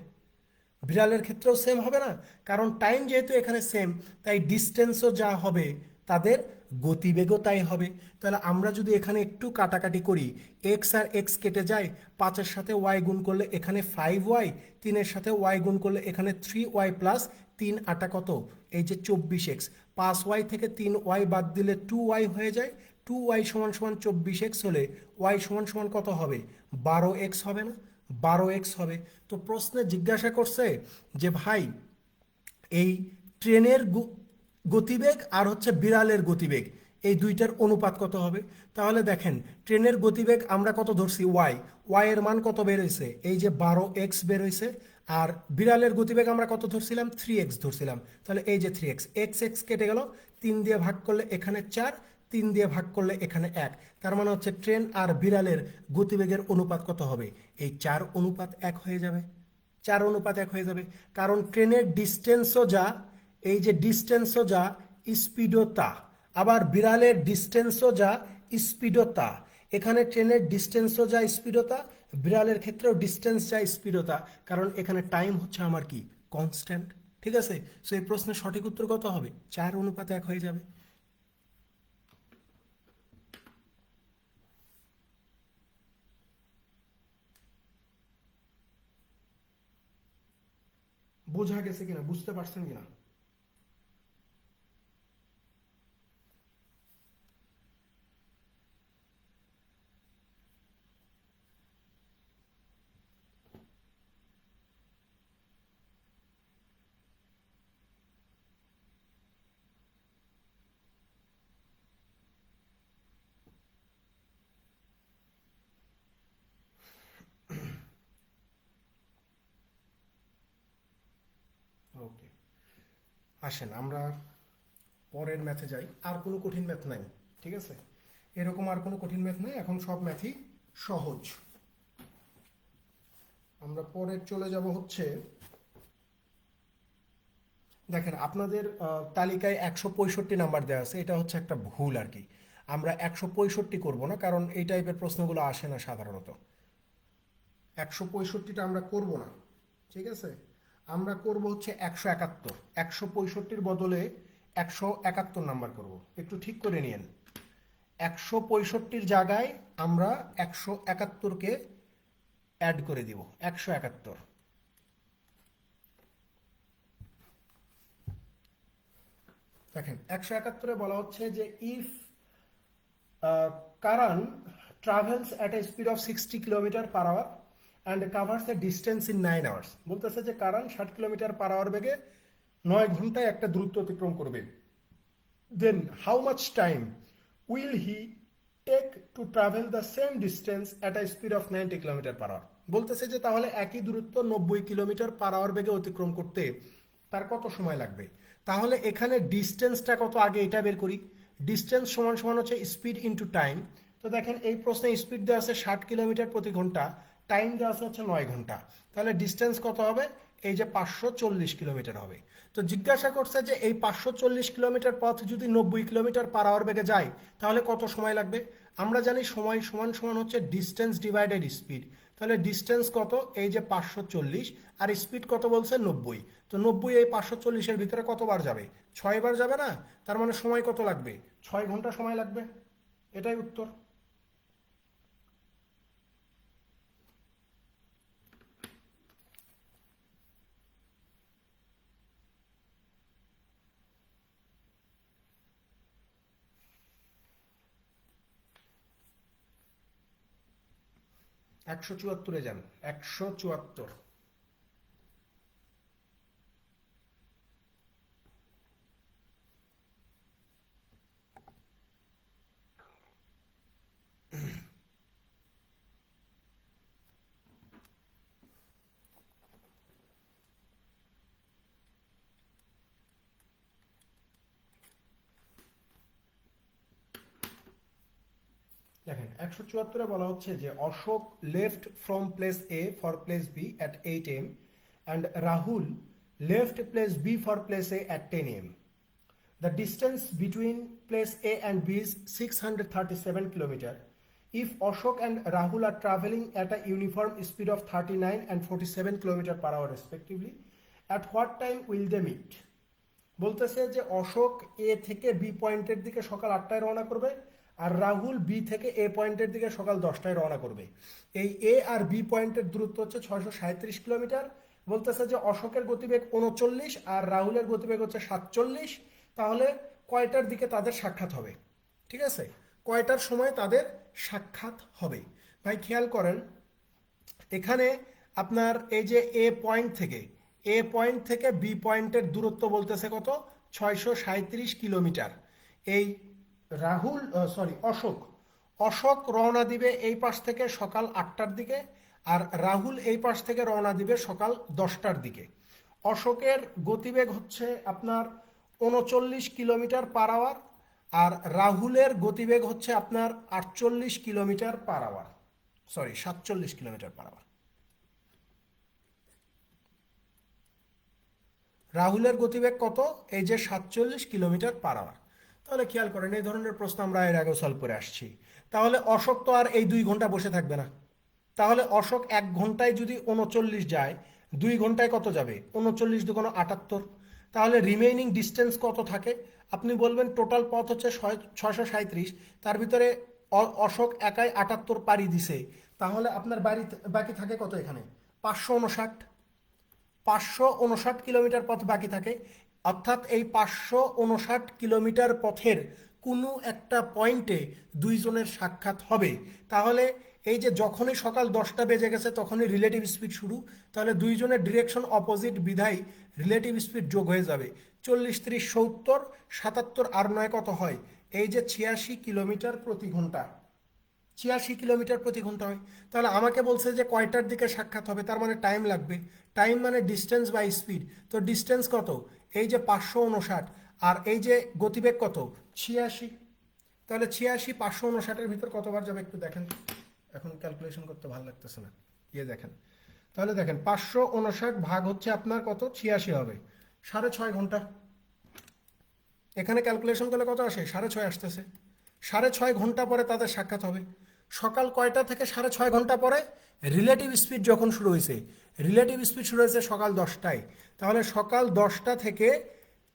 না? কারণ টাইম যেহেতু এখানে সেম, তাই ডিস্টেন্সও যা হবে তাদের গতিবেগও তাই হবে। তাহলে আমরা যদি এখানে একটু কাটাকাটি করি, এক্স আর এক্স কেটে যায়, 5-এর সাথে ওয়াই গুণ করলে এখানে 5y, 3-এর সাথে ওয়াই গুণ করলে এখানে 3y প্লাস 3 8 কত? এই যে 24x। 5y থেকে 3y বাদ দিলে 2y হয়ে যায়, 2y সমান সমান 24x হলে y সমান সমান কত হবে? 12x হবে না? 12x হবে। তো প্রশ্নে জিজ্ঞাসা করছে যে ভাই এই ট্রেনের গতিবেগ আর হচ্ছে বিড়ালের গতিবেগ, এই দুইটার অনুপাত কত হবে? তাহলে দেখেন ট্রেনের গতিবেগ আমরা কত ধরছি? ওয়াই এর মান কত বের হয়েছে? এই যে 12x বের হয়েছে। আর বিড়ালের গতিবেগ আমরা কত ধরছিলাম? 3x ধরছিলাম। তাহলে এই যে 3x, x কেটে গেল, 3 দিয়ে ভাগ করলে এখানে 4, 3 দিয়ে ভাগ করলে এখানে 1, তার মানে হচ্ছে ট্রেন আর বিড়ালের গতিবেগের অনুপাত কত হবে? এই 4:1 হয়ে যাবে। 4:1 হয়ে যাবে, কারণ ট্রেনের ডিস্টেন্সও যা, এই যে ডিস্টেন্সও যা, স্পিডও তা। আবার বিড়ালের ডিস্টেন্সও যা, স্পিডও তা। এখানে ট্রেনের ডিস্টেন্সও যা, স্পিডও তা, বিড়ালের ক্ষেত্রেও ডিস্টেন্স যা, স্পিডও তা, কারণ এখানে টাইম হচ্ছে আমার কি? কনস্ট্যান্ট। ঠিক আছে, সো এই প্রশ্নের সঠিক উত্তর কত হবে? 4:1 হয়ে যাবে। বোঝা গেছে কিনা, বুঝতে পারছেন কিনা? ওকে, আসেন আমরা পরের ম্যাথে যাই। আর কোনো কঠিন ম্যাথ নাই, ঠিক আছে? এরকম আর কোনো কঠিন ম্যাথ নাই, এখন সব ম্যাথই সহজ। আমরা পরে চলে যাব হচ্ছে, দেখেন আপনাদের তালিকায় 165 নাম্বার দেওয়া আছে, এটা হচ্ছে একটা ভুল আর কি। আমরা 165 করব না, কারণ এই টাইপের প্রশ্নগুলো আসে না সাধারণত। 165টা আমরা করব না, ঠিক আছে? আমরা করব হচ্ছে 171। 165-র বদলে 171 নাম্বার করব, একটু ঠিক করে নিয়েন। 165-র জায়গায় আমরা 171কে অ্যাড করে দিব, 171। দেখেন 171-এ বলা হচ্ছে যে if Karan travels at a speed of 60 kilometre per hour and covers a distance in 9 hours. বলতেছে যে কারণ 60 কিলোমিটার পার আওয়ার বেগে 9 ঘন্টায় একটা দূরত্ব অতিক্রম করবে, then how much time will he take to travel the same distance at a speed of 90 kilometre per hour. বলতেছে যে তাহলে একই দূরত্ব 90 কিলোমিটার পার আওয়ার বেগে অতিক্রম করতে তার কত সময় লাগবে? তাহলে এখানে ডিস্টেন্সটা কত, আগে এটা বের করি। ডিস্টেন্স সমান সমান হচ্ছে স্পিড ইন্টু টাইম। তো দেখেন এই প্রশ্নে স্পিড দেওয়া আছে 60 কিলোমিটার প্রতি ঘন্টা, টাইম দেওয়া আছে হচ্ছে 9 ঘন্টা। তাহলে ডিস্টেন্স কত হবে? এই যে 540 কিলোমিটার হবে। তো জিজ্ঞাসা করছে যে এই 540 কিলোমিটার পথ যদি 90 কিলোমিটার পার আওয়ার বেগে যায় তাহলে কত সময় লাগবে? আমরা জানি সময় সমান সমান হচ্ছে ডিস্টেন্স ডিভাইডেড স্পিড। তাহলে ডিস্টেন্স কত? এই যে 540, আর স্পিড কত বলছে? 90। তো 90 এই 540-এর ভিতরে কতবার যাবে? 6 বার যাবে না? তার মানে সময় কত লাগবে? 6 ঘন্টা সময় লাগবে। এটাই উত্তর। একশো চুয়াত্তরে যান, 174। দেখেন 174-এ বলা হচ্ছে যে Ashok left from place A for place B at 8 AM and Rahul left place B for place A at 10 AM. The distance between place A and B is 637 kilometer. If Ashok and Rahul are traveling at a uniform speed of 39 and 47 kilometer per hour respectively, at what time will they meet? বলতেছে যে অশোক এ থেকে B পয়েন্টের দিকে সকাল 8টায় রওনা করবে, আর Rahul B থেকে এ পয়েন্টের দিকে সকাল 10টায় রওনা করবে। এই এ আর বি পয়েন্টের দূরত্ব হচ্ছে 637 কিলোমিটার। বলতেছে যে অশোকের গতিবেগ 39 আর রাহুলের গতিবেগ হচ্ছে 47। তাহলে কয়টার দিকে তাদের সাক্ষাৎ হবে? ঠিক আছে, কয়টার সময় তাদের সাক্ষাৎ হবে? ভাই খেয়াল করেন, এখানে আপনার এই যে এ পয়েন্ট থেকে বি পয়েন্টের দূরত্ব বলতেছে কত? 637 কিলোমিটার। এই অশোক রওনা দিবে এই পাশ থেকে সকাল 8টার দিকে, আর রাহুল এই পাশ থেকে রওনা দিবে সকাল 10টার দিকে। অশোকের গতিবেগ হচ্ছে আপনার 39 কিলোমিটার পার আওয়ার, আর রাহুলের গতিবেগ হচ্ছে আপনার 48 kilometre per hour, sorry 47 kilometre per hour. রাহুলের গতিবেগ কত? এই যে 47 কিলোমিটার পার আওয়ার। তাহলে খেয়াল করেন, এই ধরনের প্রশ্ন আমরা এর আগেও সলভ করে আসছি। তাহলে অশোক তো আর এই 2 ঘন্টা বসে থাকবে না। তাহলে অশোক 1 ঘন্টায় যদি 39 যায়, 2 ঘন্টায় কত যাবে? 39 দুগুণ 78। তাহলে রিমেইনিং ডিস্টেন্স কত থাকে? আপনি বলবেন টোটাল পথ হচ্ছে 637, তার ভিতরে অশোক একাই 78 পাড়ি দিছে, তাহলে আপনার বাকি থাকে কত এখানে? 559। 559 কিলোমিটার পথ বাকি থাকে। অর্থাৎ এই 559 কিলোমিটার পথের কোনো একটা পয়েন্টে দুইজনের সাক্ষাৎ হবে। তাহলে এই যে যখনই সকাল 10টা বেজে গেছে তখনই রিলেটিভ স্পিড শুরু, তাহলে দুইজনের ডিরেকশন অপোজিট বিধায় রিলেটিভ স্পিড যোগ হয়ে যাবে। 40, 30, 70, 77 আর 9 কত হয়? এই যে 86 কিলোমিটার প্রতি ঘন্টা। 86 কিলোমিটার প্রতি ঘন্টা হয়। তাহলে আমাকে বলছে যে কয়টার দিকে সাক্ষাৎ হবে, তার মানে টাইম লাগবে। টাইম মানে ডিস্টেন্স বাই স্পিড। তো ডিস্টেন্স কত? এই যে 559, আর এই যে গতিবেগ কত? 86। তাহলে 86 559-এর ভিতর কতবার যাবে একটু দেখেন। এখন ক্যালকুলেশন করতে ভালো লাগতেছে না, দেখেন। তাহলে দেখেন 559 ভাগ হচ্ছে আপনার কত? 86 হবে, 6.5 ঘন্টা। এখানে ক্যালকুলেশন করলে কত আসে? 6.5 আসতেছে। 6.5 ঘন্টা পরে তাদের সাক্ষাৎ হবে। সকাল কয়টা থেকে 6.5 ঘন্টা পরে? রিলেটিভ স্পিড যখন শুরু হয়েছে, রিলেটিভ স্পিড শুরু হয়েছে সকাল 10টায়। তাহলে সকাল 10টা থেকে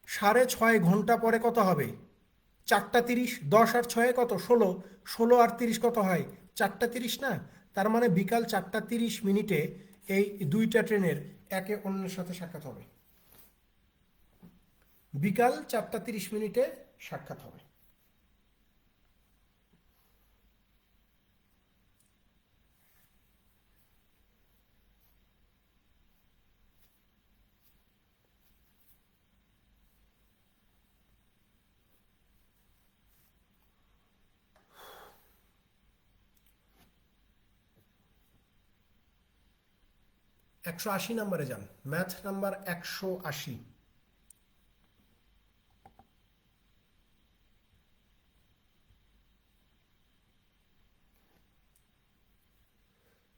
6.5 ঘন্টা পরে কত হবে? 4টা 30। 10 আর 6 কত? 16। 16 আর 30 কত হয়? 4টা 30 না? তার মানে বিকাল 4টা 30 এই দুইটা ট্রেনের একে অন্যের সাথে সাক্ষাৎ হবে। বিকাল 4টা 30 সাক্ষাৎ হবে। একশো আশি নম্বরে যান, ম্যাথ নাম্বার 180।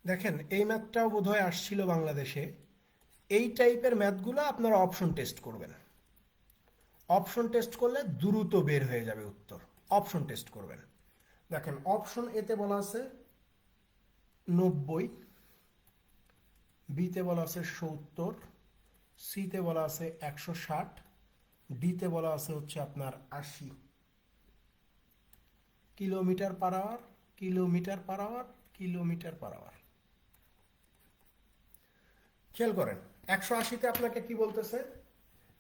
দেখেন এই ম্যাথটাও বোধহয় আসছিল বাংলাদেশে। এই টাইপের ম্যাথগুলো আপনারা অপশন টেস্ট করবেন। অপশন টেস্ট করলে দ্রুত বের হয়ে যাবে উত্তর। অপশন টেস্ট করবেন। দেখেন অপশন এতে বলা আছে 90, বিতে বলা আছে 70, সিতে বলা আছে 160, ডিতে বলা আছে হচ্ছে আপনার 80 kilometre per hour, kilometer per hour, kilometer per hour. খেয়াল করেন 180-তে আপনাকে কি বলতেছে?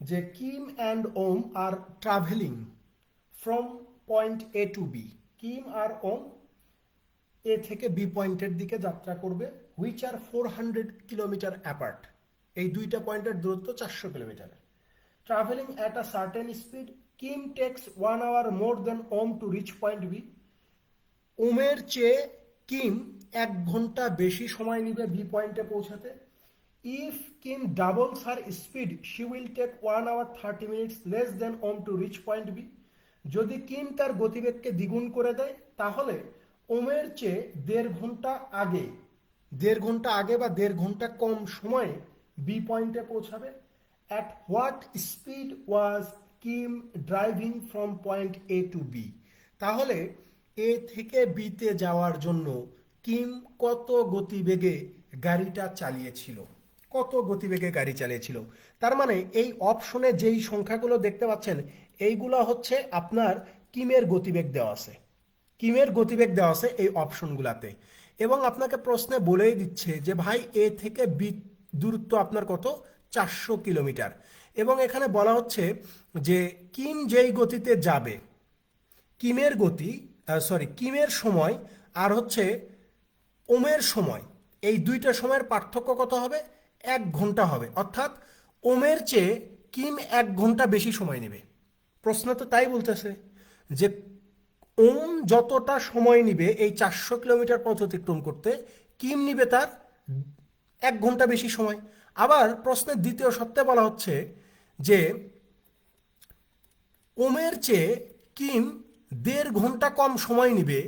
যে Kim and Om are travelling from point A to B. Kim আর ওম এ থেকে বি পয়েন্টের দিকে যাত্রা করবে, হুইচ আর 400 কিলোমিটার অ্যাপার্ট। এই দুইটা পয়েন্টের দূরত্ব 400 kilometer. Travelling at a certain speed, Kim takes 1 hour more than Om to reach point B. ওমের চেয়ে কিম 1 ঘন্টা বেশি সময় নেবে বি পয়েন্টে পৌঁছাতে। If Kim doubles her speed, she will take 1 hour 30 minutes less than Om to reach point B. যদি Kim তার গতিবেগকে দ্বিগুণ করে দেয় তাহলে ওমের চেয়ে 1.5 ঘন্টা আগে, 1.5 ঘন্টা আগে বা 1.5 ঘন্টা কম সময়ে বি পয়েন্টে পৌঁছাবে। At what speed was Kim driving from point A to B. তাহলে এ থেকে বিতে যাওয়ার জন্য কিম কত গতিবেগে গাড়িটা চালিয়েছিল, কত গতিবেগে গাড়ি চালিয়েছিল। তার মানে এই অপশনে যেই সংখ্যাগুলো দেখতে পাচ্ছেন এইগুলো হচ্ছে আপনার কিমের গতিবেগ দেওয়া আছে। কিমের গতিবেগ দেওয়া আছে এই অপশনগুলাতে। এবং আপনাকে প্রশ্নে বলেই দিচ্ছে যে ভাই এ থেকে বি দূরত্ব আপনার কত? 400 কিলোমিটার। এবং এখানে বলা হচ্ছে যে কিম যেই গতিতে যাবে, কিমের গতি, কিমের সময় আর হচ্ছে ওমের সময়, এই দুইটা সময়ের পার্থক্য কত হবে? 1 ঘন্টা হবে। অর্থাৎ ওমের চেয়ে কিম 1 ঘন্টা বেশি সময় নেবে। প্রশ্ন তো তাই বলতেছে যে ওম যতটা সময় নিবে এই 400 কিলোমিটার পথ অতিক্রম করতে, কিম নিবে তার 1 ঘন্টা বেশি সময়। আবার প্রশ্নের দ্বিতীয় শর্তে বলা হচ্ছে যে ওমের চেয়ে কিম 1.5 ঘন্টা কম সময় নিবে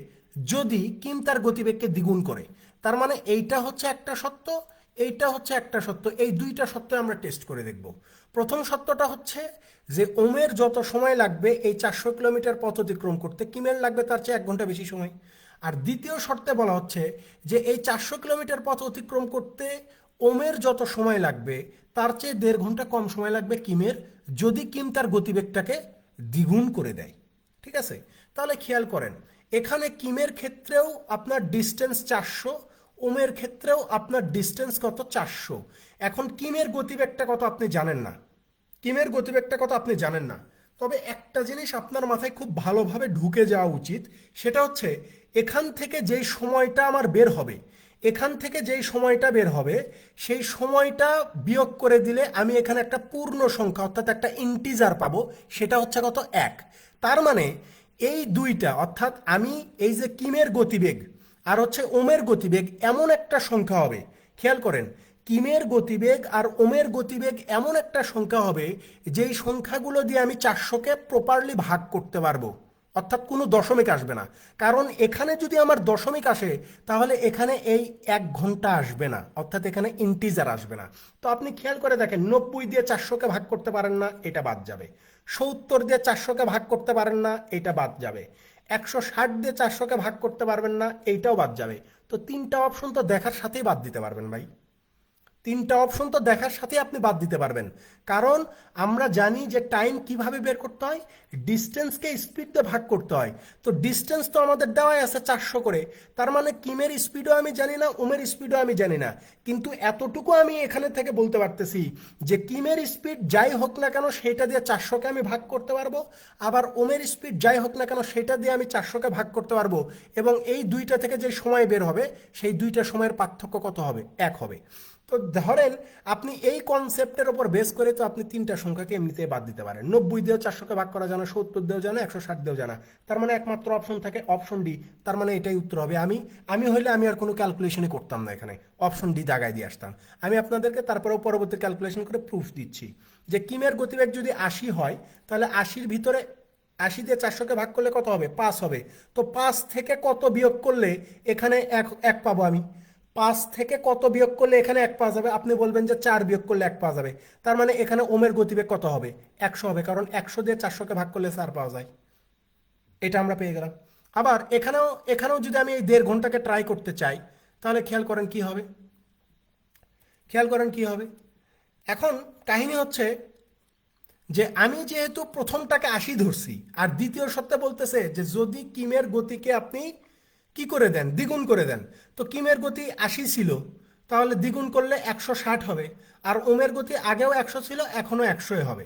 যদি কিম তার গতিবেগকে দ্বিগুণ করে। তার মানে এইটা হচ্ছে একটা সত্য, এইটা হচ্ছে একটা সত্য, এই দুইটা সত্য আমরা টেস্ট করে দেখব। প্রথম সত্যটা হচ্ছে যে ওমের যত সময় লাগবে এই 400 কিলোমিটার পথ অতিক্রম করতে, কিমের লাগবে তার চেয়ে 1 ঘন্টা বেশি সময়। আর দ্বিতীয় শর্তে বলা হচ্ছে যে এই 400 কিলোমিটার পথ অতিক্রম করতে ওমের যত সময় লাগবে তার চেয়ে 1.5 ঘন্টা কম সময় লাগবে কিমের, যদি কিম তার গতিবেগটাকে দ্বিগুণ করে দেয়। ঠিক আছে, তাহলে খেয়াল করেন এখানে কিমের ক্ষেত্রেও আপনার ডিস্টেন্স 400, ওমের ক্ষেত্রেও আপনার ডিস্টেন্স কত 400। এখন কিমের গতিবেগটা কত আপনি জানেন না, কিমের গতিবেগটা কত আপনি জানেন না, তবে একটা জিনিস আপনার মাথায় খুব ভালোভাবে ঢুকে যাওয়া উচিত, সেটা হচ্ছে এখান থেকে যেই সময়টা আমার বের হবে, এখান থেকে যেই সময়টা বের হবে সেই সময়টা বিয়োগ করে দিলে আমি এখানে একটা পূর্ণ সংখ্যা অর্থাৎ একটা ইন্টিজার পাবো, সেটা হচ্ছে কত 1। তার মানে এই দুইটা অর্থাৎ আমি এই যে কিমের গতিবেগ আর হচ্ছে ওমের গতিবেগ এমন একটা সংখ্যা হবে, খেয়াল করেন কিমের গতিবেগ আর ওমের গতিবেগ এমন একটা সংখ্যা হবে যেই সংখ্যাগুলো দিয়ে আমি 400কে প্রপারলি ভাগ করতে পারবো, অর্থাৎ কোনো দশমিক আসবে না। কারণ এখানে যদি আমার দশমিক আসে তাহলে এখানে এই 1 ঘন্টা আসবে না, অর্থাৎ এখানে ইন্টিজার আসবে না। তো আপনি খেয়াল করে দেখেন 90 দিয়ে 400কে ভাগ করতে পারেন না, এটা বাদ যাবে। 70 দিয়ে 400কে ভাগ করতে পারেন না, এটা বাদ যাবে। 160 দিয়ে 400কে ভাগ করতে পারবেন না, এইটাও বাদ যাবে। তো তিনটা অপশন তো দেখার সাথেই বাদ দিতে পারবেন ভাই, তিনটা অপশন তো দেখার সাথে আপনি বাদ দিতে পারবেন। কারণ আমরা জানি যে টাইম কিভাবে বের করতে হয়, ডিস্টেন্সকে স্পিড দিয়ে ভাগ করতে হয়। তো ডিস্টেন্স তো আমাদের দেওয়াই আছে 400 করে, তার মানে কিমের স্পিডও আমি জানি না, ওমের স্পিডও আমি জানি না, কিন্তু এতটুকু আমি এখানে থেকে বলতে পারতেছি যে কিমের স্পিড যাই হোক না কেন সেটা দিয়ে 400কে আমি ভাগ করতে পারবো, আবার ওমের স্পিড যাই হোক না কেন সেটা দিয়ে আমি 400কে ভাগ করতে পারবো, এবং এই দুইটা থেকে যে সময় বের হবে সেই দুইটা সময়ের পার্থক্য কত হবে, 1 হবে। তো ধরেন আপনি এই কনসেপ্টের উপর বেস করে তো আপনি তিনটা সংখ্যাকে এমনিতে বাদ দিতে পারেন। 90 দিয়েও 400কে ভাগ করা জানা, 70 দিয়েও জানা, 160 দিয়েও জানা। তার মানে একমাত্র অপশন থাকে অপশন ডি। তার মানে এটাই উত্তর হবে। আমি হইলে আমি আর কোনো ক্যালকুলেশনই করতাম না, এখানে অপশন ডি দাগায় দিয়ে আসতাম। আমি আপনাদেরকে তারপরেও পরবর্তী ক্যালকুলেশন করে প্রুফ দিচ্ছি যে কিমের গতিবেগ যদি 80 হয় তাহলে 80-র ভিতরে 80 দিয়ে 400কে ভাগ করলে কত হবে, 5 হবে। তো 5 থেকে কত বিয়োগ করলে এখানে এক পাবো আমি, 5 থেকে কত বিয়োগ করলে এখানে 1 পাওয়া যাবে, আপনি বলবেন যে 4 বিয়োগ করলে 1 পাওয়া যাবে। তার মানে এখানে ওমের গতিবেগ কত হবে, 100 হবে, কারণ 100 দিয়ে 400কে ভাগ করলে 4 পাওয়া যায়। এটা আমরা পেয়ে গেলাম। আবার এখানেও যদি আমি এই 1.5 ঘন্টাকে ট্রাই করতে চাই তাহলে খেয়াল করেন কি হবে, খেয়াল করেন কি হবে। এখন কাহিনী হচ্ছে যে আমি যেহেতু প্রথমটাকে 80 ধরছি আর দ্বিতীয় সত্য বলতেছে যে যদি কিমের গতিকে আপনি কি করে দেন, দ্বিগুণ করে দেন, তো কিমের গতি 80 ছিল, তাহলে দ্বিগুণ করলে 160 হবে। আর ওমের গতি আগেও 100 ছিল, এখনো 100 হবে।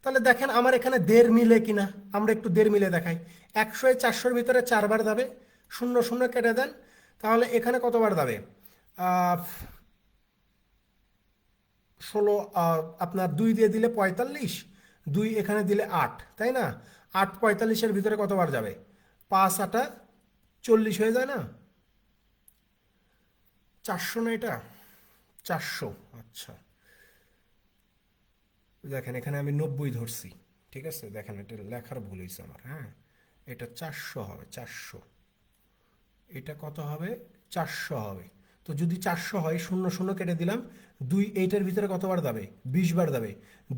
তাহলে দেখেন আমার এখানে 1.5 মিলে কিনা, আমরা একটু 1.5 মিলে দেখাই। 100 400-র ভিতরে 4 বার যাবে, 0 0 কেটে দেন, তাহলে এখানে কতবার যাবে, 16, আপনার 2 দিয়ে দিলে 45, 2 এখানে দিলে 8, তাই না? 8 45-এর ভিতরে কতবার যাবে, 5 8 40 হয়ে যায় না? 400 না এটা, 400। আচ্ছা দেখেন এখানে আমি 90 ধরছি, ঠিক আছে, দেখেন এটা লেখার ভুল হয়েছে আমার, হ্যাঁ এটা 400 হবে, 400। এটা কত হবে, 400 হবে। তো যদি 400 হয়, 0 0 কেটে দিলাম, 2 এইটার ভিতরে কতবার যাবে, 20 বার যাবে।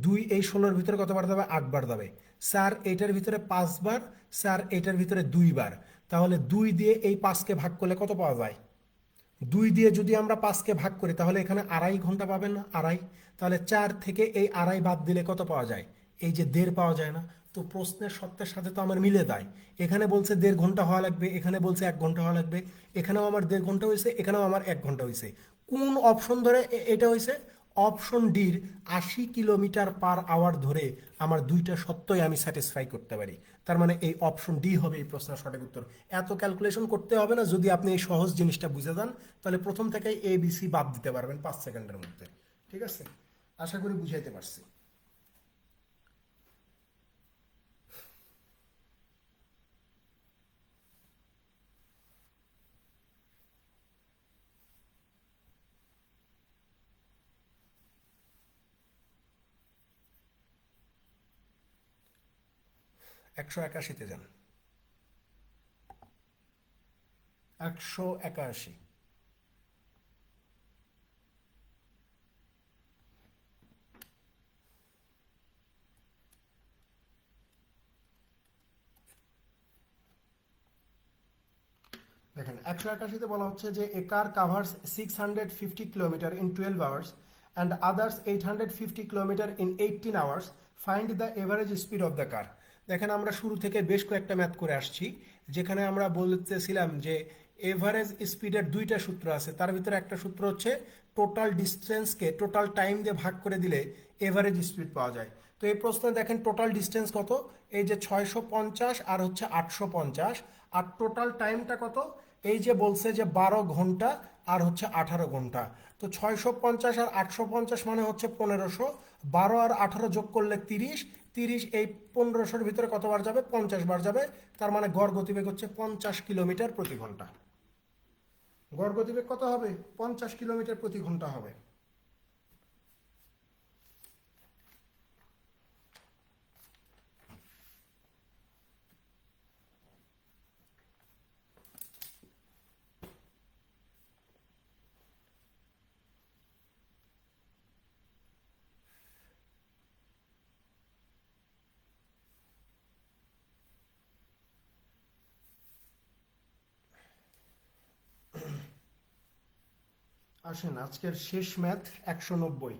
2 এই 16-র ভিতরে কতবার যাবে, 8 বার যাবে। 4 এইটার ভিতরে 5 বার, 4 এইটার ভিতরে 2 বার। তাহলে 2 দিয়ে এই 5কে ভাগ করলে কত পাওয়া যায়, 2 দিয়ে যদি আমরা 5কে ভাগ করি তাহলে এখানে 2.5 ঘন্টা পাবেন না, 2.5। তাহলে 4 থেকে এই 2.5 বাদ দিলে কত পাওয়া যায়, এই যে 1.5 পাওয়া যায় না? তো প্রশ্নের সত্যের সাথে তো আমার মিলে যায়। এখানে বলছে 1.5 ঘন্টা হওয়া লাগবে, এখানে বলছে 1 ঘন্টা হওয়া লাগবে, এখানেও আমার 1.5 ঘন্টা হয়েছে, এখানেও আমার 1 ঘন্টা হয়েছে। কোন অপশন ধরে এটা হয়েছে, অপশন ডির 80 কিলোমিটার/আওয়ার ধরে আমার দুইটা সত্যই আমি স্যাটিসফাই করতে পারি। তার মানে এই অপশন ডি হবে এই প্রশ্নের সঠিক উত্তর। এত ক্যালকুলেশন করতে হবে না, যদি আপনি এই সহজ জিনিসটা বুঝে যান তাহলে প্রথম থেকে এ বি সি বাদ দিতে পারবেন 5 সেকেন্ডের মধ্যে। ঠিক আছে, আশা করি বুঝাইতে পারছি। তে যান। 181। দেখেন 181-তে বলা হচ্ছে যে a car covers 650 kilometer in 12 hours and others 850 kilometer in 18 hours, find the average speed of the car. দেখেন আমরা শুরু থেকে বেশ কয়েকটা ম্যাথ করে আসছি, যেখানে আমরা বলতেছিলাম যে এভারেজ স্পিডের দুইটা সূত্র আছে, তার ভিতরে একটা সূত্র হচ্ছে টোটাল ডিস্টেন্সকে টোটাল টাইম দিয়ে ভাগ করে দিলে এভারেজ স্পিড পাওয়া যায়। তো এই প্রশ্নে দেখেন টোটাল ডিস্টেন্স কত, এই যে 650 আর হচ্ছে 850, আর টোটাল টাইমটা কত, এই যে বলছে যে 12 ঘন্টা আর হচ্ছে 18 ঘন্টা। তো 650 আর 850 মানে হচ্ছে 1500, 12 আর 18 যোগ করলে 30, 30 এই 1500-র ভিতরে কতবার যাবে, 50 বার যাবে। তার মানে গড় গতিবেগ হচ্ছে 50 কিলোমিটার প্রতি ঘন্টা। গড় গতিবেগ কত হবে, 50 কিলোমিটার প্রতি ঘন্টা হবে। আসেন আজকের শেষ ম্যাথ 190।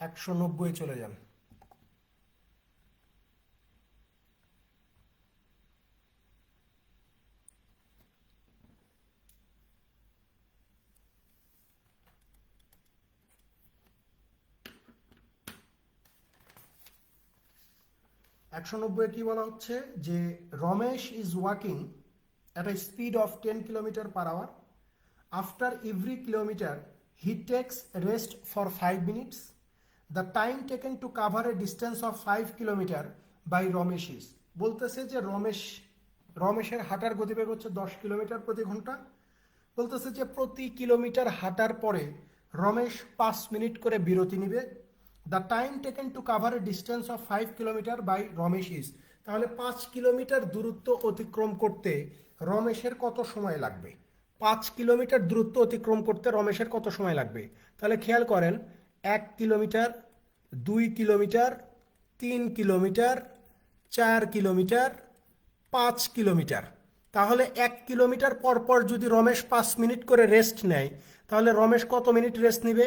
190 চলে যান। একশো নব্বই কি বলা হচ্ছে যে Ramesh is walking at a speed of 10 kilometer per hour. After every kilometer, he takes rest for 5 minutes. The time taken to cover a distance of 5 kilometer by Ramesh is, বলতেছে যে রমেশের হাঁটার গতিবেগ হচ্ছে 10 কিলোমিটার প্রতি ঘন্টা। বলতেছে যে প্রতি কিলোমিটার হাঁটার পরে রমেশ 5 মিনিট করে বিরতি নিবে। The time taken to cover a distance of 5 kilometre by Ramesh is, তাহলে 5 কিলোমিটার দূরত্ব অতিক্রম করতে রমেশের কত সময় লাগবে, 5 কিলোমিটার দূরত্ব অতিক্রম করতে রমেশের কত সময় লাগবে। তাহলে খেয়াল করেন 1 kilometre, 2 kilometre, 3 kilometre, 4 kilometre, 5 kilometre. তাহলে 1 কিলোমিটার পর পর যদি রমেশ 5 মিনিট করে রেস্ট নেয়, তাহলে রমেশ কত মিনিট রেস্ট নেবে,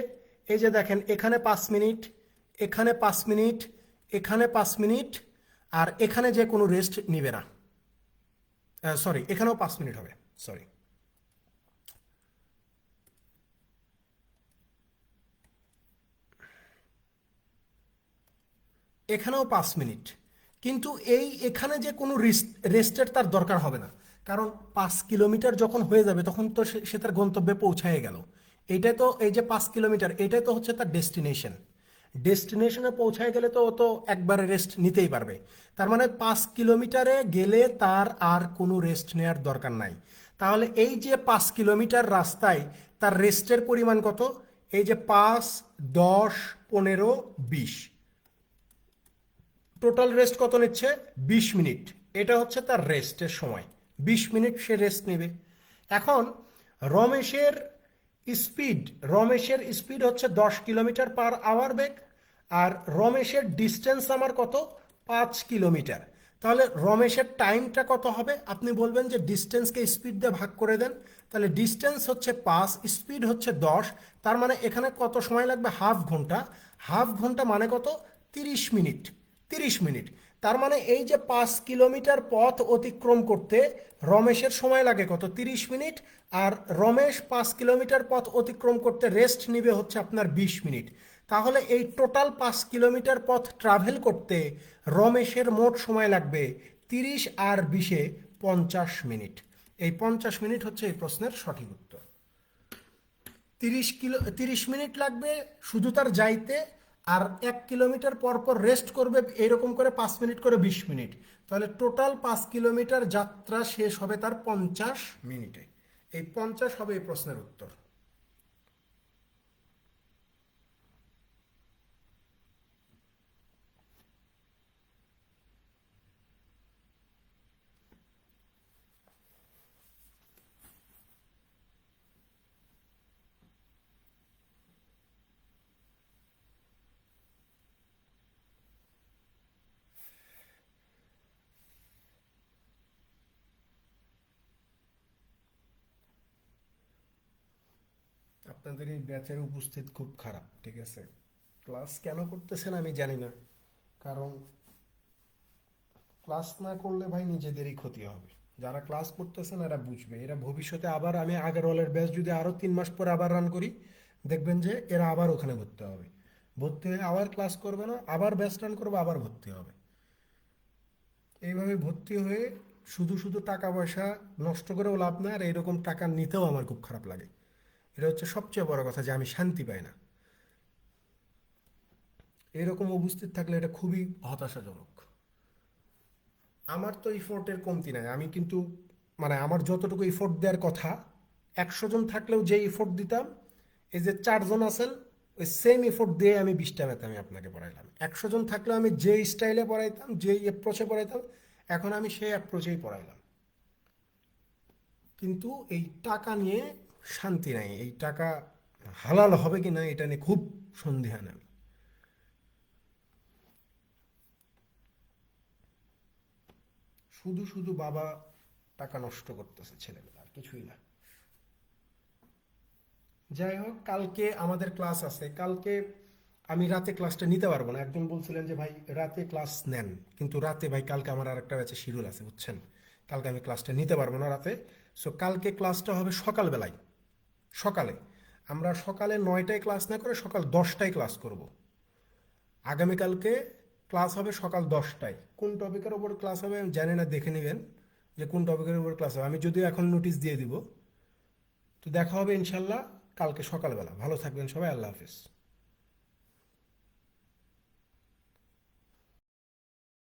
এই যে দেখেন এখানে 5 মিনিট, এখানে 5 মিনিট, এখানে 5 মিনিট, আর এখানে যে কোনো রেস্ট নিবে না। সরি, এখানেও 5 মিনিট হবে, সরি। এখানেও 5 মিনিট, কিন্তু এখানে যে কোনো রেস্টের তার দরকার হবে না, কারণ 5 কিলোমিটার যখন হয়ে যাবে তখন তো সে তার গন্তব্যে পৌঁছায় গেল। এইটাই তো, এই যে 5 কিলোমিটার এটাই তো হচ্ছে তার ডেস্টিনেশনে পৌঁছায় গেলে তো ও তো একবারে রেস্ট নিতেই পারবে। তার মানে 5 কিলোমিটারে গেলে তার আর কোনো রেস্ট নেওয়ার দরকার নাই। তাহলে এই যে 5 কিলোমিটার রাস্তায় তার রেস্টের পরিমাণ কত, এই যে 5, 10, 15, 20, টোটাল রেস্ট কত নিচ্ছে, 20 মিনিট। এটা হচ্ছে তার রেস্টের সময়, 20 মিনিট সে রেস্ট নেবে। এখন রমেশের রমেশের স্পিড হচ্ছে 10 কিলোমিটার পার আওয়ার বেগ, আর রমেশের ডিস্টেন্স আমার কত, 5 কিলোমিটার। তাহলে রমেশের টাইমটা কত হবে, আপনি বলবেন যে ডিস্টেন্সকে স্পিড দিয়ে ভাগ করে দেন। তাহলে ডিস্টেন্স হচ্ছে 5, স্পিড হচ্ছে 10, তার মানে এখানে কত সময় লাগবে, হাফ ঘন্টা। হাফ ঘন্টা মানে কত, 30 মিনিট। 30 মিনিট, তার মানে এই যে 5 কিলোমিটার পথ অতিক্রম করতে রমেশের সময় লাগে কত, 30 মিনিট। আর রমেশ 5 কিলোমিটার পথ অতিক্রম করতে রেস্ট নিবে হচ্ছে আপনার 20 মিনিট। তাহলে এই টোটাল 5 কিলোমিটার পথ ট্রাভেল করতে রমেশের মোট সময় লাগবে 30 আর 20-এ 50 মিনিট। এই 50 মিনিট হচ্ছে এই প্রশ্নের সঠিক উত্তর। 30 মিনিট লাগবে শুধু তার যাইতে, আর 1 কিলোমিটার পর পর রেস্ট করবে, এইরকম করে 5 মিনিট করে 20 মিনিট। তাহলে টোটাল 5 কিলোমিটার যাত্রা শেষ হবে তার 50 মিনিটে। এই 50 হবে এই প্রশ্নের উত্তর। আপনাদের এই ব্যাচের উপস্থিত খুব খারাপ, ঠিক আছে? ক্লাস কেন করতেছেন আমি জানি না, কারণ ক্লাস না করলে ভাই নিজেদেরই ক্ষতি হবে। যারা ক্লাস করতেছেন এরা বুঝবে, এরা ভবিষ্যতে আবার আমি আগের ওয়ালের ব্যাচ যদি আরও 3 মাস পরে আবার রান করি, দেখবেন যে এরা আবার ওখানে ভর্তি হবে, ভর্তি হয়ে আবার ক্লাস করবে না, আবার ব্যাচ রান করবে, আবার ভর্তি হবে। এইভাবে ভর্তি হয়ে শুধু শুধু টাকা পয়সা নষ্ট করেও লাভ নাই, আর এইরকম টাকা নিতেও আমার খুব খারাপ লাগে। এটা হচ্ছে সবচেয়ে বড় কথা, যে আমি শান্তি পাই না। এরকম উপস্থিত থাকলে এটা খুবই হতাশাজনক। আমার তো ইফোর্টের কমতি নাই, আমি কিন্তু মানে আমার যতটুকু ইফোর্ট দেওয়ার কথা, 100 জন থাকলেও যে ইফোর্ট দিতাম, এই যে 4 জন আছেন, ওই সেম ইফোর্ট দিয়ে আমি 20টা ম্যাথ আমি আপনাকে পড়াইলাম। 100 জন থাকলেও আমি যে স্টাইলে পড়াইতাম, যে অ্যাপ্রোচে পড়াইতাম, এখন আমি সেই অ্যাপ্রোচেই পড়াইলাম। কিন্তু এই টাকা নিয়ে শান্তি নাই, এই টাকা হালাল হবে কি না এটা নিয়ে খুব সন্দিহান আমি। শুধু শুধু বাবা টাকা নষ্ট করতেছে ছেলেমেয়েরা, আর কিছুই না। যাই হোক, কালকে আমাদের ক্লাস আছে। কালকে আমি রাতে ক্লাসটা নিতে পারবো না। একজন বলছিলেন যে ভাই রাতে ক্লাস নেন, কিন্তু রাতে ভাই কালকে আমার আর একটা ব্যাচে শিডিউল আছে, বুঝছেন? কালকে আমি ক্লাসটা নিতে পারবো না রাতে। সো কালকে ক্লাসটা হবে সকালবেলায়, সকালে। আমরা সকালে 9টায় ক্লাস না করে সকাল 10টায় ক্লাস করব। আগামীকালকে ক্লাস হবে সকাল 10টায়। কোন টপিকের ওপর ক্লাস হবে আমি জানি না, দেখে নেবেন যে কোন টপিকের উপর ক্লাস হবে। আমি যদিও এখন নোটিশ দিয়ে দিব। তো দেখা হবে ইনশাল্লাহ কালকে সকালবেলা। ভালো থাকবেন সবাই, আল্লাহ হাফিজ।